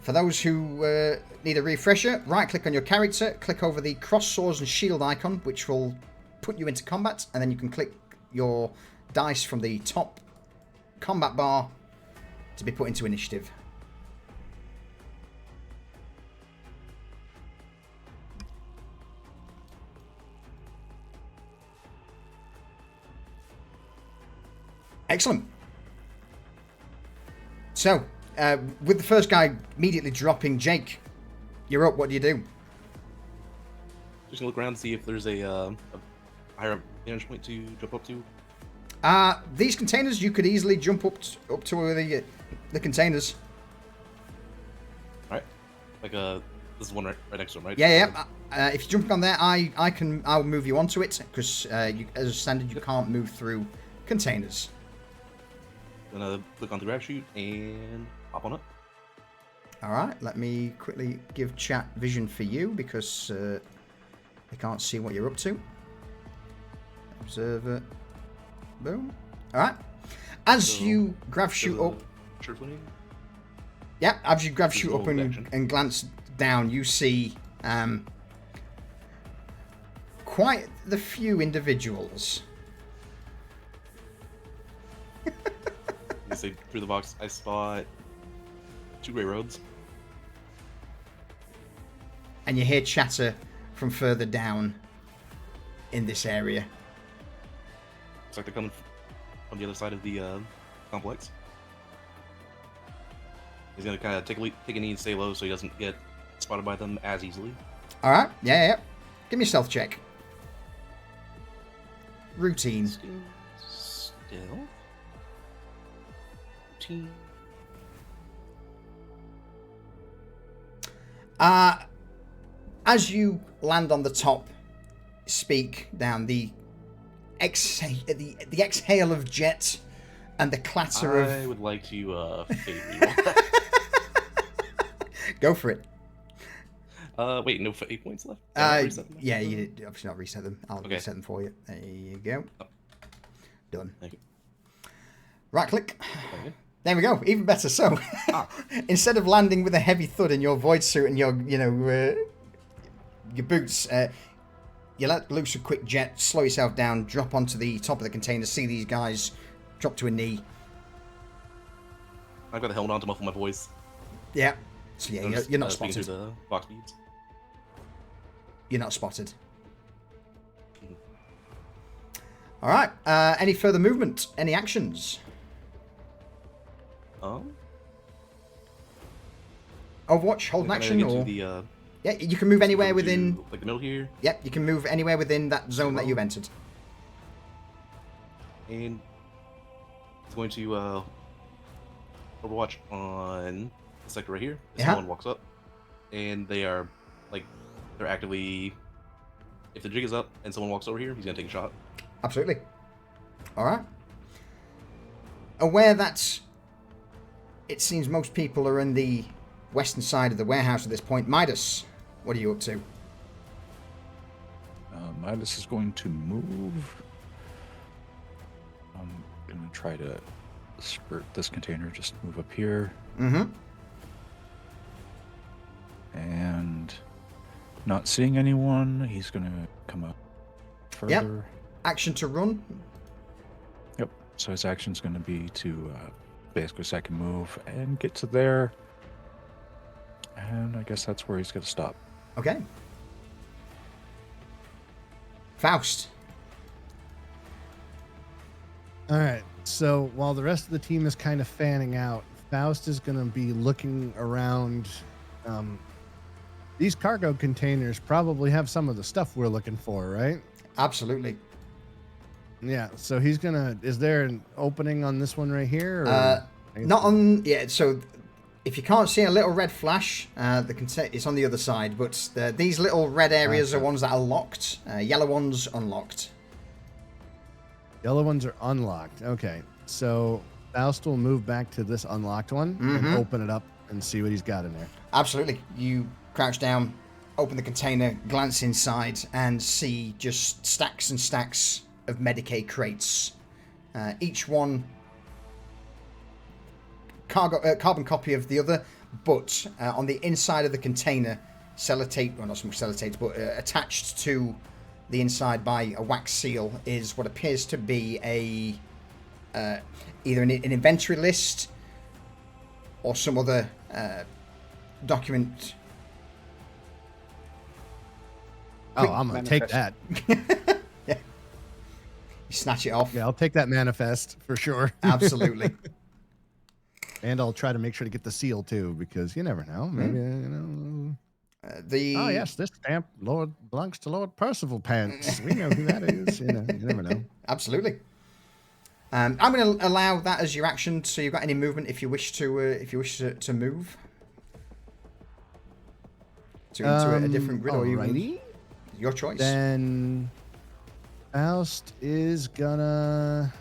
For those who need a refresher, right click on your character, click over the cross swords and shield icon, which will put you into combat, and then you can click your dice from the top combat bar to be put into initiative. Excellent. So, with the first guy immediately dropping, Jake, you're up. What do you do? Just gonna look around and see if there's a higher vantage point to jump up to. These containers, you could easily jump up to the containers. All right, like this is one right next to him, right? Yeah. If you jump on there, I'll move you onto it because as a standard, you can't move through containers. Gonna click on the grab chute and hop on it. All right, let me quickly give chat vision for you because they can't see what you're up to. Observer. Boom. All right. As you grav shoot up. Sure footing. Yeah, as you grav shoot up and glance down, you see quite the few individuals. I say through the box, I spot 2 grey robes. And you hear chatter from further down in this area. Looks like they're coming from the other side of the complex. He's gonna kind of take a knee and stay low so he doesn't get spotted by them as easily. All right, yeah. Give me a stealth check. Routine. Stealth. Routine. As you land on the top, speak down, the exhale of jet and the clatter of... I would like to fate reroll. Go for it. Wait, no fate points left? Yeah, you did obviously not reset them. I'll Okay. reset them for you. There you go. Oh. Done. Thank you. Right click. Okay. There we go. Even better. So, instead of landing with a heavy thud in your void suit and your, your boots, you let loose a quick jet, slow yourself down, drop onto the top of the container, see these guys drop to a knee. I've got the helmet on to muffle my voice. Yeah. So yeah, you're not speaking spotted. through the box beads. You're not spotted. All right. Any further movement? Any actions? Overwatch, hold an action, or yeah, you can move anywhere within. Like the middle here. Yep, you can move anywhere within that zone that you've entered. And it's going to Overwatch on the sector right here. If someone walks up, and they are they're actively. If the jig is up and someone walks over here, he's gonna take a shot. Absolutely. All right. Aware that it seems most people are in the western side of the warehouse at this point. Midas, what are you up to? Midas is going to move. I'm going to try to skirt this container, just move up here. Mm-hmm. And not seeing anyone, he's going to come up further. Yep. Action to run. Yep. So his action's going to be to basically second move and get to there. And I guess that's where he's going to stop. Okay. Faust. All right. So while the rest of the team is kind of fanning out, Faust is going to be looking around. These cargo containers probably have some of the stuff we're looking for, right? Absolutely. Yeah. So he's going to... Is there an opening on this one right here? Or not on... Yeah, so if you can't see a little red flash, it's on the other side, but these little red areas are ones that are locked. Yellow ones unlocked. Yellow ones are unlocked. Okay. So Faust will move back to this unlocked one and open it up and see what he's got in there. Absolutely. You crouch down, open the container, glance inside, and see just stacks and stacks of Medicaid crates. Each one carbon copy of the other, but on the inside of the container, sellotape, well, not so much sellotape, but attached to the inside by a wax seal is what appears to be either an inventory list or some other document. Oh, I'm going to take that. Yeah. You snatch it off. Yeah, I'll take that manifest for sure. Absolutely. And I'll try to make sure to get the seal too, because you never know. Maybe, Oh, yes, this stamp belongs to Lord Percival Pants. We know who that is. You never know. Absolutely. I'm going to allow that as your action, so you've got any movement if you wish to move into a different grid, or even your choice. Then Faust is gonna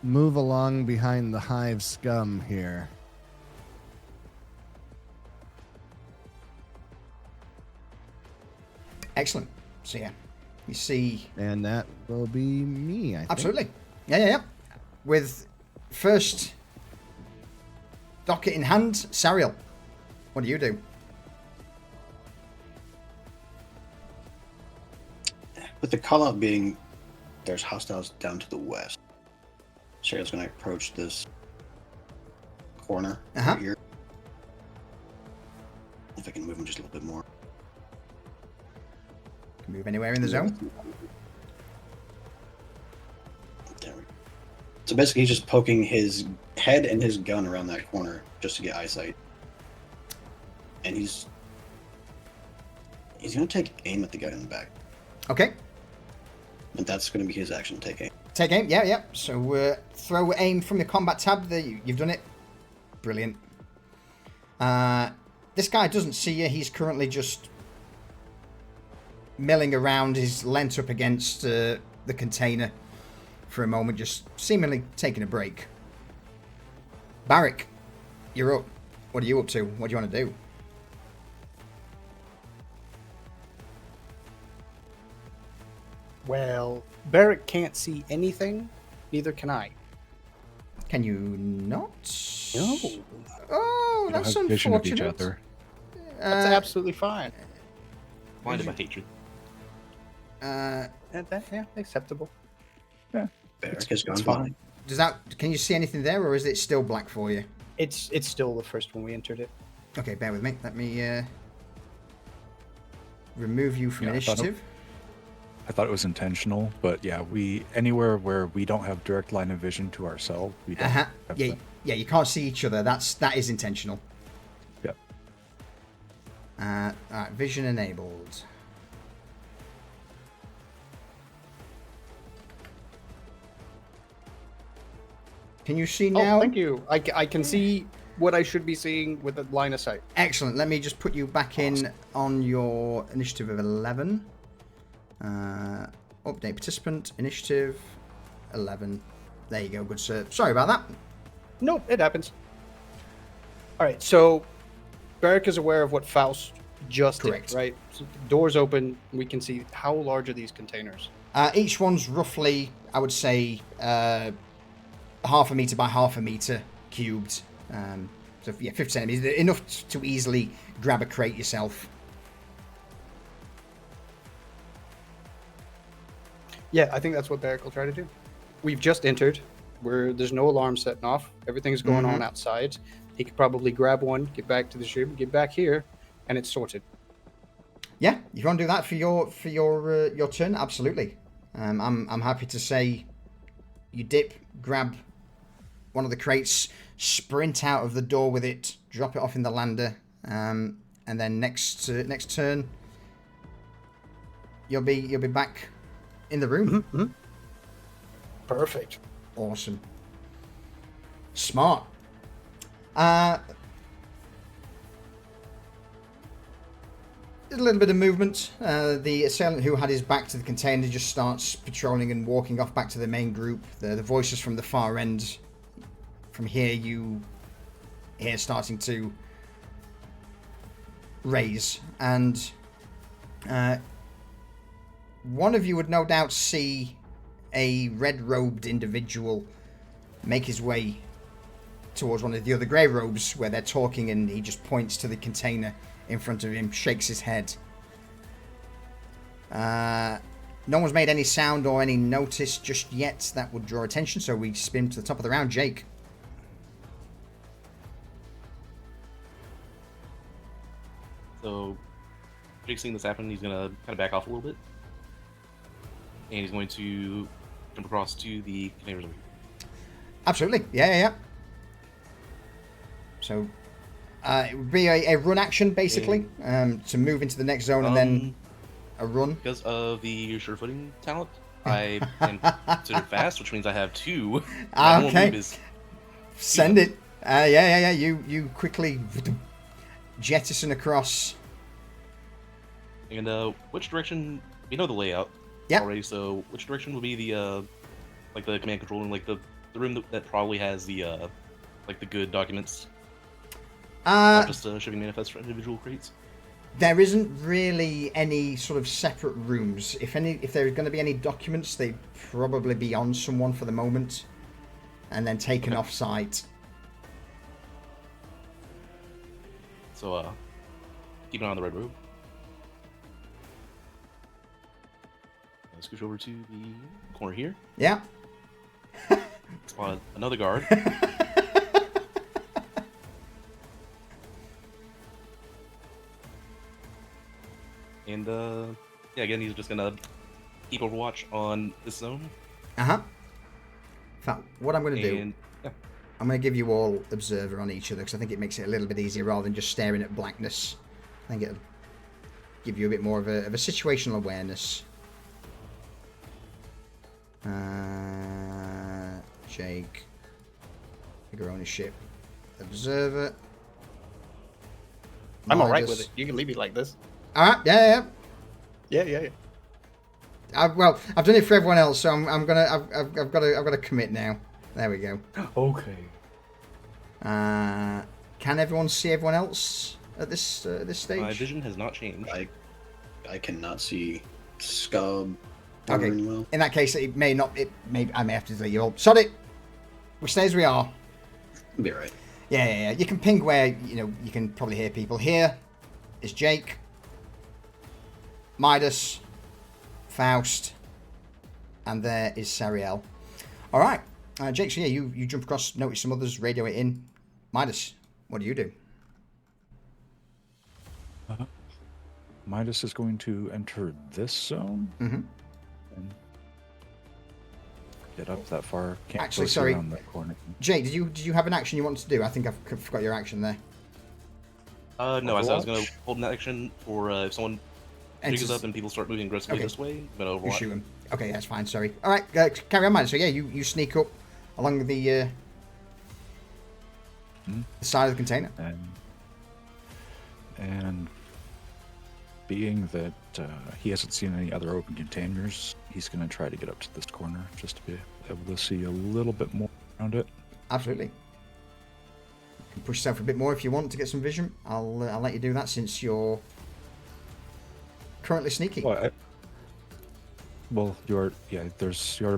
move along behind the Hive scum here. Excellent. So yeah, you see, and that will be me. I think. Absolutely. Yeah. With first docket in hand, Sariel, what do you do? With the call out being there's hostiles down to the west, Sariel's going to approach this corner right here. If I can move him just a little bit more. Move anywhere in the zone. There we go. So basically, he's just poking his head and his gun around that corner just to get eyesight. And he's going to take aim at the guy in the back. Okay. And that's going to be his action, take aim. Take aim, yeah. So throw aim from the combat tab. You've done it. Brilliant. This guy doesn't see you. He's currently just milling around. He's leant up against the container for a moment, just seemingly taking a break. Barrick, you're up. What are you up to? What do you want to do? Well, Barrick can't see anything, Neither can I. Can you not? No. Oh, We don't that's have vision of each unfortunate. other. That's absolutely fine. Blinded by hatred. Yeah, acceptable. Barrack has gone it's fine. blind. Does that? Can you see anything there, or is it still black for you? It's still the first one we entered it. Okay, bear with me. Let me remove you from Yeah, initiative. I thought it was intentional, but yeah, anywhere where we don't have direct line of vision to ourselves, we don't. Uh-huh. have Yeah, that. yeah, you can't see each other. That is intentional. Yep. Alright, vision enabled. Can you see now? Oh, thank you. I can see what I should be seeing with a line of sight. Excellent. Let me just put you back in on your initiative of 11. Update participant, initiative 11. There you go, good sir. Sorry about that. Nope, it happens. All right, so Barrack is aware of what Faust just Correct. did, right? So the doors open, we can see how large are these containers? Each one's roughly, I would say, half a meter by half a meter cubed. So yeah, 50 centimeters, enough to easily grab a crate yourself. Yeah, I think that's what Barrack will try to do. We've just entered, where there's no alarm setting off. Everything's going on outside. He could probably grab one, get back to the ship, get back here, and it's sorted. Yeah, if you want to do that for your turn, absolutely. I'm happy to say you dip, grab one of the crates, sprint out of the door with it, drop it off in the lander, and then next turn you'll be back in the room. Mm-hmm. Perfect. Awesome. Smart. A little bit of movement. The assailant who had his back to the container just starts patrolling and walking off back to the main group. The voices from the far end. From here, you hear starting to raise. And one of you would no doubt see a red-robed individual make his way towards one of the other grey robes where they're talking, and he just points to the container in front of him, shakes his head. No one's made any sound or any notice just yet that would draw attention, so we spin to the top of the round. Jake. So, Jake's seeing this happen, he's gonna kind of back off a little bit. And he's going to jump across to the containers over here. Absolutely. Yeah. So, it would be a run action, basically, to move into the next zone and then a run. Because of the sure-footing talent, I am considered fast, which means I have 2. My normal Okay. move is Send it. Yeah. You quickly jettison across. And which direction? We know the layout Yep. already. So which direction would be the like the command control room, like the room that probably has the like the good documents, not just shipping manifests for individual crates. There isn't really any sort of separate rooms. If there are going to be any documents, they'd probably be on someone for the moment, and then taken off site. So keep an eye on the red robe. Scooch over to the corner here. Yeah. Spot another guard. And yeah, again, he's just gonna keep overwatch on this zone. In fact, what I'm going to do, And yeah, I'm going to give you all observer on each other, because I think it makes it a little bit easier rather than just staring at blackness. I think it'll give you a bit more of a situational awareness. Jake, figure ownership, observer. I'm all right Midas. with it. You can leave me like this. All right, yeah. Yeah. Well, I've done it for everyone else, so I've got to commit now. There we go. Okay. Can everyone see everyone else at this stage? my vision has not changed. I cannot see Scub, Okay. ordering well. In that case, I may have to delete you all. Sod it. We stay as we are. Be right. Yeah. You can ping where, you can probably hear people. Here is Jake, Midas, Faust, and there is Sariel. All right. Jake, so yeah, you jump across, notice some others, radio it in. Midas, what do you do? Midas is going to enter this zone. Mm-hmm. And get up that far. Can't Actually, go sorry. around that corner. Jake, did you have an action you wanted to do? I think I've forgot your action there. No, I said I was going Overwatch? to hold an action for if someone jigs up and people start moving aggressively Okay. this way. I'm going to You overwatch. shoot him. Okay, that's fine. Sorry. All right, carry on, man. So yeah, you sneak up along the side of the container. And being that he hasn't seen any other open containers, he's going to try to get up to this corner just to be able to see a little bit more around it. Absolutely. You can push yourself a bit more if you want to get some vision. I'll let you do that since you're currently sneaky. You already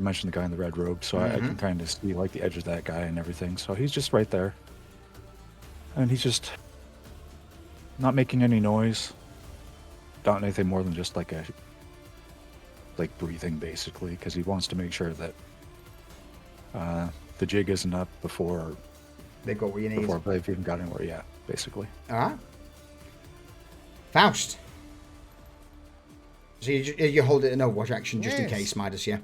mentioned the guy in the red robe, so I can kind of see like the edge of that guy and everything. So he's just right there, and he's just not making any noise, not anything more than just like breathing basically, because he wants to make sure that the jig isn't up before They go where you need. before they've even got anywhere yet, basically. All right. Faust. So you hold it in no watch action just in Yes. case, Midas, yeah?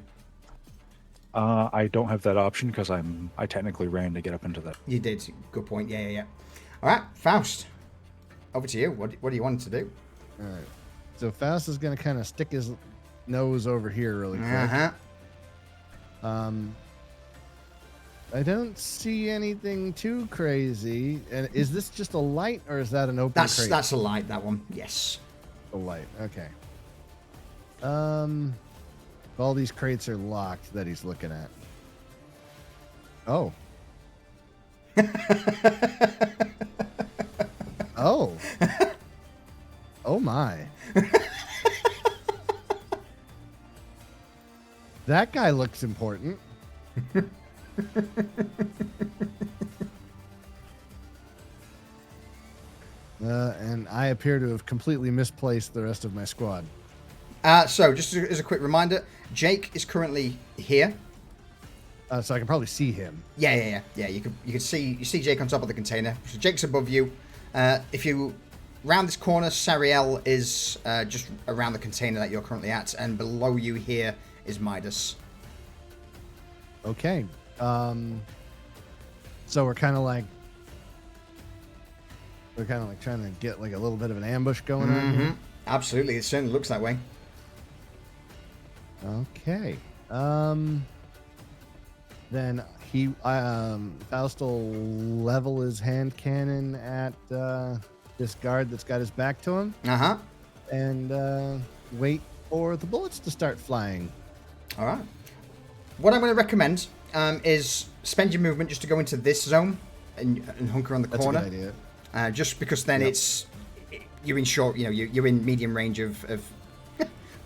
I don't have that option because I technically ran to get up into that. You did. Good point. Yeah. All right, Faust. Over to you. What do you want to do? All right. So Faust is going to kind of stick his nose over here really quick. Uh-huh. I don't see anything too crazy. And is this just a light or is that an open crate? That's a light, that one. Yes. A light. Okay. All these crates are locked that he's looking at. Oh. Oh. Oh my. That guy looks important. And I appear to have completely misplaced the rest of my squad. So just as a quick reminder, Jake is currently here. So I can probably see him. Yeah. You can see Jake on top of the container. So Jake's above you. If you round this corner, Sariel is just around the container that you're currently at, and below you here is Midas. Okay. So we're kind of like trying to get like a little bit of an ambush going on here. Absolutely, it certainly looks that way. Okay. Then Faust will level his hand cannon at this guard that's got his back to him, and wait for the bullets to start flying. All right. What I'm going to recommend is spend your movement just to go into this zone and hunker on the corner. That's a good idea. Just because then you're in short, you're in medium range of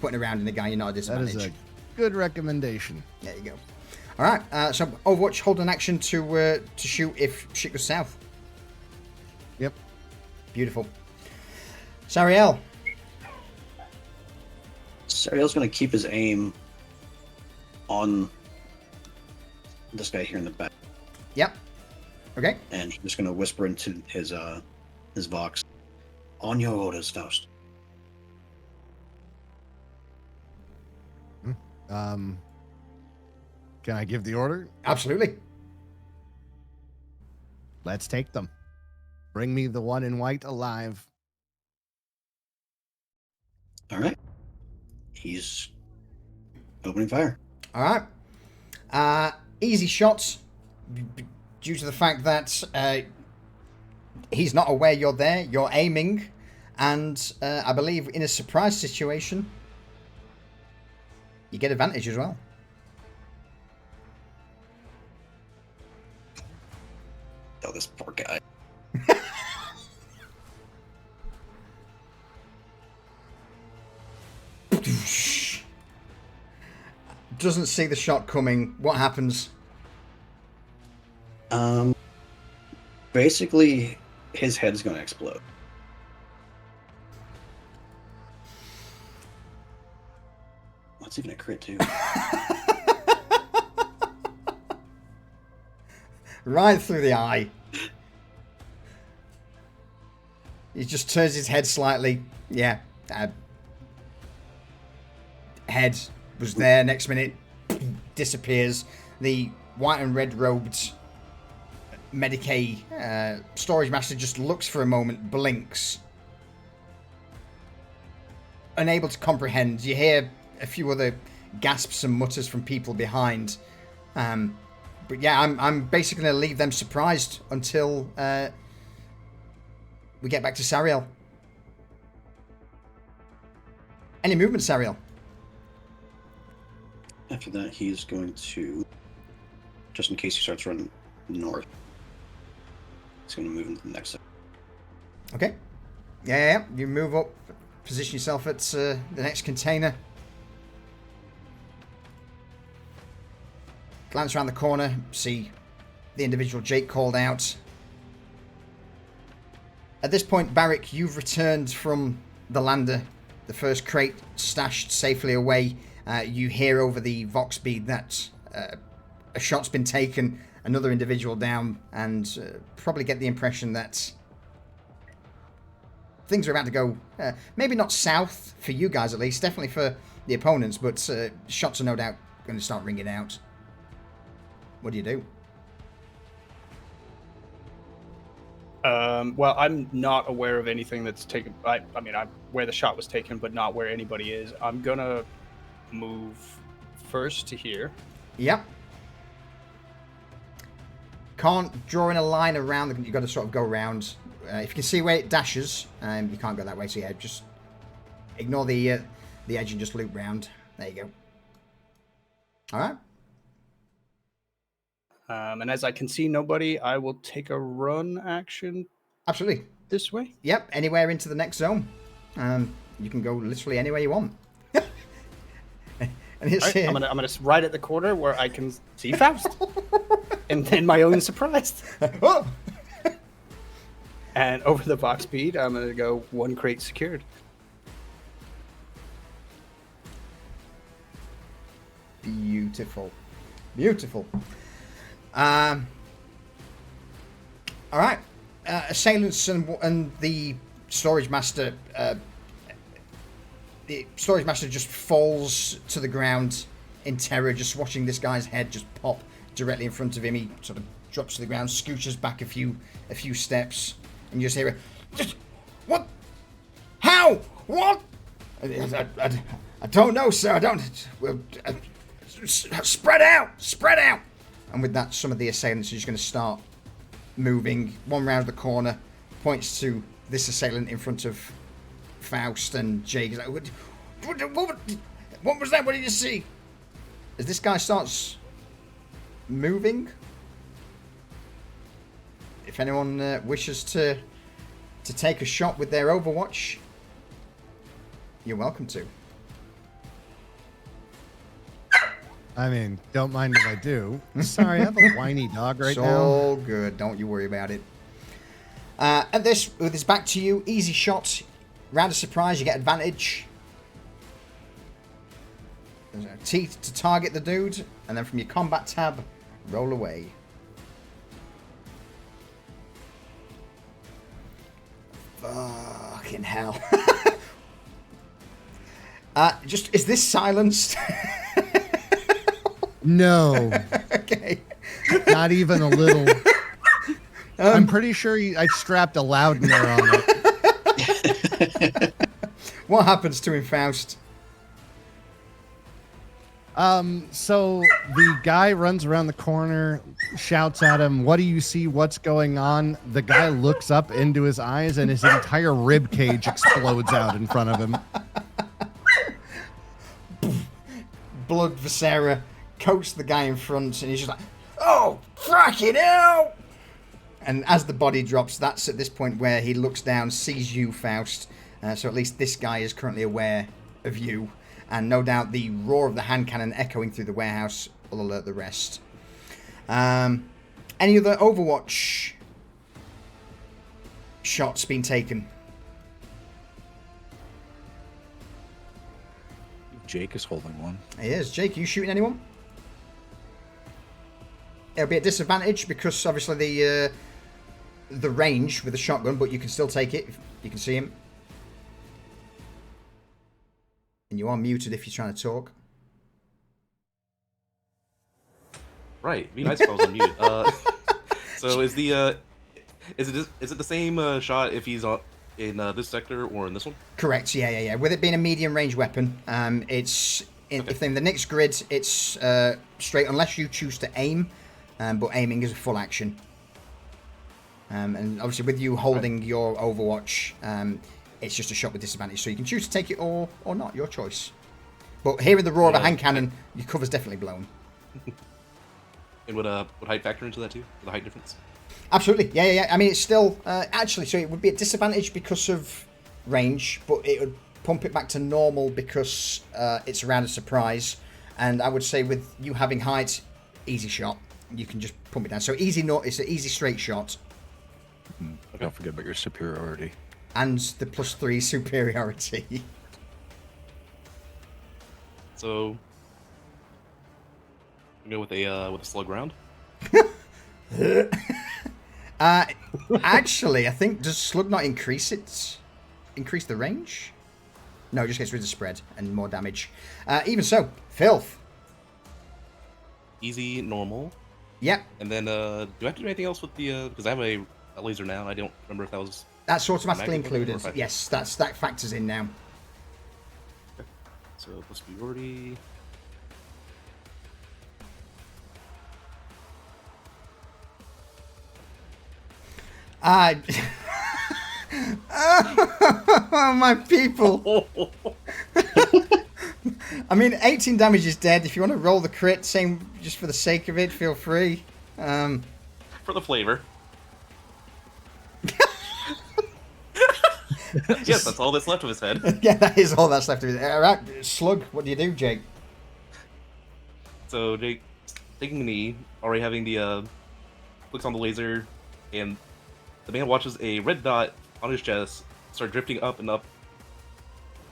putting around in the guy. You're not at That disadvantage. is a good recommendation. There you go. All right. So Overwatch, hold an action to shoot if shit goes south. Yep. Beautiful. Sariel. Sariel's going to keep his aim on this guy here in the back, Yep. Okay. and he's just going to whisper into his vox, "On your orders, Faust." Can I give the order? Absolutely. Let's take them. Bring me the one in white alive. All right, he's opening fire. All right. Easy shots due to the fact that he's not aware you're there. You're aiming, and I believe in a surprise situation, you get advantage as well. Oh, this poor guy. doesn't see the shot coming. What happens? Basically, his head's going to explode. That's even a crit, too. Right through the eye. He just turns his head slightly. Yeah. Head was there. Next minute, disappears. The white and red robed Medicaid storage master just looks for a moment, blinks. Unable to comprehend. You hear a few other gasps and mutters from people behind. But yeah, I'm basically going to leave them surprised until we get back to Sariel. Any movement, Sariel? After that, he's going to, just in case he starts running north, he's going to move into the next sector. Okay. Yeah. You move up, position yourself at the next container. Glance around the corner, see the individual Jake called out. At this point, Barrick, you've returned from the lander. The first crate stashed safely away. You hear over the Vox bead that a shot's been taken, another individual down, and probably get the impression that things are about to go, maybe not south for you guys at least, definitely for the opponents, but shots are no doubt going to start ringing out. What do you do? Well, I'm not aware of anything that's taken. I mean, I'm where the shot was taken, but not where anybody is. I'm gonna move first to here. Yep. Can't draw in a line around. You've got to sort of go around. If you can see where it dashes, you can't go that way. So yeah, just ignore the edge and just loop round. There you go. All right. And as I can see nobody, I will take a run action. Absolutely. This way? Yep, anywhere into the next zone. You can go literally anywhere you want. And it's Right, here. I'm gonna right at the corner where I can see Faust, and then my own surprise. Oh! And over the box bead, I'm gonna go one crate secured. Beautiful. Beautiful. All right. Assailants and the storage master. The storage master just falls to the ground in terror, just watching this guy's head just pop directly in front of him. He sort of drops to the ground, scooches back a few steps, and you just hear it. What? How? What? I don't know, sir. I don't. Well, spread out. Spread out. And with that, some of the assailants are just going to start moving. One round the corner, points to this assailant in front of Faust, and Jake is like, what was that? What did you see? As this guy starts moving, if anyone wishes to take a shot with their Overwatch, you're welcome to. I mean, don't mind if I do. Sorry, I have a whiny dog right now. So good. Don't you worry about it. And this, with this back to you, easy shot. Round of surprise, you get advantage. There's a T to target the dude, and then from your combat tab, roll away. Fucking hell. Just, is this silenced? No. Okay. Not even a little. I'm pretty sure I strapped a loudener on it. What happens to him, Faust? So the guy runs around the corner, shouts at him, "What do you see? What's going on?" The guy looks up into his eyes, and his entire rib cage explodes out in front of him. Blood Viscera coats the guy in front, and he's just like, "Oh, fucking hell!" And as the body drops, that's at this point where he looks down, sees you, Faust. So at least this guy is currently aware of you, and no doubt the roar of the hand cannon echoing through the warehouse will alert the rest. Any other Overwatch shots being taken? Jake is holding one. He is. Jake, are you shooting anyone? It'll be at disadvantage because obviously the range with the shotgun, but you can still take it if you can see him. And you are muted if you're trying to talk. Right. Be nice if I was on mute. So is it the same shot if he's in this sector or in this one? Correct. Yeah. With it being a medium range weapon, it's if in the next grid, it's straight unless you choose to aim, but aiming is a full action. And obviously with you holding your Overwatch, it's just a shot with disadvantage, so you can choose to take it or not, your choice. But hearing the roar of a hand cannon, your cover's definitely blown. And would height factor into that too? The height difference? Absolutely, yeah. I mean, it's still actually, so it would be at disadvantage because of range, but it would pump it back to normal because it's around a surprise. And I would say with you having height, easy shot, you can just pump it down. So easy, it's an easy straight shot. Okay. Don't forget about your superiority. And the +3 superiority. So we go with a slug round. Actually, I think does slug not increase the range? No, it just gets rid of spread and more damage. Even so, filth. Easy, normal. Yep. And then do I have to do anything else with the because I have a laser now. I don't remember if that was. That's automatically included. Okay. Yes, that factors in now. Okay. So plus priority. Oh, my people. I mean, 18 damage is dead. If you want to roll the crit, same just for the sake of it, feel free. For the flavor. Yes, that's all that's left of his head. Yeah, that is all that's left of it. All right, slug, what do you do, Jake? So Jake, taking the knee, already having the clicks on the laser, and the man watches a red dot on his chest start drifting up and up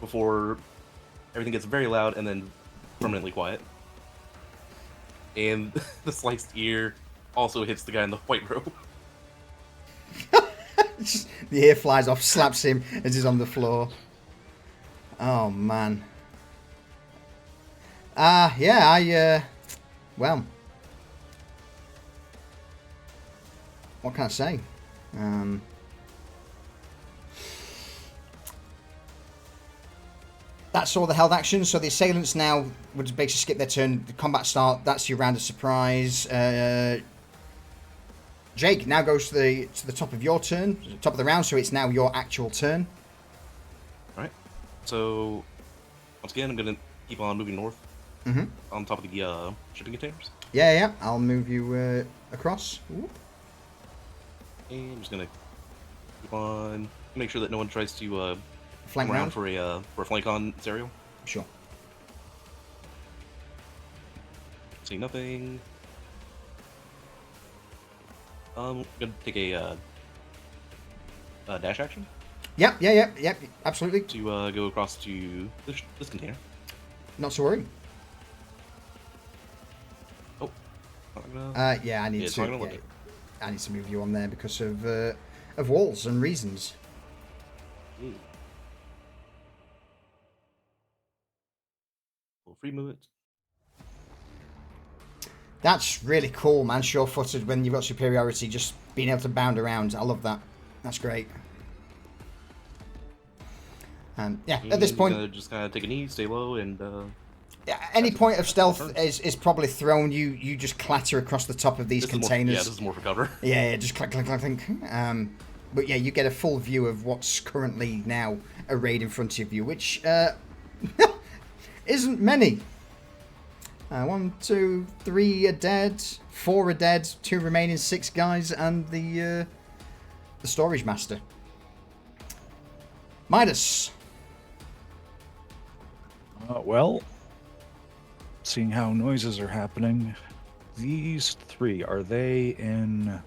before everything gets very loud and then permanently quiet. And the sliced ear also hits the guy in the white robe. The ear flies off, slaps him as he's on the floor. Oh, man. Well. What can I say? That's all the held actions. So the assailants now would basically skip their turn. The combat start. That's your round of surprise. Jake now goes to the top of your turn, top of the round. So it's now your actual turn. All right. So once again, I'm gonna keep on moving north. Mm-hmm. On top of the shipping containers. Yeah. I'll move you across. Ooh. And I'm just gonna keep on make sure that no one tries to Flank come around round? for a flank on Zerial. Sure. See nothing. Gonna take a dash action Yep. Absolutely. to go across to this container. Not to worry. Oh. Not gonna- Yeah, I need it's not gonna to. look Yeah, it. I need to move you on there because of walls and reasons. Ooh. Well, free movement. That's really cool, man. Sure-footed when you've got superiority, just being able to bound around. I love that. That's great. Yeah, at this point, Just kind of take a knee, stay low, and any point of stealth is probably thrown. You just clatter across the top of these this is more- containers. this is more for cover. Yeah, just clack. But yeah, you get a full view of what's currently now arrayed in front of you, which isn't many. 1, 2, 3 are dead, 4 are dead, 2 remaining, 6 guys, and the storage master. Midas. Well, seeing how noises are happening, these three, are they in...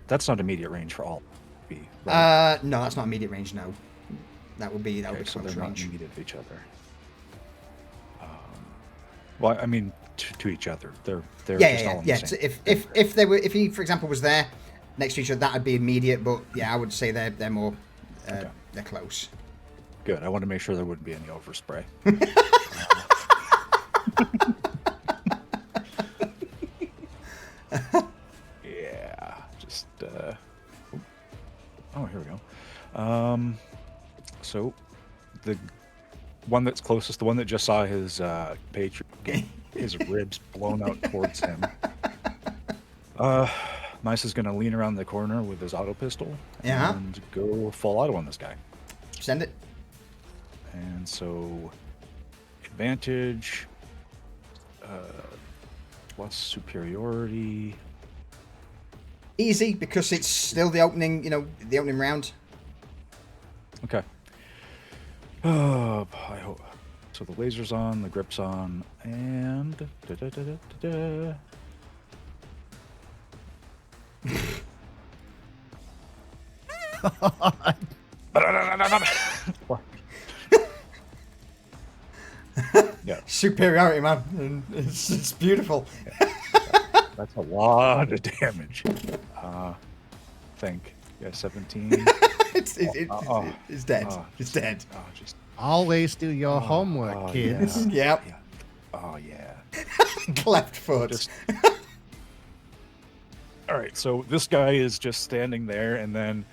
That's not immediate range for all. Right? No, that's not immediate range, no. That would be Okay, so close they're range. not immediate to each other. Well, I mean, to each other. They're just all in the Yeah. same. So if he, for example, was there next to each other, that would be immediate. But yeah, I would say they're more Okay. they're close. Good. I want to make sure there wouldn't be any overspray. Yeah. Just. Oh, here we go. So, the one that's closest, the one that just saw his page, get his ribs blown out towards him. Mice is gonna lean around the corner with his auto pistol and go full auto on this guy. Send it. And so, advantage, plus superiority. Easy because it's still the opening. The opening round. Okay. I hope. So the laser's on, the grip's on, and yeah, Superiority, man. And it's beautiful. that's a lot of damage. Think. Yeah, 17. It's dead. It's dead. Oh, just Always do your homework, kids. Yep. yeah. Oh yeah. Left foot. Just... All right, so this guy is just standing there, and then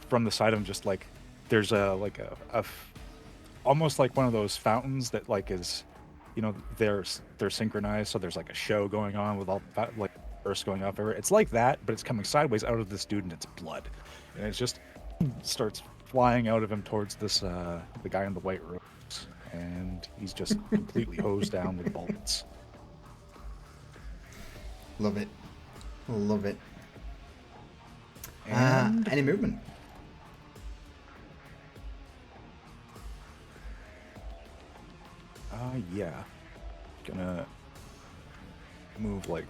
from the side of him, just like there's almost like one of those fountains that like is, they're synchronized, so there's like a show going on with all like bursts going off everywhere. It's like that, but it's coming sideways out of this dude, and it's blood, and it just starts flying out of him towards this the guy in the white robes, and he's just completely hosed down with bullets. Love it. Love it. And Any movement? Yeah, gonna move like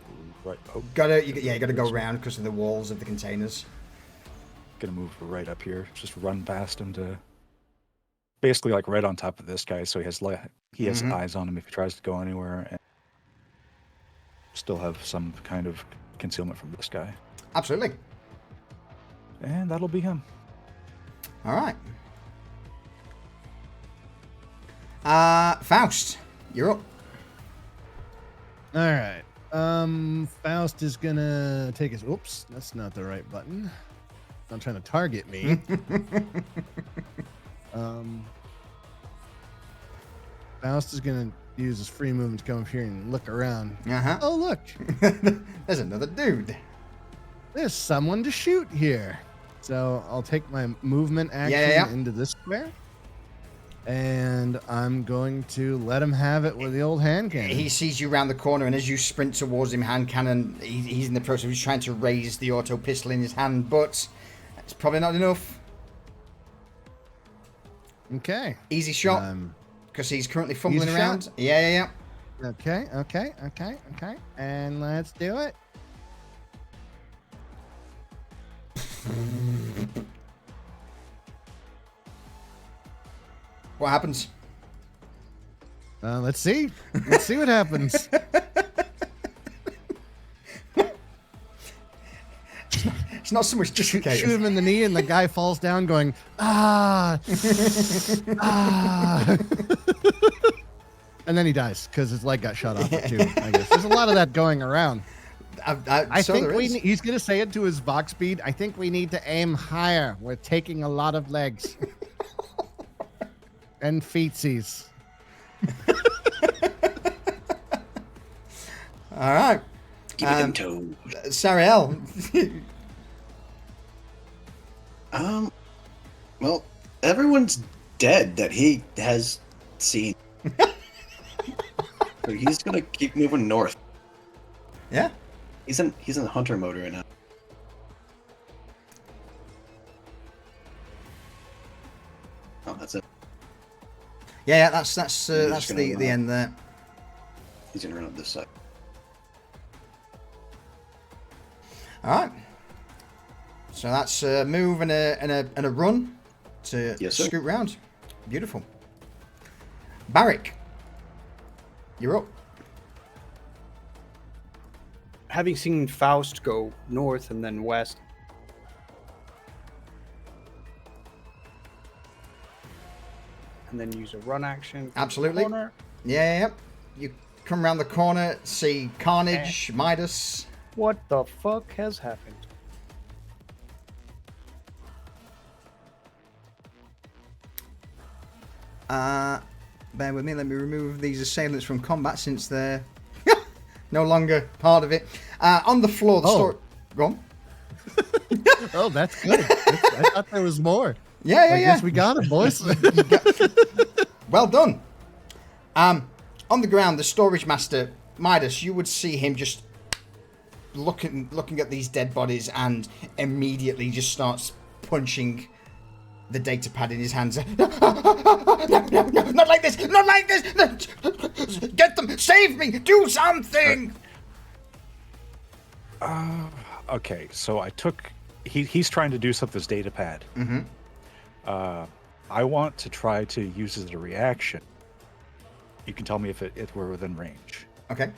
right. Oh, You gotta go around because of the walls of the containers. gonna move right up here. Just run past him to basically like right on top of this guy, so he has eyes on him if he tries to go anywhere, and still have some kind of concealment from this guy. Absolutely. And that'll be him. All right. Faust, you're up. All right. Faust is gonna take his. Oops, that's not the right button. It's not trying to target me. Faust is gonna use his free movement to come up here and look around. Oh, look, There's another dude. there's someone to shoot here. So I'll take my movement action into this square. And I'm going to let him have it with the old hand cannon. He sees you round the corner, and as you sprint towards him, hand cannon, he's in the process of trying to raise the auto pistol in his hand, but it's probably not enough. Okay. Easy shot, because he's currently fumbling easy around. shot? Yeah. Okay. And let's do it. What happens? Let's see. Let's see what happens. It's not so much Shoot dislocated. him in the knee, and the guy falls down going, ah. And then he dies because his leg got shot off too, I guess. There's a lot of that going around. I think he's going to say it to his Vox speed. I think we need to aim higher. We're taking a lot of legs. And feetsies. All right. Give me them toes. Sariel. Well, everyone's dead that he has seen. So he's gonna keep moving north. Yeah. He's in hunter mode right now. Oh, that's it. Yeah, that's just the gonna end there. He's gonna run up this side. All right. So that's a move and a run to Yes, sir. scoot round. Beautiful. Barrick, you're up. Having seen Faust go north and then west, and then use a run action. Absolutely. Corner. Yeah. You come around the corner, see Carnage, Midas. What the fuck has happened? Bear with me. Let me remove these assailants from combat since they're no longer part of it. On the floor, the store. Go on. Oh, that's good. I thought there was more. Yeah. I guess we got it, boys. Well done. On the ground, the storage master, Midas, you would see him just looking at these dead bodies and immediately just starts punching the data pad in his hands. No, not like this, not like this. Get them, save me, do something. Okay, so I took. He's trying to do something with his data pad. Mm-hmm. I want to try to use it as a reaction. You can tell me if it were within range. Okay.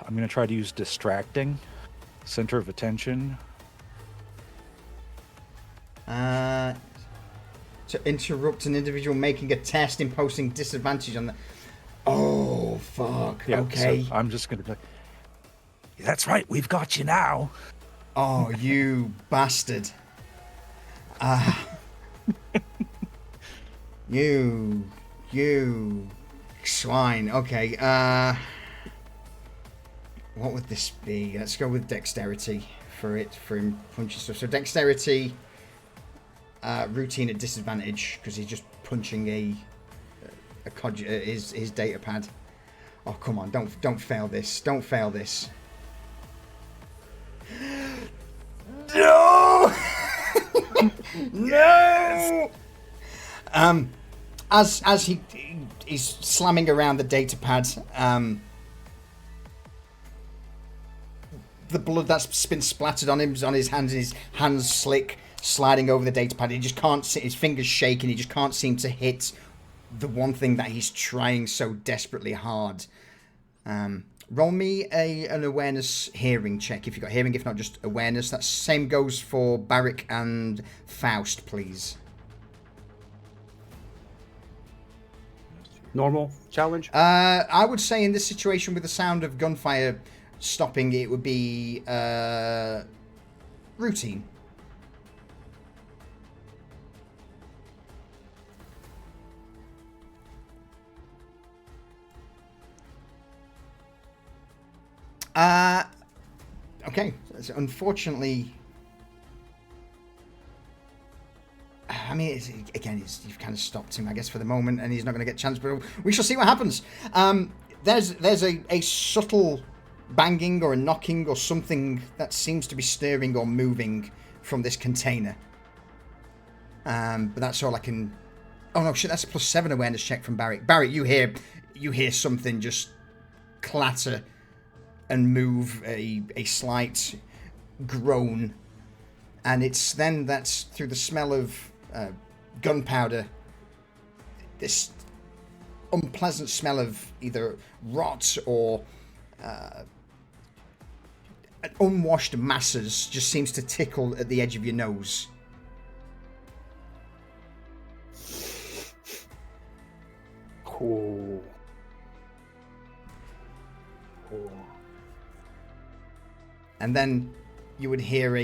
I'm going to try to use distracting, center of attention. To interrupt an individual making a test, imposing disadvantage on the. Oh fuck. Yeah, okay. So I'm just going to be like, that's right, we've got you now. Oh, you bastard. You swine. Okay, what would this be? Let's go with dexterity for him punching stuff. So dexterity, routine at disadvantage, because he's just punching his data pad. Oh, come on, don't fail this. Don't fail this. No! No! As he's slamming around the data pad, the blood that's been splattered on him is on his hands, and his hands slick, sliding over the data pad. He just can't see, his fingers shaking, he just can't seem to hit the one thing that he's trying so desperately hard. Roll me an awareness hearing check if you've got hearing, if not just awareness. That same goes for Barrick and Faust, please. Normal challenge. I would say in this situation with the sound of gunfire stopping, it would be routine. Okay. So unfortunately, I mean, you've kind of stopped him, I guess, for the moment, and he's not going to get a chance, but we shall see what happens. There's a subtle banging or a knocking or something that seems to be stirring or moving from this container. But that's all I can... Oh, no, shit, that's a +7 awareness check from Barrick. Barrick, you hear something just clatter and move, a slight groan, and it's then that's through the smell of gunpowder, this unpleasant smell of either rot or unwashed masses just seems to tickle at the edge of your nose. Cool. And then you would hear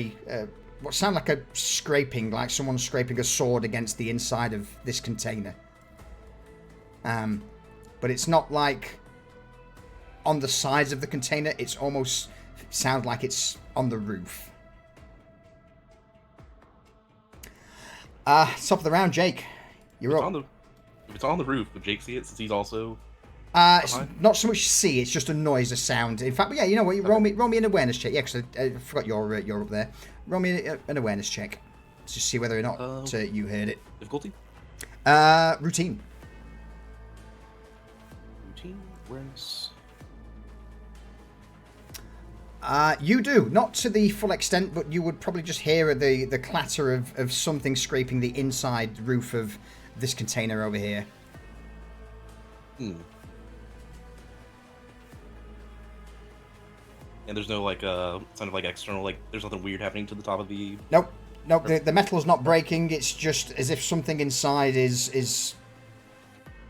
what sound like a scraping, like someone scraping a sword against the inside of this container. But it's not like on the sides of the container. It's almost sounds like it's on the roof. Top of the round, Jake. You're up. If it's on the roof, would Jake see it since he's also... It's not so much see, it's just a noise, a sound. In fact, yeah, you know what? You roll me an awareness check. Yeah, because I forgot you're up there. Roll me an awareness check to see whether or not you heard it. Difficulty? Routine. Routine awareness. You do, not to the full extent, but you would probably just hear the clatter of something scraping the inside roof of this container over here. And there's no like kind of like external, like there's nothing weird happening to the top of the. Nope. The metal's not breaking. It's just as if something inside is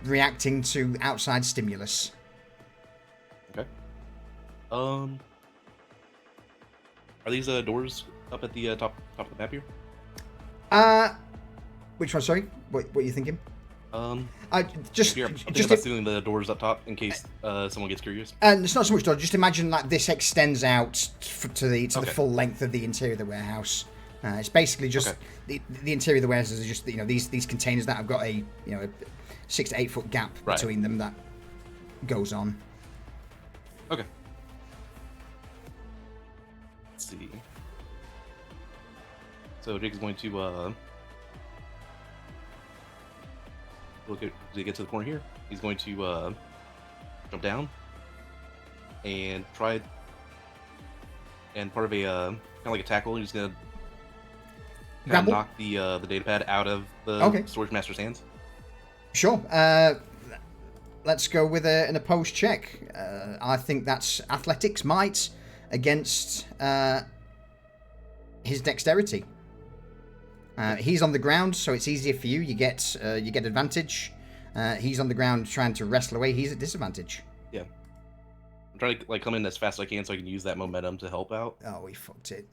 reacting to outside stimulus. Okay. Are these doors up at the top of the map here? Which one? Sorry, what are you thinking? Just assuming the doors up top in case someone gets curious. And it's not so much door. Just imagine that this extends out to the full length of the interior of the warehouse. It's basically just the interior of the warehouse is just these containers that have got a 6 to 8 foot gap between them that goes on. Okay. Let's see. So Jake is going to look at to get to the corner here. He's going to jump down and try. And part of a kind of like a tackle, he's gonna knock the data pad out of the storage master's hands. Sure. Let's go with an opposed check. I think that's athletics might against his dexterity. He's on the ground, so it's easier for you. You get advantage. He's on the ground trying to wrestle away. He's at disadvantage. Yeah. I'm trying to come in as fast as I can so I can use that momentum to help out. Oh, we fucked it.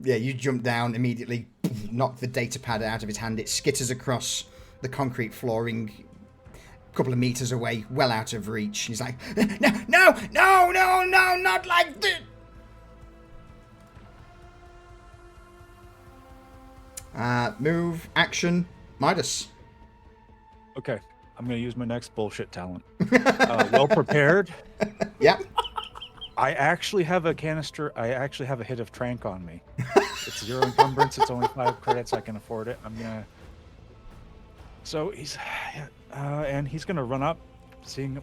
You jump down immediately, knock the data pad out of his hand. It skitters across the concrete flooring, a couple of meters away, well out of reach. He's like, no, not like this. Move, action, Midas. Okay, I'm going to use my next bullshit talent. Well prepared. Yeah. I actually have a canister. I actually have a hit of trank on me. It's 0 encumbrance. It's only 5 credits. I can afford it. I'm gonna. So he's gonna run up, seeing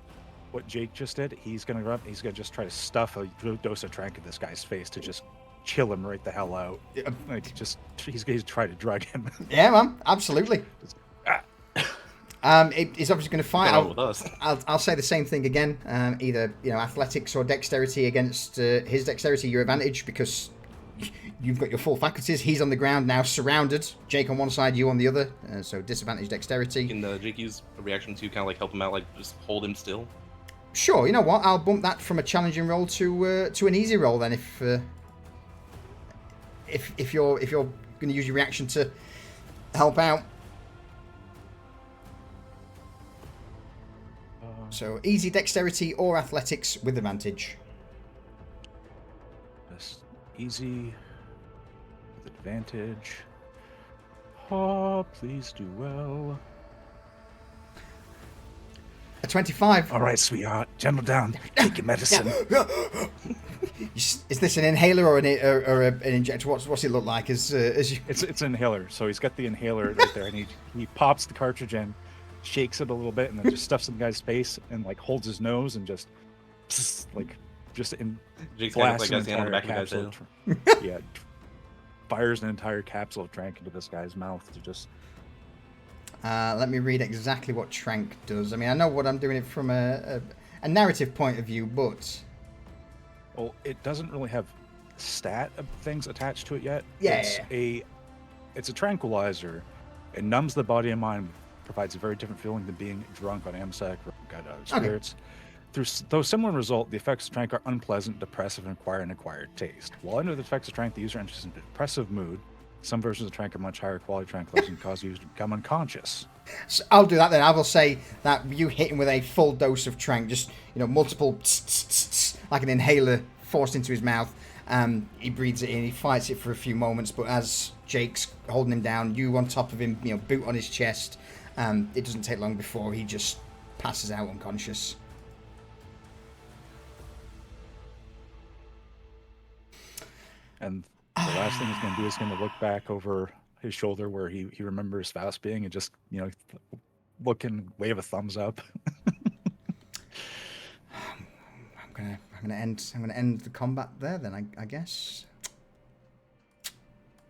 what Jake just did. He's gonna run up. He's gonna just try to stuff a dose of trank in this guy's face to just chill him right the hell out. Yeah. Like he's gonna try to drug him. Yeah, man, absolutely. He's obviously going to fight. I'll say the same thing again. Either athletics or dexterity against his dexterity, your advantage because you've got your full faculties. He's on the ground now, surrounded. Jake on one side, you on the other. So disadvantage dexterity. Can Jake use a reaction to kind of like help him out, like just hold him still? Sure. You know what? I'll bump that from a challenging roll to an easy roll then. If you're going to use your reaction to help out. So easy dexterity or athletics with advantage. That's easy with advantage. Oh, please do well. A 25. All right, sweetheart, gentle down. Take your medicine. Is this an inhaler or an injector? What's it look like? It's an inhaler. So he's got the inhaler right there, and he pops the cartridge in. Shakes it a little bit and then just stuffs in the guy's face and like holds his nose and just in blasts an entire capsule. Yeah, fires an entire capsule of trank into this guy's mouth to just. Let me read exactly what trank does. I mean, I know what I'm doing it from a narrative point of view, but well, it doesn't really have stat things attached to it yet. Yeah, it's a tranquilizer. It numbs the body and mind. Provides a very different feeling than being drunk on AMSEC or spirits. Through those similar result, the effects of trank are unpleasant, depressive, and acquire an acquired taste. While under the effects of trank, the user enters into a depressive mood. Some versions of trank are much higher quality tranquilizers and cause the user to become unconscious. So I'll do that then. I will say that you hit him with a full dose of trank, just multiple like an inhaler forced into his mouth. He breathes it in. He fights it for a few moments, but as Jake's holding him down, you on top of him, boot on his chest. It doesn't take long before he just passes out unconscious. And The last thing he's going to do is going to look back over his shoulder where he remembers Faust being and just, look and wave a thumbs up. I'm gonna end the combat there then, I guess.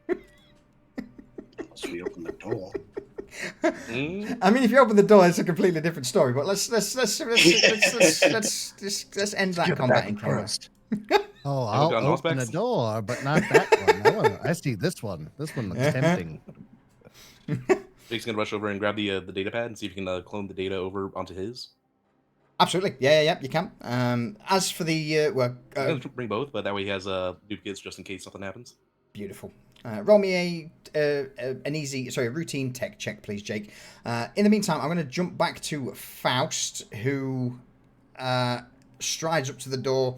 Unless we open the door. I mean, if you open the door, it's a completely different story. But let's end that combat encounter. Oh, Have we I'll gotten open the Auspex? door, but not that one. I see this one. This one looks tempting. Jake's gonna rush over and grab the data pad and see if he can clone the data over onto his. Absolutely, yeah, you can. As for the I'm gonna bring both, but that way he has duplicates just in case something happens. beautiful. Roll me a routine tech check, please, Jake. In the meantime, I'm going to jump back to Faust, who strides up to the door,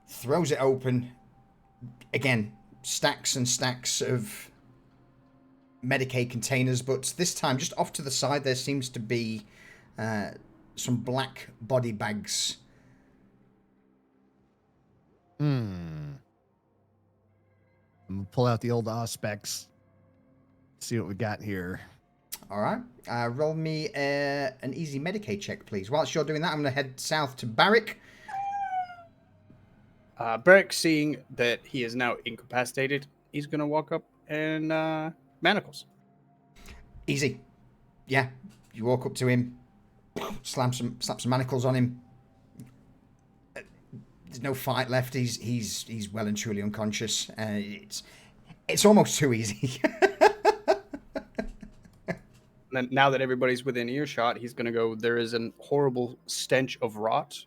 throws it open. Again, stacks and stacks of Medicaid containers, but this time, just off to the side, there seems to be some black body bags. I'm gonna pull out the old Auspex. See what we got here. All right. Roll me an easy Medicaid check, please. Whilst you're doing that, I'm going to head south to Barrick. Beric, seeing that he is now incapacitated, he's going to walk up and manacles. Easy. Yeah. You walk up to him, slap some manacles on him. There's no fight left. He's well and truly unconscious. It's almost too easy. And now that everybody's within earshot, he's going to go, there is a horrible stench of rot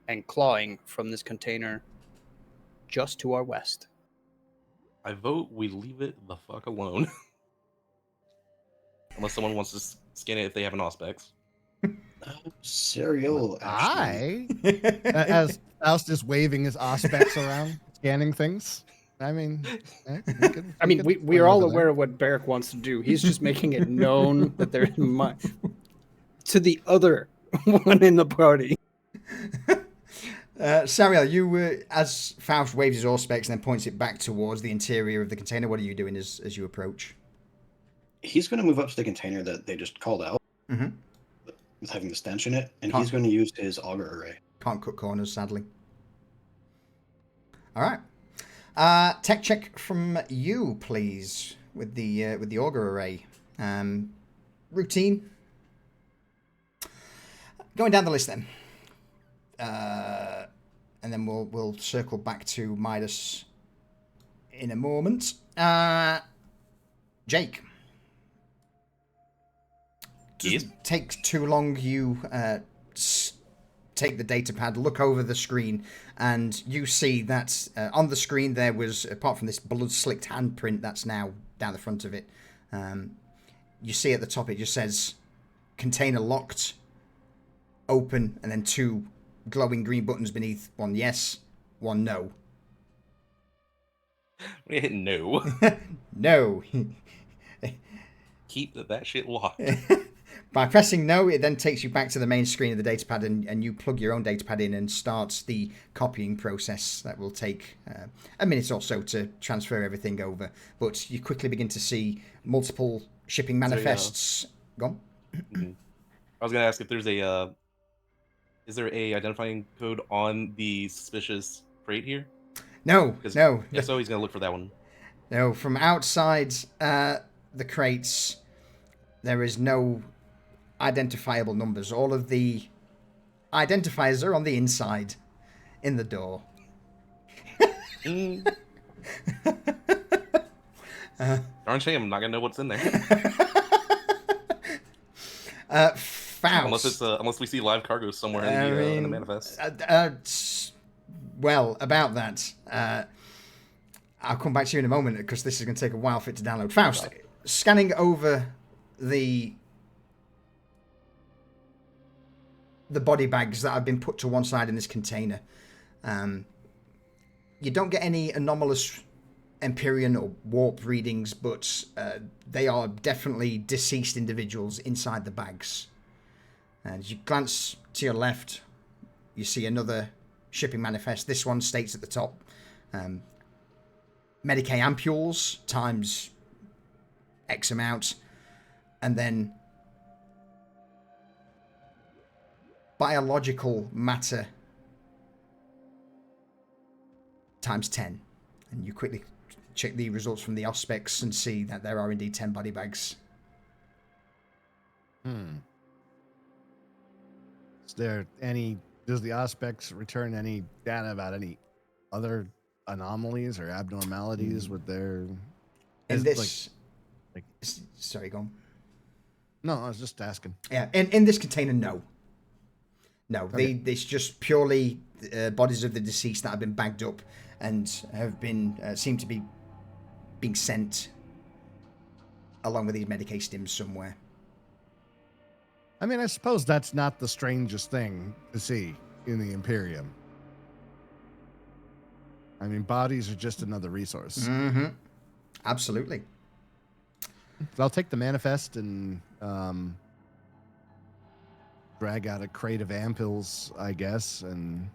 and clawing from this container just to our west. I vote we leave it the fuck alone. Unless someone wants to scan it if they have an Auspex. Serial, actually. As Faust is waving his Auspex around, scanning things. I mean, we are all aware of what Beric wants to do. He's just making it known that there's to the other one in the party. Sariel, you as Faust waves his Auspex and then points it back towards the interior of the container, what are you doing as you approach? He's going to move up to the container that they just called out, with having the stench in it, and he's going to use his auger array. Can't cut corners, sadly. All right. Tech check from you, please, with the auger array. Routine. Going down the list then, and then we'll circle back to Midas in a moment. Jake. Doesn't take too long. You take the data pad, look over the screen, and you see that on the screen there was, apart from this blood-slicked handprint that's now down the front of it, you see at the top it just says container locked, open, and then two glowing green buttons beneath, one yes, one no. We hit no. No. Keep that shit locked. By pressing no, it then takes you back to the main screen of the datapad, and you plug your own datapad in and starts the copying process. That will take a minute or so to transfer everything over. But you quickly begin to see multiple shipping manifests. Go on. I was going to ask if there's is there a identifying code on the suspicious crate here? No. Yeah, so he's going to look for that one. No, from outside the crates, there is no identifiable numbers. All of the identifiers are on the inside, in the door. Darn shame, I'm not gonna know what's in there. Faust. Unless we see live cargo somewhere in the manifest. Well, about that, I'll come back to you in a moment because this is going to take a while for it to download. Faust, scanning over the body bags that have been put to one side in this container. You don't get any anomalous Empyrean or warp readings, but they are definitely deceased individuals inside the bags. And as you glance to your left, you see another shipping manifest. This one states at the top, Medicae ampules times X amount, and then biological matter times 10. And you quickly check the results from the Auspex and see that there are indeed 10 body bags. Is there any, does the Auspex return any data about any other anomalies or abnormalities with their... In this... sorry, go on. No, I was just asking. Yeah, in this container, no. No, Okay. it's just purely bodies of the deceased that have been bagged up and have been seem to be being sent along with these Medicae stims somewhere. I mean, I suppose that's not the strangest thing to see in the Imperium. I mean, bodies are just another resource. Mm-hmm. Absolutely. So I'll take the manifest and drag out a crate of ampules, I guess, and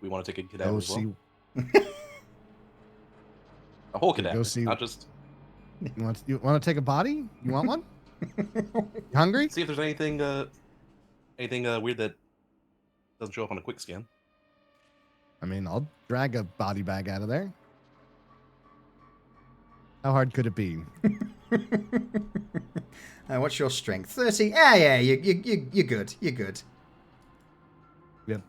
We want to take a cadaver go as well. see. A whole cadaver, see- not just... You want to take a body? You want one? You hungry? See if there's anything weird that doesn't show up on a quick scan. I mean, I'll drag a body bag out of there. How hard could it be? What's your strength? 30? Yeah, you're good. You're good. Yep.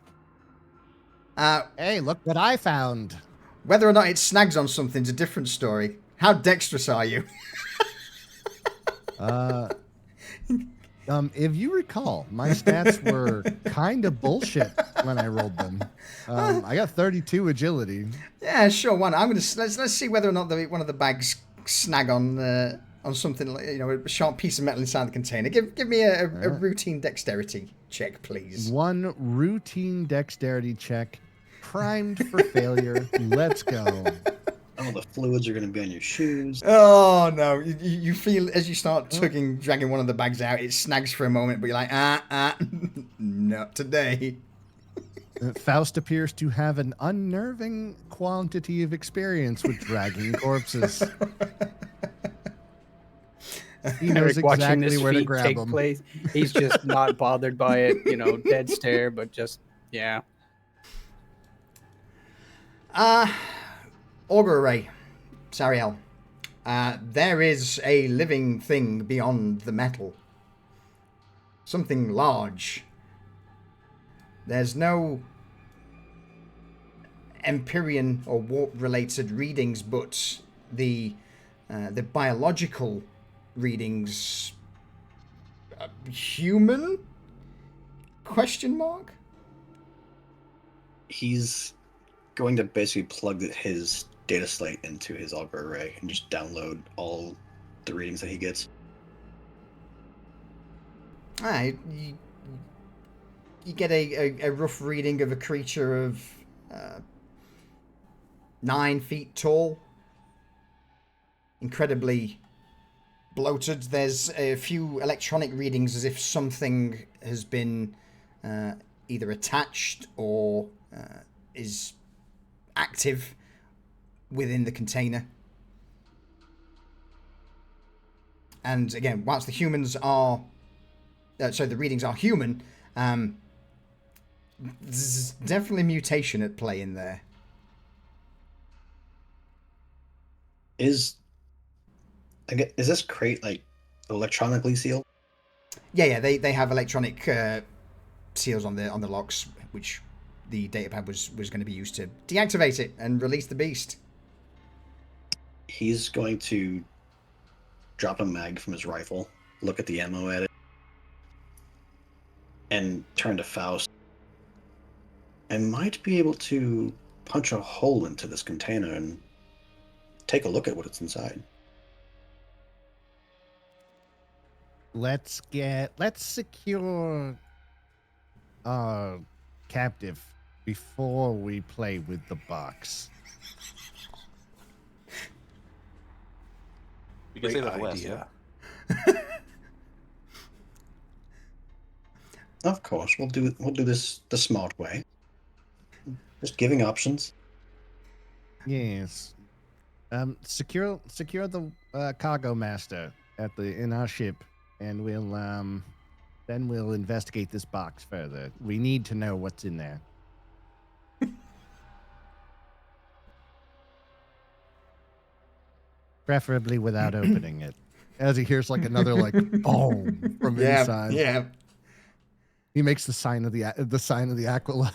Uh, Hey, look what I found. whether or not it snags on something's a different story. How dexterous are you? If you recall, my stats were kind of bullshit when I rolled them. I got 32 agility. Yeah, sure. One. I'm gonna let's see whether or not one of the bags snag on something like, a sharp piece of metal inside the container. Give me a routine dexterity check, please. One routine dexterity check, primed for failure. Let's go. All the fluids are going to be on your shoes. Oh no! You feel as you start dragging one of the bags out, it snags for a moment, but you're like, not today. Faust appears to have an unnerving quantity of experience with dragging corpses. He knows Eric watching exactly this where to feat grab take them. place. He's just not bothered by it, dead stare, but just, yeah. Augur Array, Sariel. There is a living thing beyond the metal. Something large. There's no Empyrean or warp-related readings, but the biological readings. Human? Question mark? He's going to basically plug his data slate into his Augur Array and just download all the readings that he gets. You get a rough reading of a creature of 9 feet tall, incredibly bloated. There's a few electronic readings as if something has been either attached or is active within the container. And again, whilst the humans are the readings are human, there's definitely mutation at play in there. Is this crate like electronically sealed? Yeah, they have electronic seals on the locks, which the datapad was going to be used to deactivate it and release the beast. He's going to drop a mag from his rifle, look at the ammo at it, and turn to Faust. I might be able to punch a hole into this container and take a look at what's inside. Let's secure our captive before we play with the box. We can say Great that last, idea. yeah. Of course, we'll do this the smart way. Just giving options. Yes. Secure the cargo master in our ship, and then we'll investigate this box further. We need to know what's in there. Preferably without opening it. As he hears like another like boom from inside. Yeah. He makes the sign of the Aquila.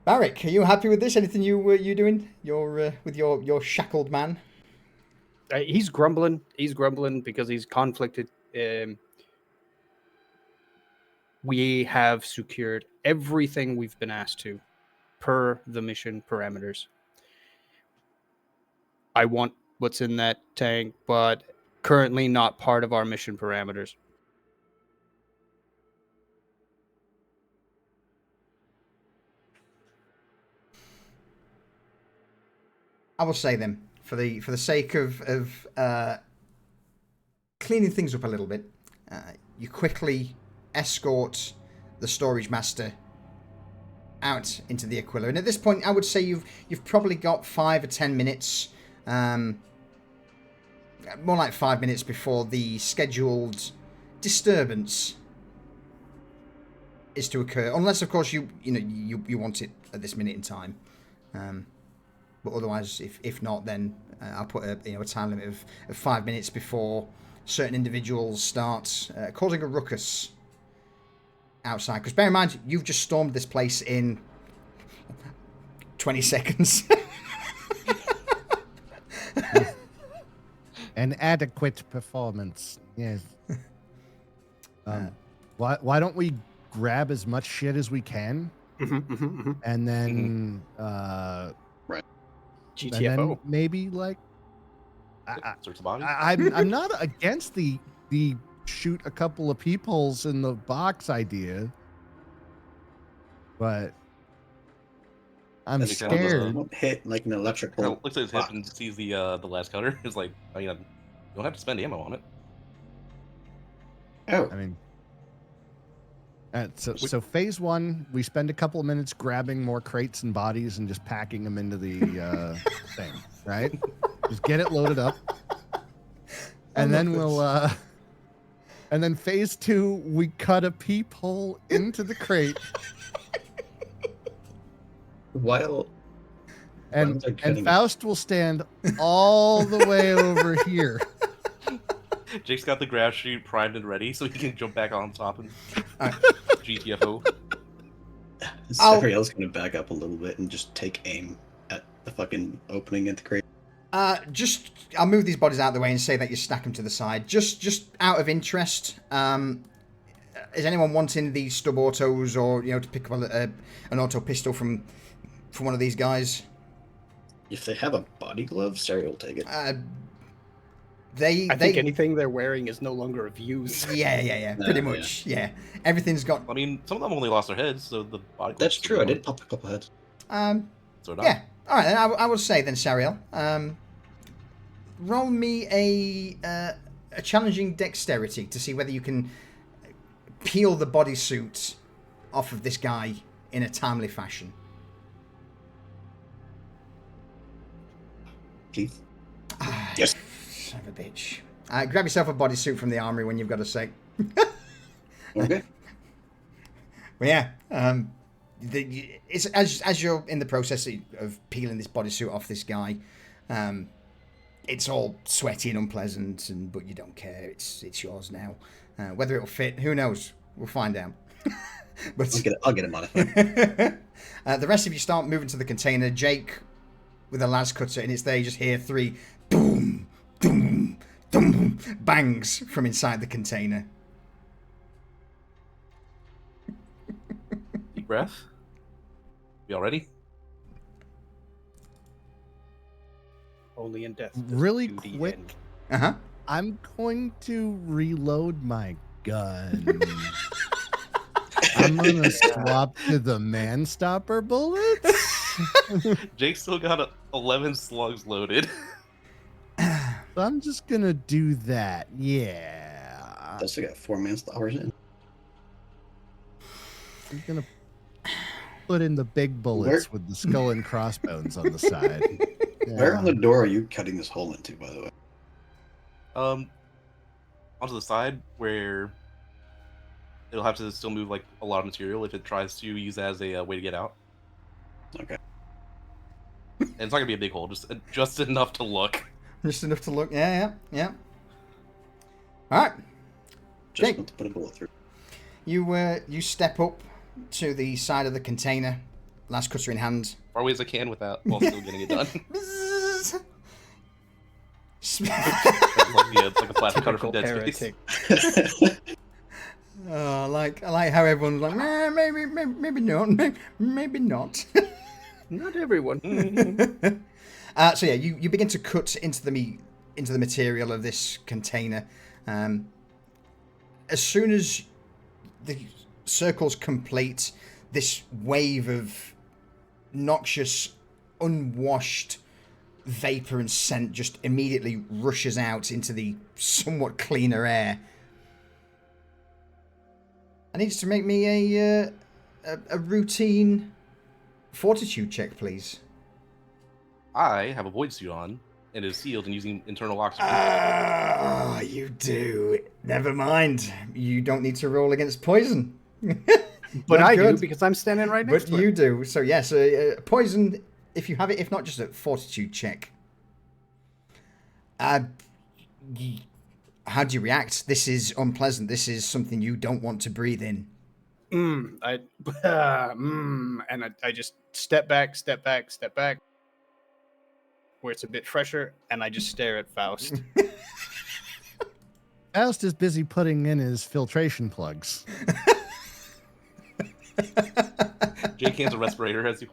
Barrick, are you happy with this? Anything you doing? With your shackled man? He's grumbling. He's grumbling because he's conflicted. We have secured everything we've been asked to, per the mission parameters. I want what's in that tank, but currently not part of our mission parameters. I will say then, for the sake of cleaning things up a little bit, you quickly escort the storage master out into the Aquila, and at this point, I would say you've probably got 5 or 10 minutes, more like 5 minutes before the scheduled disturbance is to occur, unless of course you want it at this minute in time. But otherwise, if not, then I'll put a time limit of 5 minutes before certain individuals start causing a ruckus outside. Because bear in mind, you've just stormed this place in 20 seconds. An adequate performance, yes. Why don't we grab as much shit as we can, and then GTFO. and then maybe like Search the body. I'm not against the shoot a couple of peepholes in the box idea, but I'm As it kind of scared. hit like an electrical. Kind of looks at his hip and sees the last counter. It's like, oh, you don't have to spend ammo on it. Oh, I mean, so phase one, we spend a couple of minutes grabbing more crates and bodies and just packing them into the thing, right? Just get it loaded up, and then and then phase two, we cut a peephole into the crate, while and they're cutting it. Faust will stand all the way over here. Jake's got the grab chute primed and ready, so he can jump back on top and GTFO. Sariel's gonna back up a little bit and just take aim at the fucking opening at the crate. I'll move these bodies out of the way and say that you stack them to the side. Just out of interest, is anyone wanting these stub autos or to pick up an auto pistol from one of these guys? If they have a body glove, Sariel will take it. I think anything they're wearing is no longer of use. Yeah, pretty much. Yeah, everything's got. I mean, some of them only lost their heads, so the body. That's true. I did pop a couple heads. So Yeah. All right, then I will say then, Sariel, roll me a challenging dexterity to see whether you can peel the bodysuit off of this guy in a timely fashion. Keith. Yes. Son of a bitch. Grab yourself a bodysuit from the armory when you've got a sec. Okay. Well, yeah. It's as you're in the process of peeling this bodysuit off this guy, it's all sweaty and unpleasant, but you don't care. It's yours now. Whether it'll fit, who knows? We'll find out. But I'll get it modified. The rest of you start moving to the container. Jake with a las cutter, and it's there. You just hear 3 boom, boom, boom bangs from inside the container. Deep breath. You all ready? Only in death. Really do the quick, end. Uh-huh. I'm going to reload my gun. I'm gonna swap to the man-stopper bullets. Jake still got 11 slugs loaded. I'm just gonna do that. Yeah. That's got 4 man stoppers in. I'm gonna Put in the big bullets Where- with the skull and crossbones on the side. Where on the door are you cutting this hole into, by the way? Onto the side where it'll have to still move like a lot of material if it tries to use that as a way to get out. Okay. And it's not gonna be a big hole, just enough to look. Just enough to look. Yeah. All right. Just Jake. enough to put a bullet through. You step up to the side of the container, last cutter in hand. Far away as I can without while still getting it done. It's like a plastic cutter from Dead Space. Oh, I like how everyone's like, maybe not, maybe not. Not everyone. So yeah, you begin to cut into the material of this container. As soon as the circle's complete, this wave of noxious, unwashed vapor and scent just immediately rushes out into the somewhat cleaner air. I need you to make me a routine fortitude check, please. I have a void suit on and is sealed and using internal oxygen. Ah, you do. Never mind. You don't need to roll against poison. But I Good. do because I'm standing right next But to you it. do. So yes, poison. If you have it, if not, just a fortitude check. How do you react? This is unpleasant. This is something you don't want to breathe in. And I just step back, where it's a bit fresher, and I just stare at Faust. Faust is busy putting in his filtration plugs. Jake hands a respirator as he.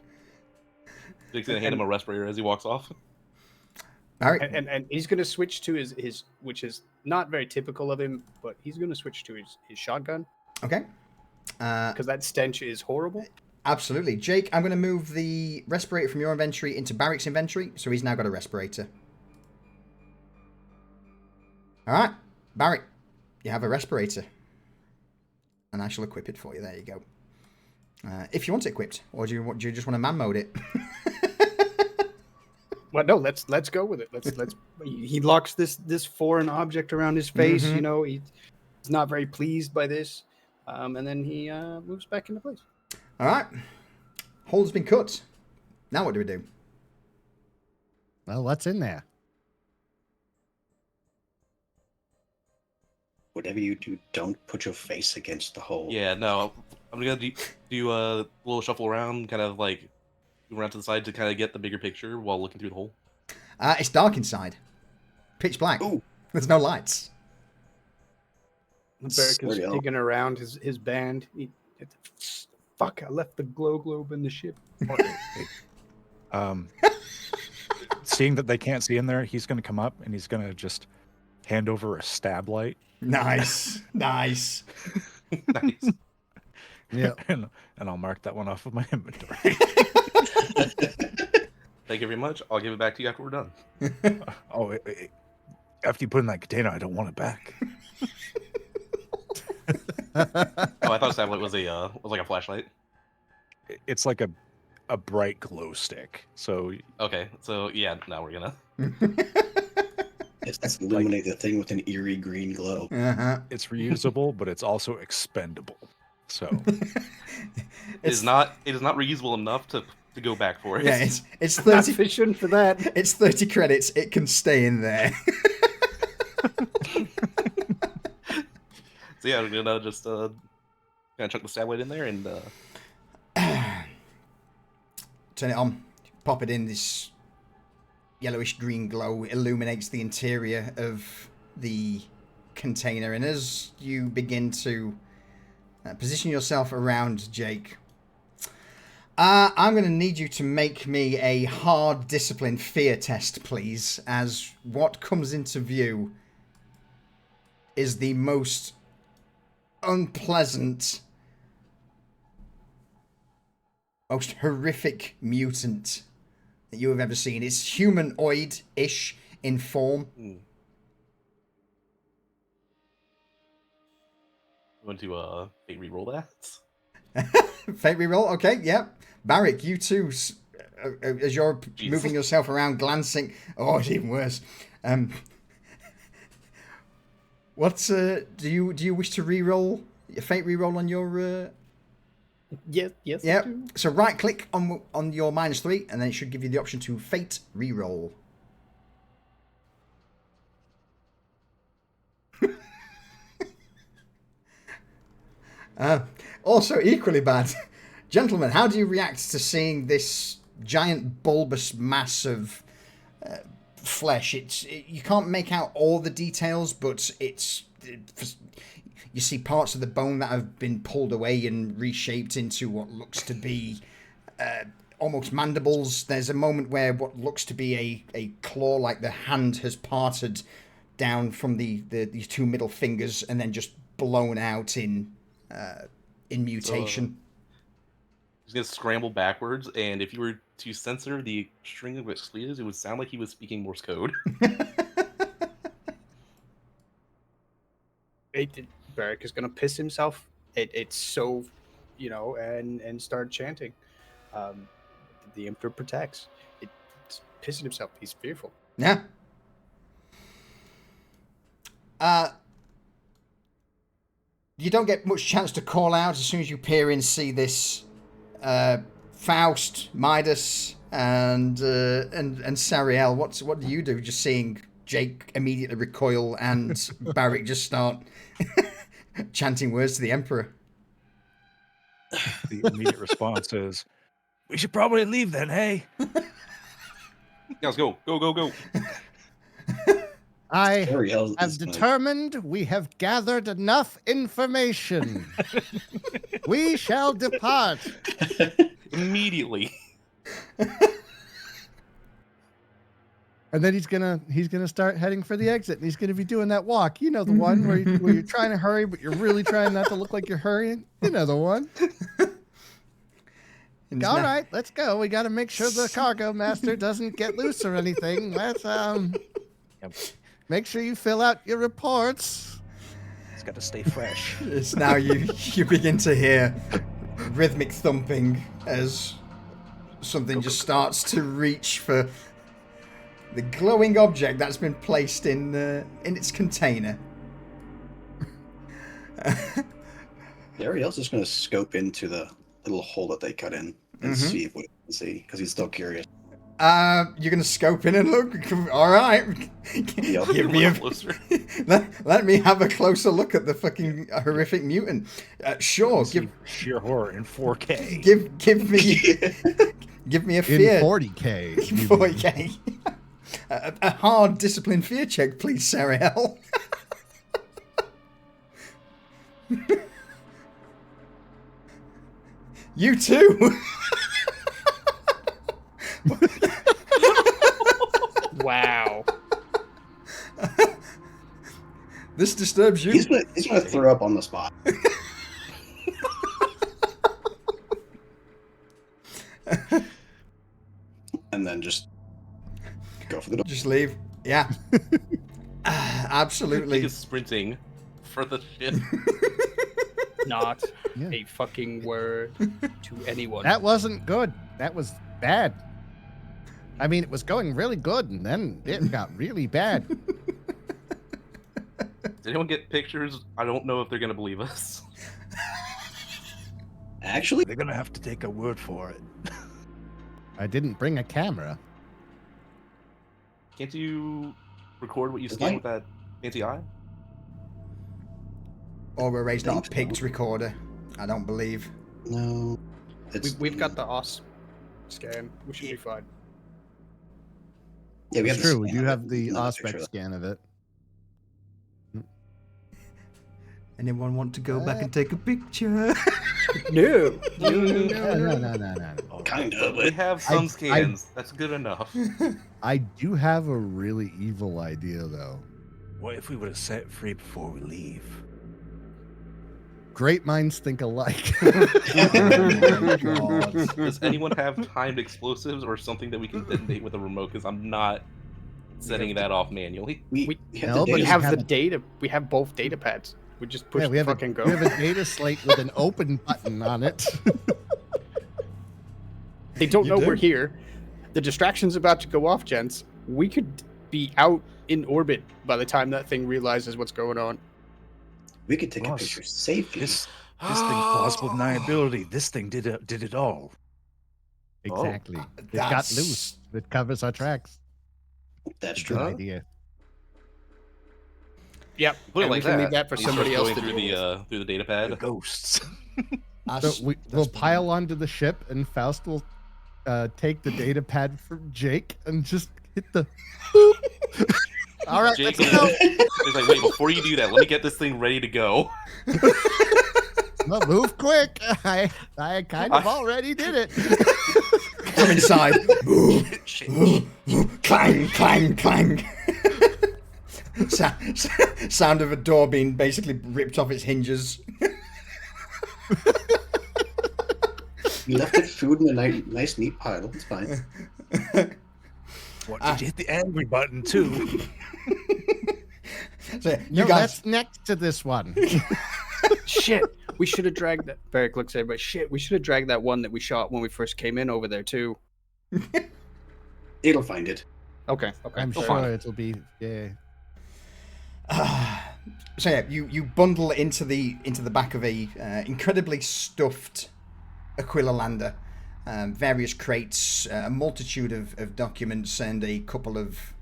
Jake's gonna hand him a respirator as he walks off. All right. and he's going to switch to his, which is not very typical of him, but he's going to switch to his shotgun Okay. because that stench is horrible. Absolutely. Jake, I'm going to move the respirator from your inventory into Barrick's inventory, so he's now got a respirator. All right. Barrick, you have a respirator. And I shall equip it for you. There you go. If you want it equipped, or do you just want to man mode it? Well, no, let's go with it. Let's. He locks this foreign object around his face. Mhm. You know, he's not very pleased by this, and then he moves back into place. All right. Hole's been cut. Now what do we do? Well, what's in there? Whatever you do, don't put your face against the hole. Yeah, no, I'm gonna do a little shuffle around, kind of like move around to the side to kind of get the bigger picture while looking through the hole. It's dark inside. Pitch black. Ooh. There's no lights. Barrick is Bloody hell. digging around his band. Fuck! I left the globe in the ship. Seeing that they can't see in there, he's going to come up and he's going to just hand over a stab light. Nice. Nice. Nice. Yeah. and I'll mark that one off of my inventory. Thank you very much. I'll give it back to you after we're done. After you put it in that container, I don't want it back. Oh, I thought Stablet was like a flashlight. It's like a bright glow stick. So Okay, so yeah, now we're gonna. Let's illuminate the thing with an eerie green glow. Uh-huh. it's reusable, but it's also expendable. So It is not reusable enough to go back for it. Yeah, it's Not 30. fishing for that. It's 30 credits. It can stay in there. So yeah, we're gonna just chuck the Stablet in there and Turn it on. Pop it in. This yellowish green glow illuminates the interior of the container, and as you begin to position yourself around Jake, I'm going to need you to make me a hard discipline fear test, please, as what comes into view is the most unpleasant, most horrific mutant that you have ever seen. It's humanoid-ish in form. you want to fate re-roll that? Fate reroll. Okay, yep. Barrick, you too. As you're moving yourself around, glancing. Oh, it's even worse. What's do you wish to reroll a fate reroll on your? Yes. Yeah. I do. So right click on your -3, and then it should give you the option to fate reroll. Also equally bad. Gentlemen, how do you react to seeing this giant bulbous mass of flesh? You can't make out all the details, but you see parts of the bone that have been pulled away and reshaped into what looks to be almost mandibles. There's a moment where what looks to be a claw, like the hand has parted down from the two middle fingers and then just blown out in mutation. He's gonna scramble backwards, and if you were to censor the string of expletives, it would sound like he was speaking Morse code. Barrick is gonna piss himself. It's so, and start chanting. The Emperor protects. It's pissing himself. He's fearful. Yeah. You don't get much chance to call out as soon as you peer in, see this Faust, Midas, and Sariel. What do you do? Just seeing Jake immediately recoil and Barrick just start chanting words to the Emperor. The immediate response is, "We should probably leave then, hey?" Guys, go. I Ariel have is like- determined we have gathered enough information. We shall depart. Immediately. And then he's gonna start heading for the exit, and he's gonna be doing that walk. You know, the one where you're trying to hurry, but you're really trying not to look like you're hurrying. You know the one. All right, let's go. We got to make sure the cargo master doesn't get loose or anything. Let's make sure you fill out your reports. It's got to stay fresh. It's now you begin to hear rhythmic thumping as something just starts to reach for the glowing object that's been placed in its container. Ariel's just going to scope into the little hole that they cut in and see what he can see, because he's still curious. You're going to scope in and look? All right. Yep. Give me Closer. let me have a closer look at the fucking horrific mutant. Sure. Sheer horror in 4K. Give me a In fear. 40K. 40K. A hard discipline fear check, please, Sariel. You too. Wow. This disturbs you. He's gonna throw up on the spot. And then just go for the door. Just leave. Yeah. Absolutely. He is sprinting for the ship. Not Yeah. a fucking word to anyone. That wasn't good. That was bad. I mean, it was going really good, and then it got really bad. Did anyone get pictures? I don't know if they're gonna believe us. Actually, They're gonna have to take a word for it. I didn't bring a camera. Can't you record what you scan with that fancy eye? Or Ray's not a pigged recorder. I don't believe. no. We've got the OS scan. We should be fine. Yeah, we It's have the true. We scan do of have it, the not a aspect picture of scan of it. Anyone want to go back and take a picture? No. No. Kind of, We but have some scans. That's good enough. I do have a really evil idea, though. What if we would have set it free before we leave? Great minds think alike. Does anyone have timed explosives or something that we can detonate with a remote? Because I'm not setting that off manually. we We have No, the but We data. have have the a- data. We have both data pads. We just push we have fucking go. We have a data slate with an open button on it. They don't You know do. we're here. The distraction's about to go off, gents. We could be out in orbit by the time that thing realizes what's going on. We could take Boss, a picture safely. This thing plausible deniability. This thing did it all. Exactly. It got that's- loose. It covers our tracks. That's Good true. idea. Yep. Put it and like we can that. leave that for He starts somebody else going to through deal with. the data The pad. ghosts. So we'll pile onto the ship, and Faust will take the data pad from Jake and just hit the. All right, Jake let's go. is like, wait, before you do that, let me get this thing ready to go. Well, move quick. I kind of already did it. Come inside. Clang, clang, clang. Sound of a door being basically ripped off its hinges. You left it food in a nice, neat pile. It's fine. What, did you hit the angry button too? So, you No, guys, that's next to this one. Shit. We should have dragged that. Barrick looks at everybody. Shit. We should have dragged that one that we shot when we first came in over there too. It'll find it. Okay. I'm Fair sure enough. it'll be. Yeah. so yeah, you bundle into the back of a incredibly stuffed Aquila lander, various crates, a multitude of documents, and a couple of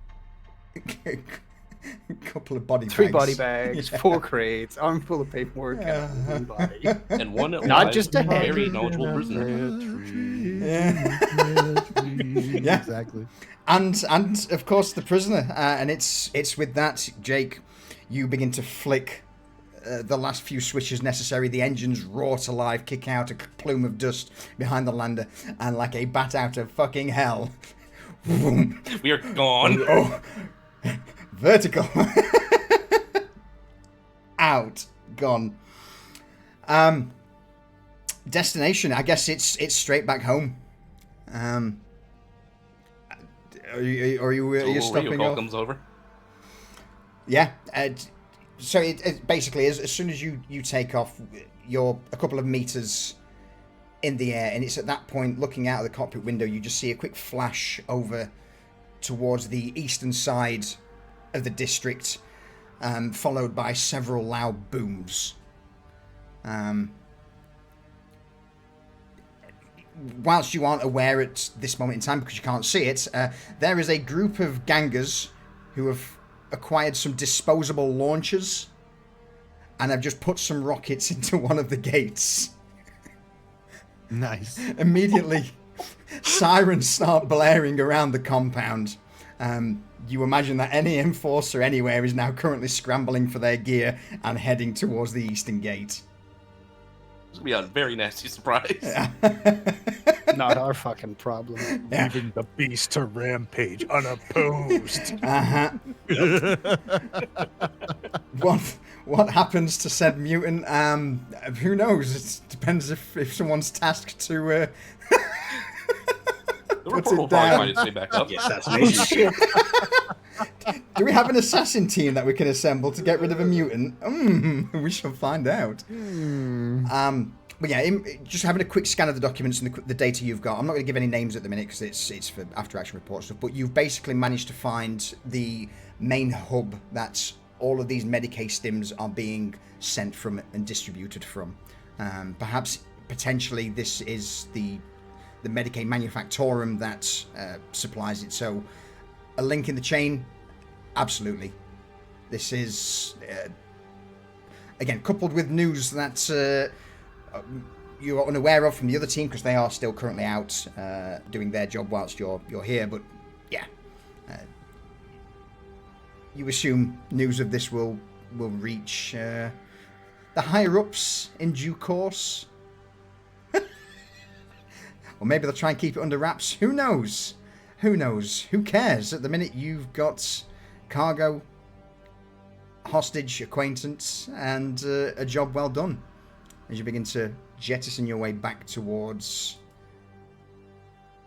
body bags. 3 body bags, Yeah. 4 crates, armful of paperwork, and one body. And one Not just a head. very knowledgeable prisoner. Yeah. Yeah. Exactly. And of course the prisoner, and it's with that, Jake, you begin to flick the last few switches necessary. The engines roar to life, kick out a plume of dust behind the lander, and like a bat out of fucking hell, We are gone. oh, vertical, out, gone. Destination, I guess it's straight back home. Are you stopping call off? comes over. Yeah. So it basically is, as soon as you take off, you're a couple of meters in the air, and it's at that point, looking out of the cockpit window, you just see a quick flash over towards the eastern side of the district, followed by several loud booms. Whilst you aren't aware at this moment in time because you can't see it, there is a group of gangers who have acquired some disposable launchers and have just put some rockets into one of the gates. Nice. Immediately, sirens start blaring around the compound. You imagine that any enforcer anywhere is now currently scrambling for their gear and heading towards the eastern gate. It's gonna be a very nasty surprise. Not our fucking problem. Yeah. Leaving the beast to rampage unopposed. Uh-huh. What happens to said mutant? Who knows? It depends if someone's tasked to The puts report it will down. probably stay back up. Assassination. Do we have an assassin team that we can assemble to get rid of a mutant? We shall find out. But yeah, just having a quick scan of the documents and the data you've got. I'm not going to give any names at the minute because it's for after action report stuff. But you've basically managed to find the main hub that all of these Medicaid stims are being sent from and distributed from. Potentially this is the Medicaid manufactorum that supplies it. So a link in the chain, absolutely. This is again coupled with news that you are unaware of from the other team because they are still currently out doing their job whilst you're here. But yeah, you assume news of this will reach the higher ups in due course. Or maybe they'll try and keep it under wraps. Who knows? Who knows? Who cares? At the minute, you've got cargo, hostage, acquaintance, and a job well done as you begin to jettison your way back towards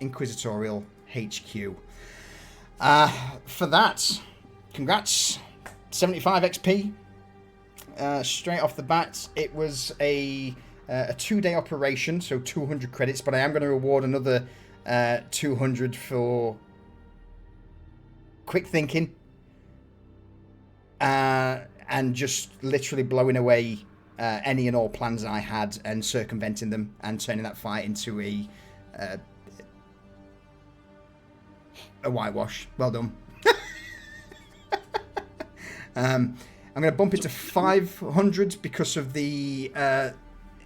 Inquisitorial HQ. For that, congrats. 75 XP. straight off the bat, it was a 2-day operation, so 200 credits, but I am going to reward another 200 for quick thinking and just literally blowing away any and all plans I had and circumventing them and turning that fight into a whitewash. Well done. I'm going to bump it to 500 because of the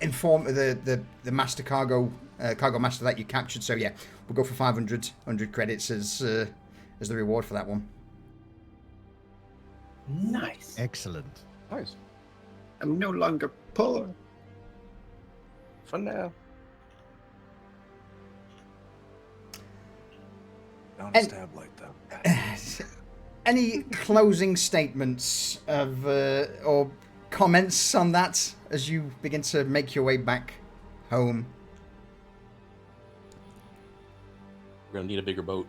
the master cargo master that you captured. So yeah, we'll go for 500 credits as the reward for that one. Nice. Excellent. Nice. I'm no longer poor. For now. Don't stab like that. Any closing statements of or comments on that as you begin to make your way back home? We're gonna need a bigger boat.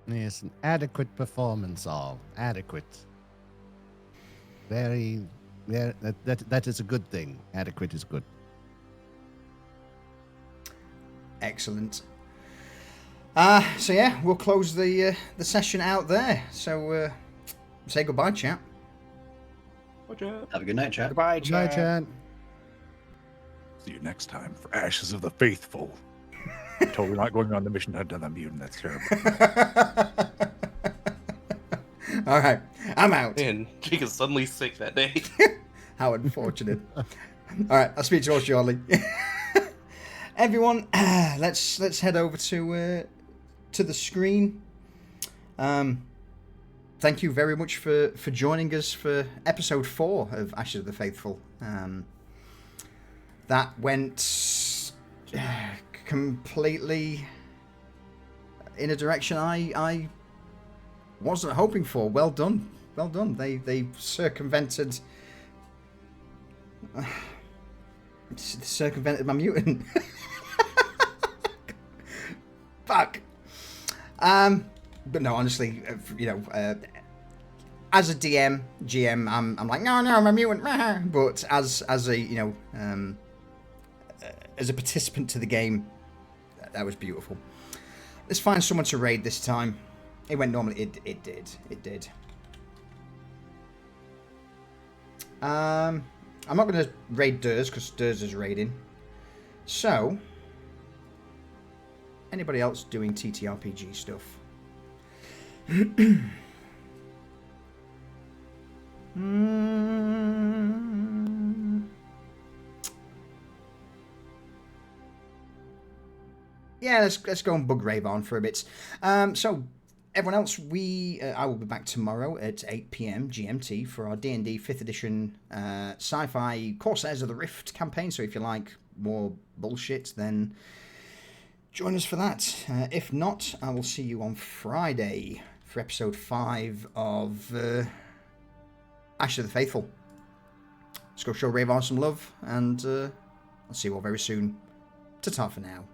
Yes, an adequate performance, all. Adequate. Very, that is a good thing. Adequate is good. Excellent. So yeah, we'll close the session out there. So say goodbye, chat. Have a good night, chat. Goodbye, Good night, chat. chat. See you next time for Ashes of the Faithful. Totally not going on the mission to hunt down that mutant. That's terrible. All right, I'm out. Man, Jake is suddenly sick that day. How unfortunate. All right, I'll speak to you all shortly. Everyone, let's head over to the screen. Thank you very much for joining us for episode 4 of Ashes of the Faithful. That went completely in a direction I wasn't hoping for. Well done. They circumvented my mutant. Fuck. But no, honestly, as a GM, I'm like, no, I'm a mutant. But as a as a participant to the game, that was beautiful. Let's find someone to raid this time. It went normally. It did. I'm not going to raid Durs because Durs is raiding. So, anybody else doing TTRPG stuff? Yeah, let's go and bug Rave on for a bit. So, everyone else, I will be back tomorrow at 8 p.m. GMT for our D&D 5th edition sci-fi Corsairs of the Rift campaign. So if you like more bullshit, then join us for that. If not, I will see you on Friday for episode 5 of Ashes of the Faithful. Let's go show Rave on some love, and I'll see you all very soon. Ta-ta for now.